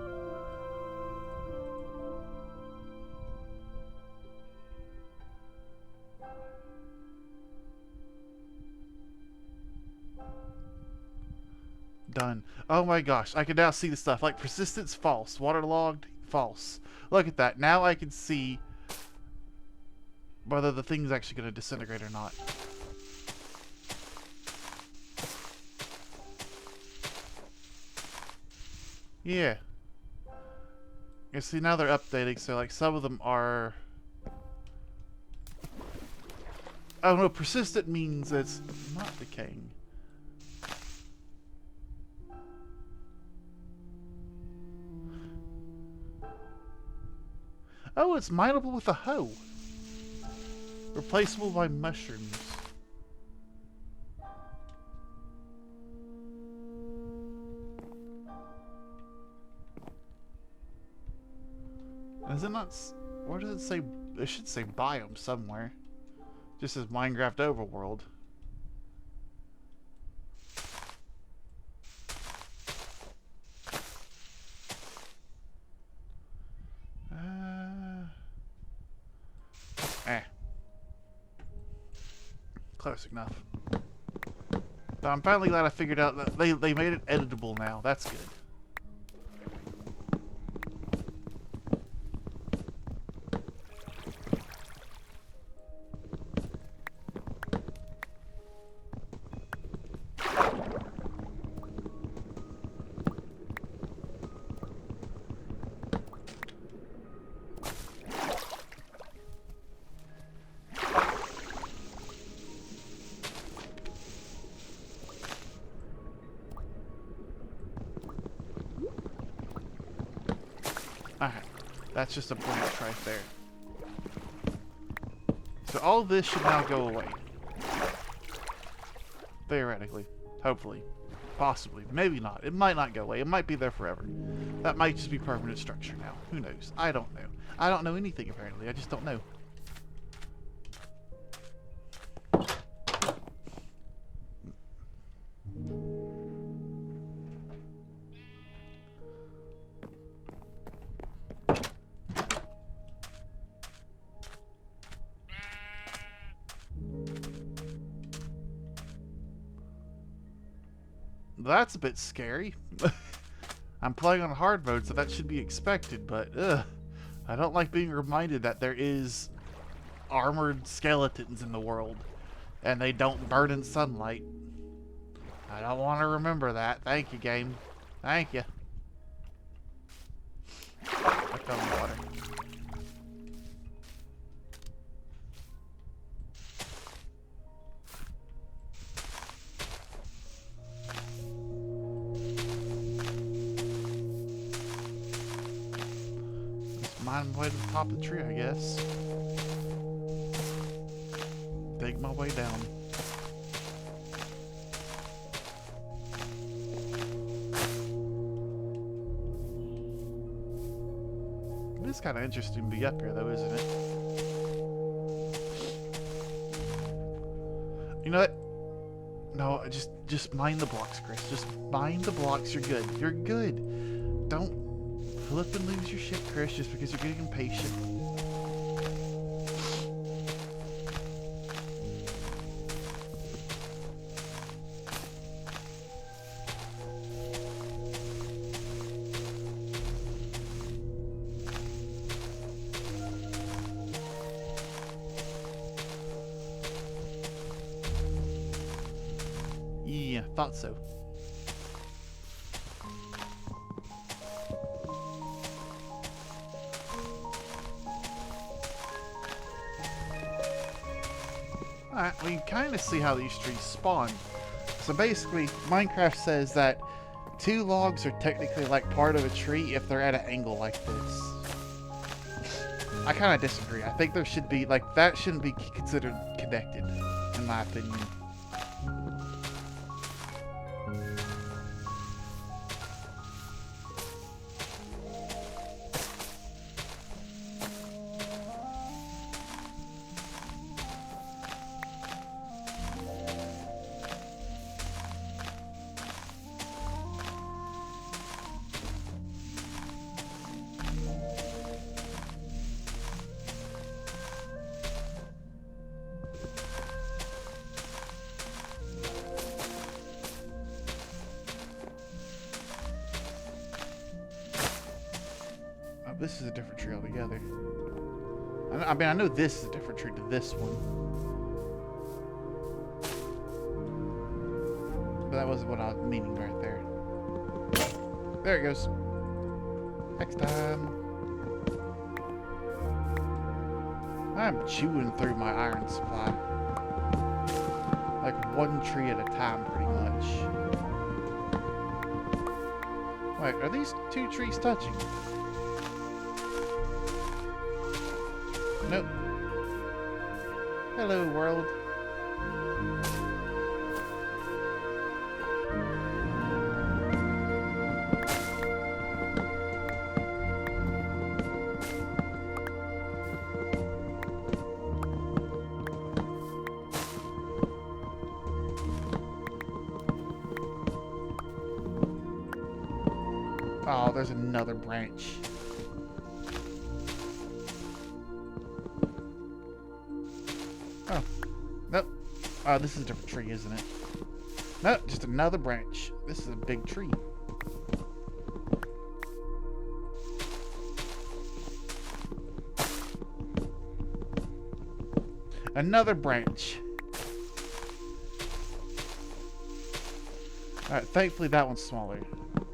Done. Oh my gosh, I can now see the stuff. Like persistence, false. Waterlogged, false. Look at that. Now I can see whether the thing's actually going to disintegrate or not. Yeah. You see, now they're updating, so like some of them are Oh no, persistent means it's not decaying. Oh, it's mineable with a hoe. Replaceable by mushrooms. Is it not... Where does it say? It should say biome somewhere. Just says Minecraft Overworld. Close enough. But I'm finally glad I figured out that they made it editable now. That's good. Alright, that's just a branch right there. So all this should now go away. Theoretically. Hopefully. Possibly. Maybe not. It might not go away. It might be there forever. That might just be permanent structure now. Who knows? I don't know. I don't know anything apparently. I just don't know. That's a bit scary. I'm playing on hard mode, so that should be expected, but I don't like being reminded that there is armored skeletons in the world, and they don't burn in sunlight. I don't want to remember that. Thank you, game. Thank you. I found water. Mine my way to the top of the tree, I guess. Dig my way down. It is kind of interesting to be up here, though, isn't it? You know what? No, just mine the blocks, Chris. Just mine the blocks. You're good. You're good. Don't flip and lose your shit, Chris, just because you're getting impatient. Yeah, thought so. Alright, we can kind of see how these trees spawn. So basically, Minecraft says that 2 logs are technically like part of a tree if they're at an angle like this. I kind of disagree. I think there should be, like, that shouldn't be considered connected, in my opinion. This is a different tree altogether. I mean, I know this is a different tree to this one. But that wasn't what I was meaning right there. There it goes. Next time. I'm chewing through my iron supply. Like one tree at a time, pretty much. Wait, are these two trees touching? Nope. Hello, world. Oh, there's another branch. Oh, nope. Oh, this is a different tree, isn't it? Nope, just another branch. This is a big tree. Another branch. Alright, thankfully that one's smaller.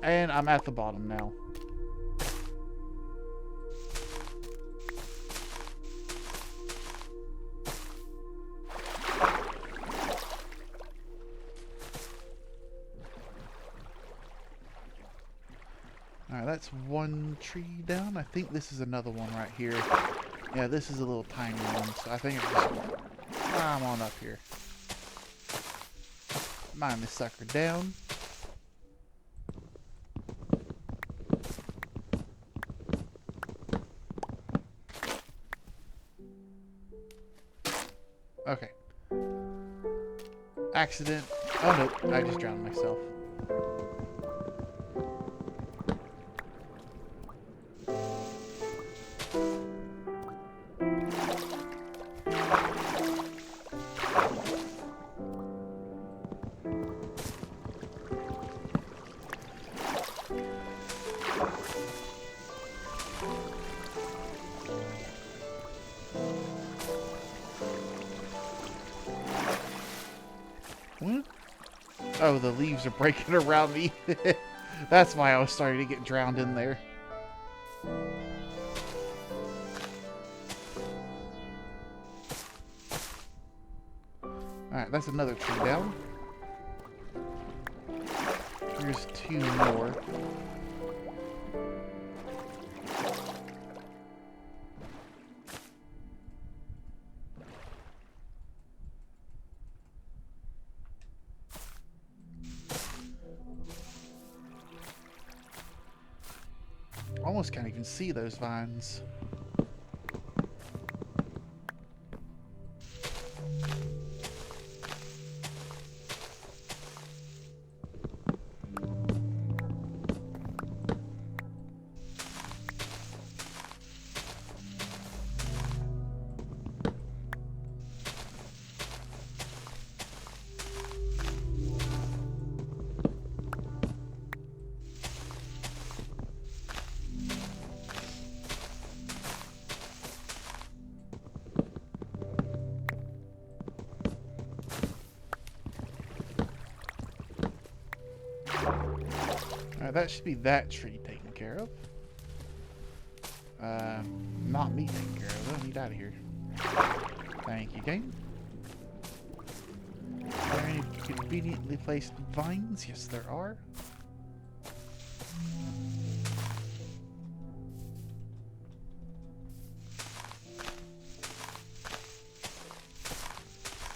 And I'm at the bottom now. Alright, that's one tree down. I think this is another one right here. Yeah, this is a little tiny one, so I think it's just climb on up here. Mine this sucker down. Okay. Accident. Oh nope, I just drowned myself. What? Oh, the leaves are breaking around me. That's why I was starting to get drowned in there. Alright, that's another tree down. Here's two more. Almost can't even see those vines. Alright, that should be that tree taken care of. Not me taken care of. Let me get out of here. Thank you, game. Are there any conveniently placed vines? Yes, there are.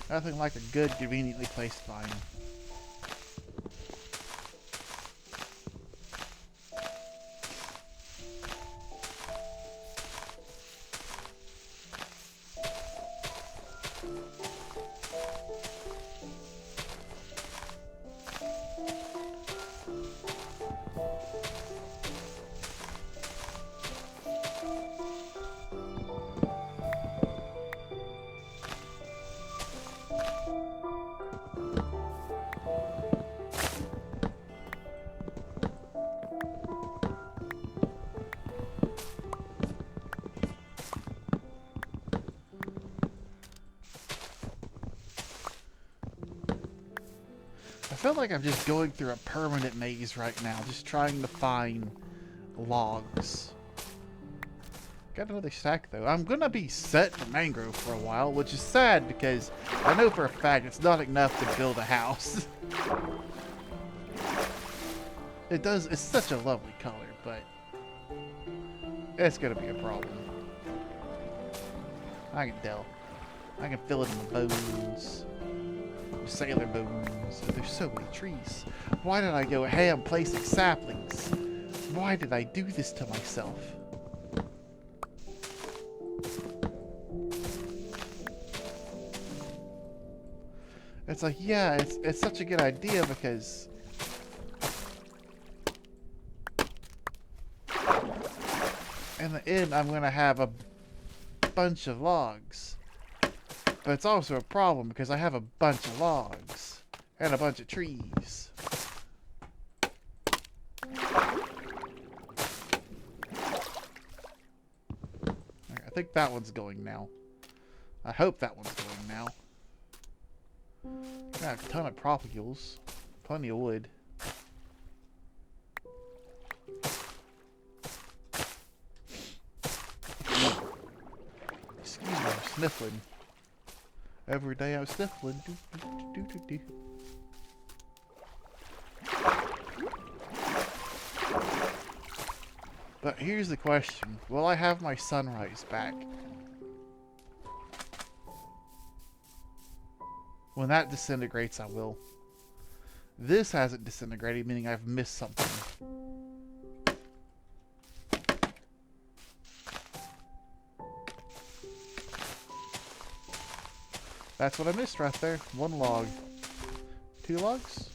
Nothing like a good, conveniently placed vine. I feel like I'm just going through a permanent maze right now, just trying to find logs. Got another stack though. I'm gonna be set for mangrove for a while, which is sad because I know for a fact it's not enough to build a house. It does, it's such a lovely color, but it's gonna be a problem. I can tell. I can feel it in my bones. Sailor bones. There's so many trees. Why did I go ham placing saplings? Why did I do this to myself? It's like, yeah, it's such a good idea because in the end I'm gonna have a bunch of logs. But it's also a problem because I have a bunch of logs and a bunch of trees. I think that one's going now. I hope that one's going now. I have a ton of propagules. Plenty of wood. Excuse me, I'm sniffling. Every day I'm sniffling. But here's the question. Will I have my sunrise back? When that disintegrates, I will. This hasn't disintegrated, meaning I've missed something. That's what I missed right there. One log. 2 logs?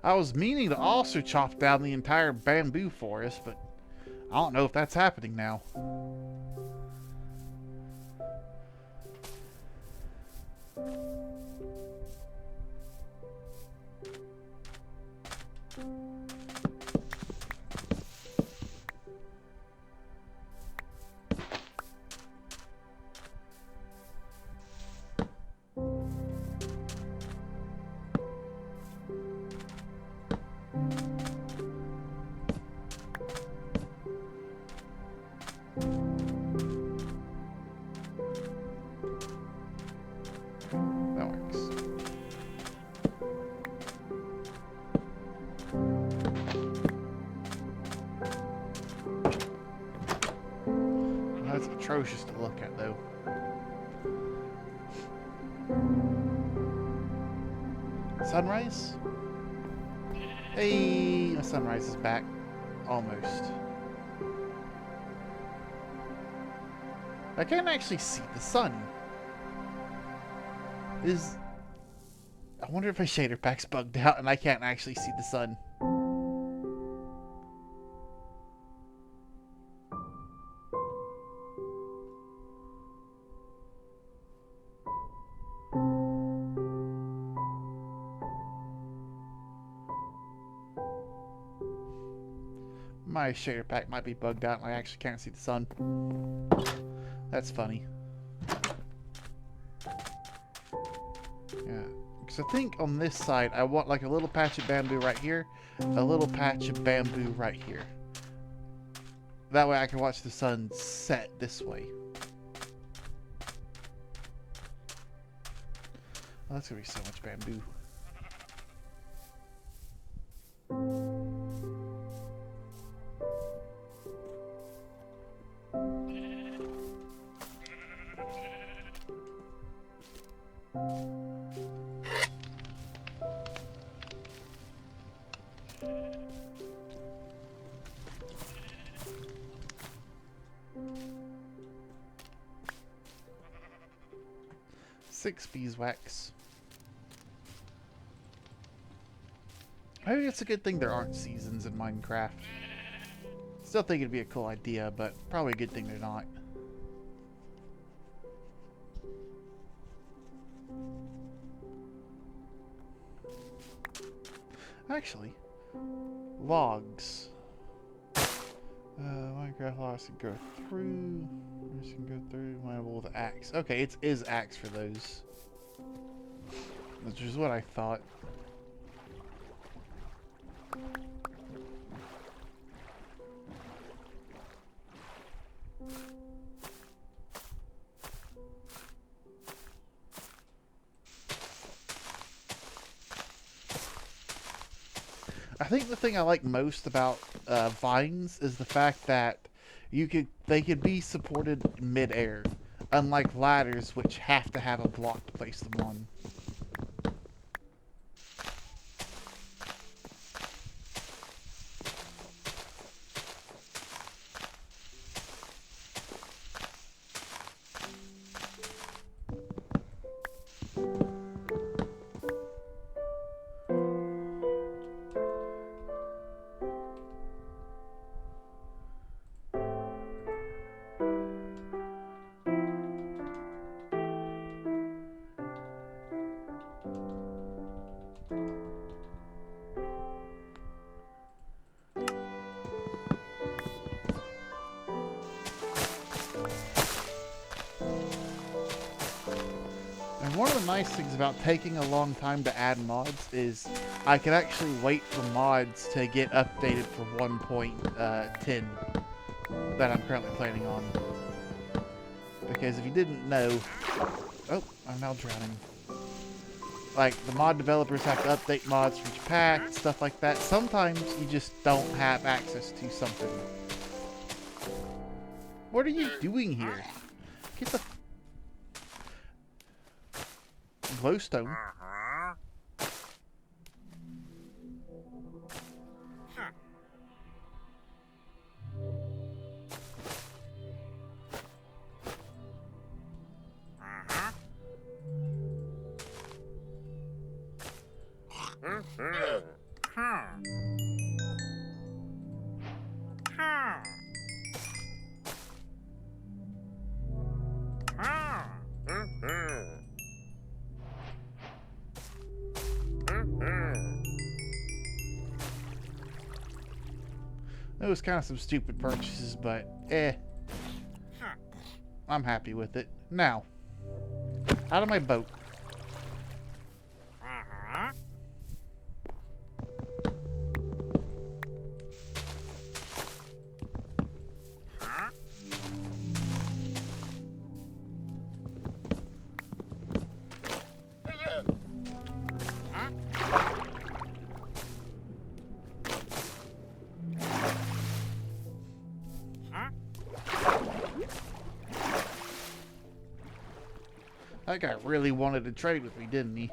I was meaning to also chop down the entire bamboo forest, but I don't know if that's happening now. That works. That's atrocious to look at, though. Sunrise? Hey, the sunrise is back. Almost. I can't actually see the sun. I wonder if my shader pack's bugged out and I can't actually see the sun. My shader pack might be bugged out and I actually can't see the sun. That's funny. Yeah, because I think on this side I want like a little patch of bamboo right here, a little patch of bamboo right here. That way I can watch the sun set this way. Oh, that's gonna be so much bamboo. Six beeswax. Maybe it's a good thing there aren't seasons in Minecraft. Still think it'd be a cool idea, but probably a good thing they're not. Actually, logs. Minecraft loss can go through. This can go through. Mineable with axe. Okay, it is axe for those. Which is what I thought. I think the thing I like most about vines is the fact that they could be supported mid-air, unlike ladders which have to have a block to place them on. And one of the nice things about taking a long time to add mods is I can actually wait for mods to get updated for 1.10 that I'm currently planning on. Because if you didn't know... Oh, I'm now drowning. Like, the mod developers have to update mods for each pack, stuff like that. Sometimes you just don't have access to something. What are you doing here? Get the... glowstone. It was kind of some stupid purchases, but I'm happy with it. Now, out of my boat. That guy really wanted to trade with me, didn't he?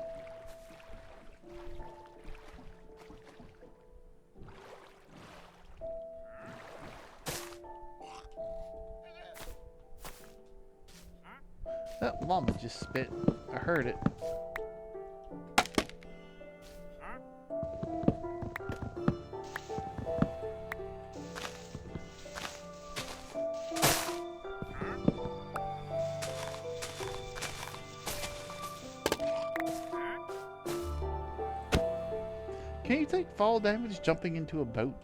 That llama just spit. I heard it. Can you take fall damage jumping into a boat?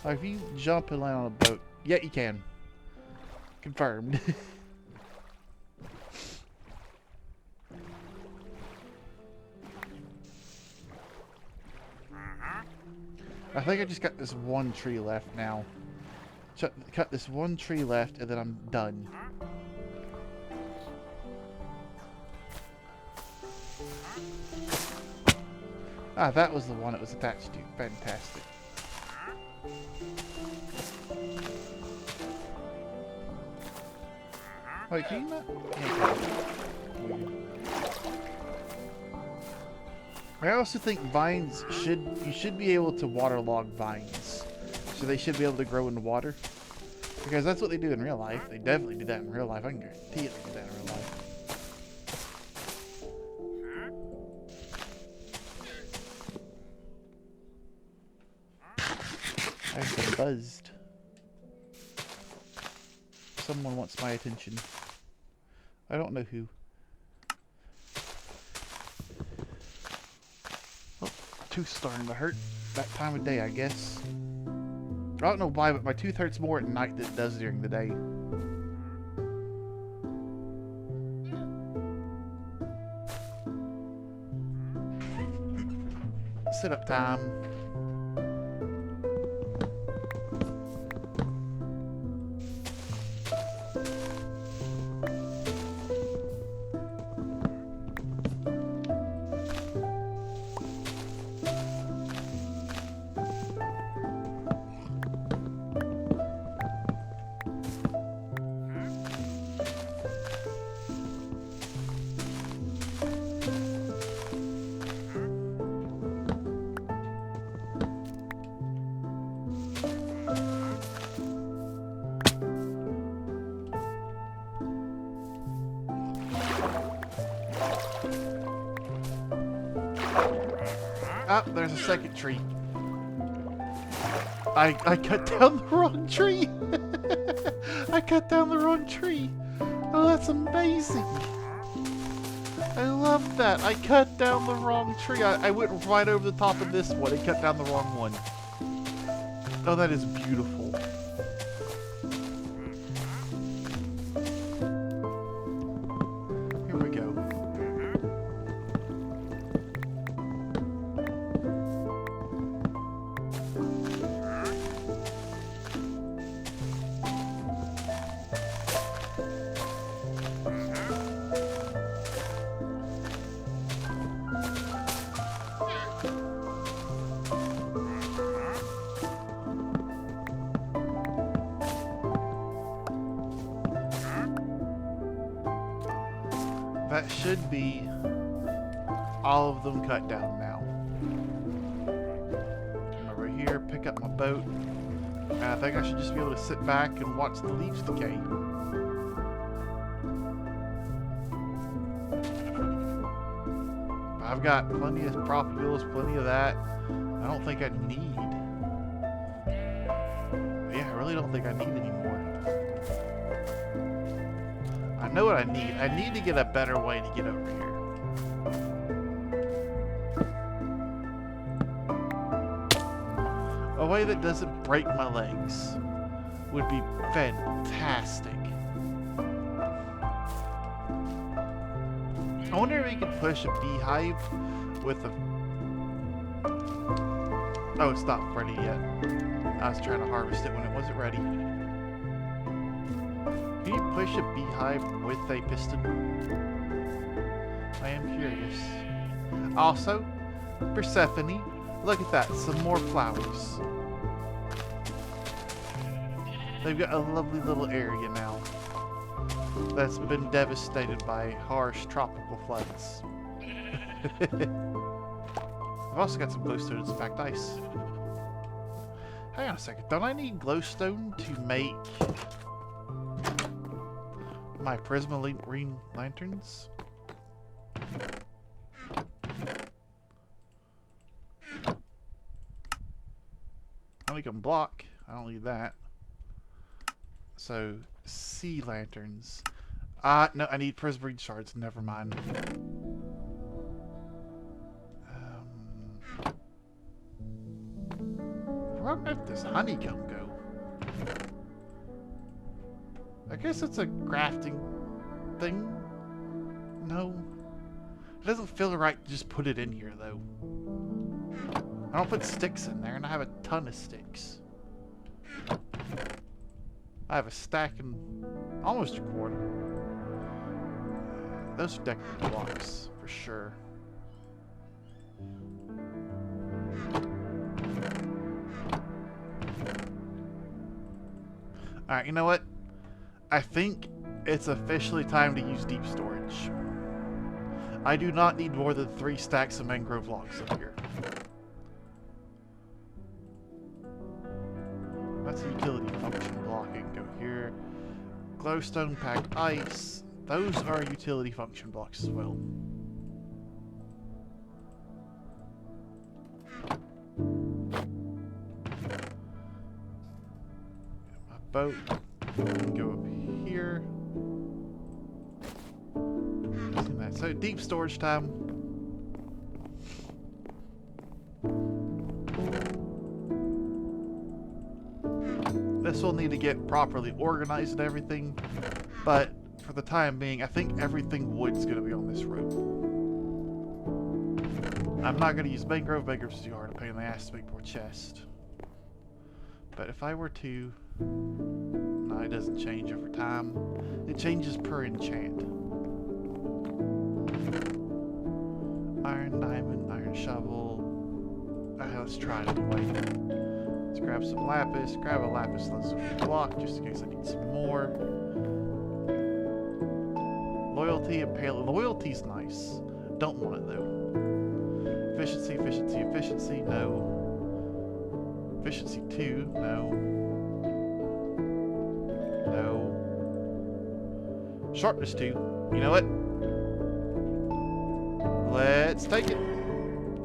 Like if you jump and land on a boat, yeah, you can. Confirmed. I think I just got this one tree left now. Cut this one tree left and then I'm done. Ah, that was the one it was attached to. Fantastic. Wait, can you not? I also think vines you should be able to waterlog vines. So they should be able to grow in water. Because that's what they do in real life. They definitely do that in real life. I can guarantee it they do that in real life. I've been buzzed. Someone wants my attention. I don't know who. Oh, tooth's starting to hurt. That time of day, I guess. I don't know why, but my tooth hurts more at night than it does during the day. Sit up time. Ah, there's a second tree. I cut down the wrong tree. I cut down the wrong tree. Oh, that's amazing. I love that. I cut down the wrong tree. I went right over the top of this one and cut down the wrong one. Oh, that is beautiful. Here we go. That should be all of them cut down now. Come over here, pick up my boat. And I think I should just be able to sit back and watch the leaves decay. I've got plenty of propagules, plenty of that. I don't think I need. Yeah, I really don't think I need any more. I know what I need. I need to get a better way to get over here. A way that doesn't break my legs would be fantastic. I wonder if we could push a beehive with a... Oh, it's not ready yet. I was trying to harvest it when it wasn't ready. Can you push a beehive with a piston? I am curious. Also, Persephone, look at that, some more flowers. They've got a lovely little area now that's been devastated by harsh tropical floods. I've also got some glowstone and packed ice. Hang on a second, don't I need glowstone to make my prismarine lanterns? I only can block. I don't need that. So, sea lanterns. No, I need prismarine shards. Never mind. Where did this honeycomb go? I guess it's a crafting thing. No. It doesn't feel right to just put it in here, though. I don't put sticks in there, and I have a ton of sticks. I have a stack and almost a quarter. Those are decorative blocks, for sure. Alright, you know what? I think it's officially time to use deep storage. I do not need more than 3 stacks of mangrove logs up here. That's a utility function blocking. Go here. Glowstone, packed ice. Those are utility function blocks as well. My boat can go up here. So deep storage time. This will need to get properly organized and everything, but for the time being, I think everything wood's going to be on this road. I'm not going to use mangrove. Mangrove's too hard to pain in the ass to make more chest. But if I were to... No, it doesn't change over time. It changes per enchant. Iron, diamond, iron shovel. Let's try it anyway. Let's grab some lapis. Grab a lapis block just in case I need some more. Loyalty and pale. Loyalty's nice. Don't want it though. Efficiency, efficiency, efficiency. No. Efficiency 2. No. No. Sharpness 2. You know what? Let's take it.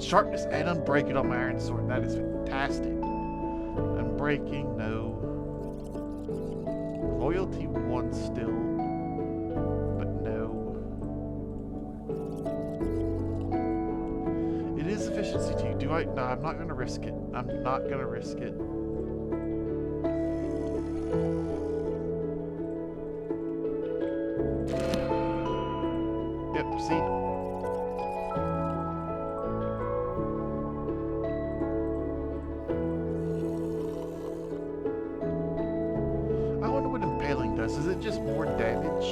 Sharpness and unbreaking on my iron sword. That is fantastic. Unbreaking, no. Loyalty 1 still. But no. It is efficiency 2. Do I? No, I'm not going to risk it. I'm not going to risk it. Yep, see? Is it just more damage?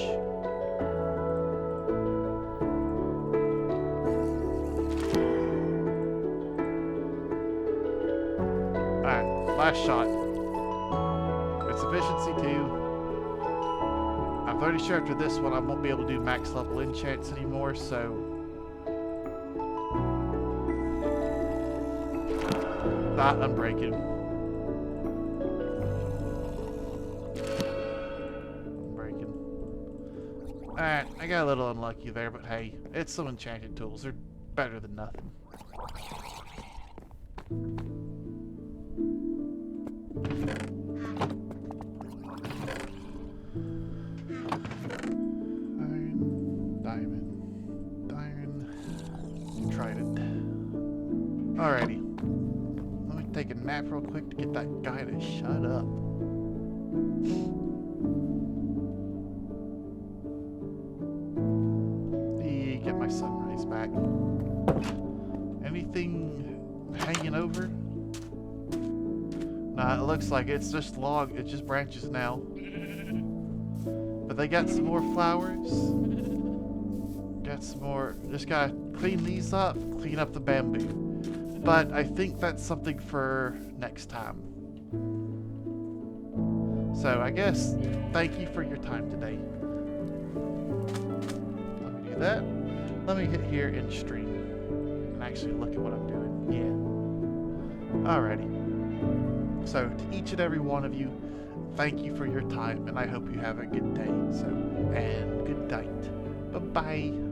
Alright, last shot. It's efficiency 2. I'm pretty sure after this one I won't be able to do max level enchants anymore, so... Not unbreaking. Alright, I got a little unlucky there, but hey, it's some enchanted tools. They're better than nothing. Iron, diamond, iron, trident. Alrighty. Let me take a nap real quick to get that guy to shut up. Get my sunrise back. Anything hanging over? Nah, it looks like it's just log. It's just branches now. But they got some more flowers. Got some more. Just gotta clean these up. Clean up the bamboo. But I think that's something for next time. So I guess thank you for your time today. Let me do that. Let me hit here in stream and actually look at what I'm doing. Yeah. Alrighty. So to each and every one of you, thank you for your time, and I hope you have a good day. So, and good night. Bye-bye.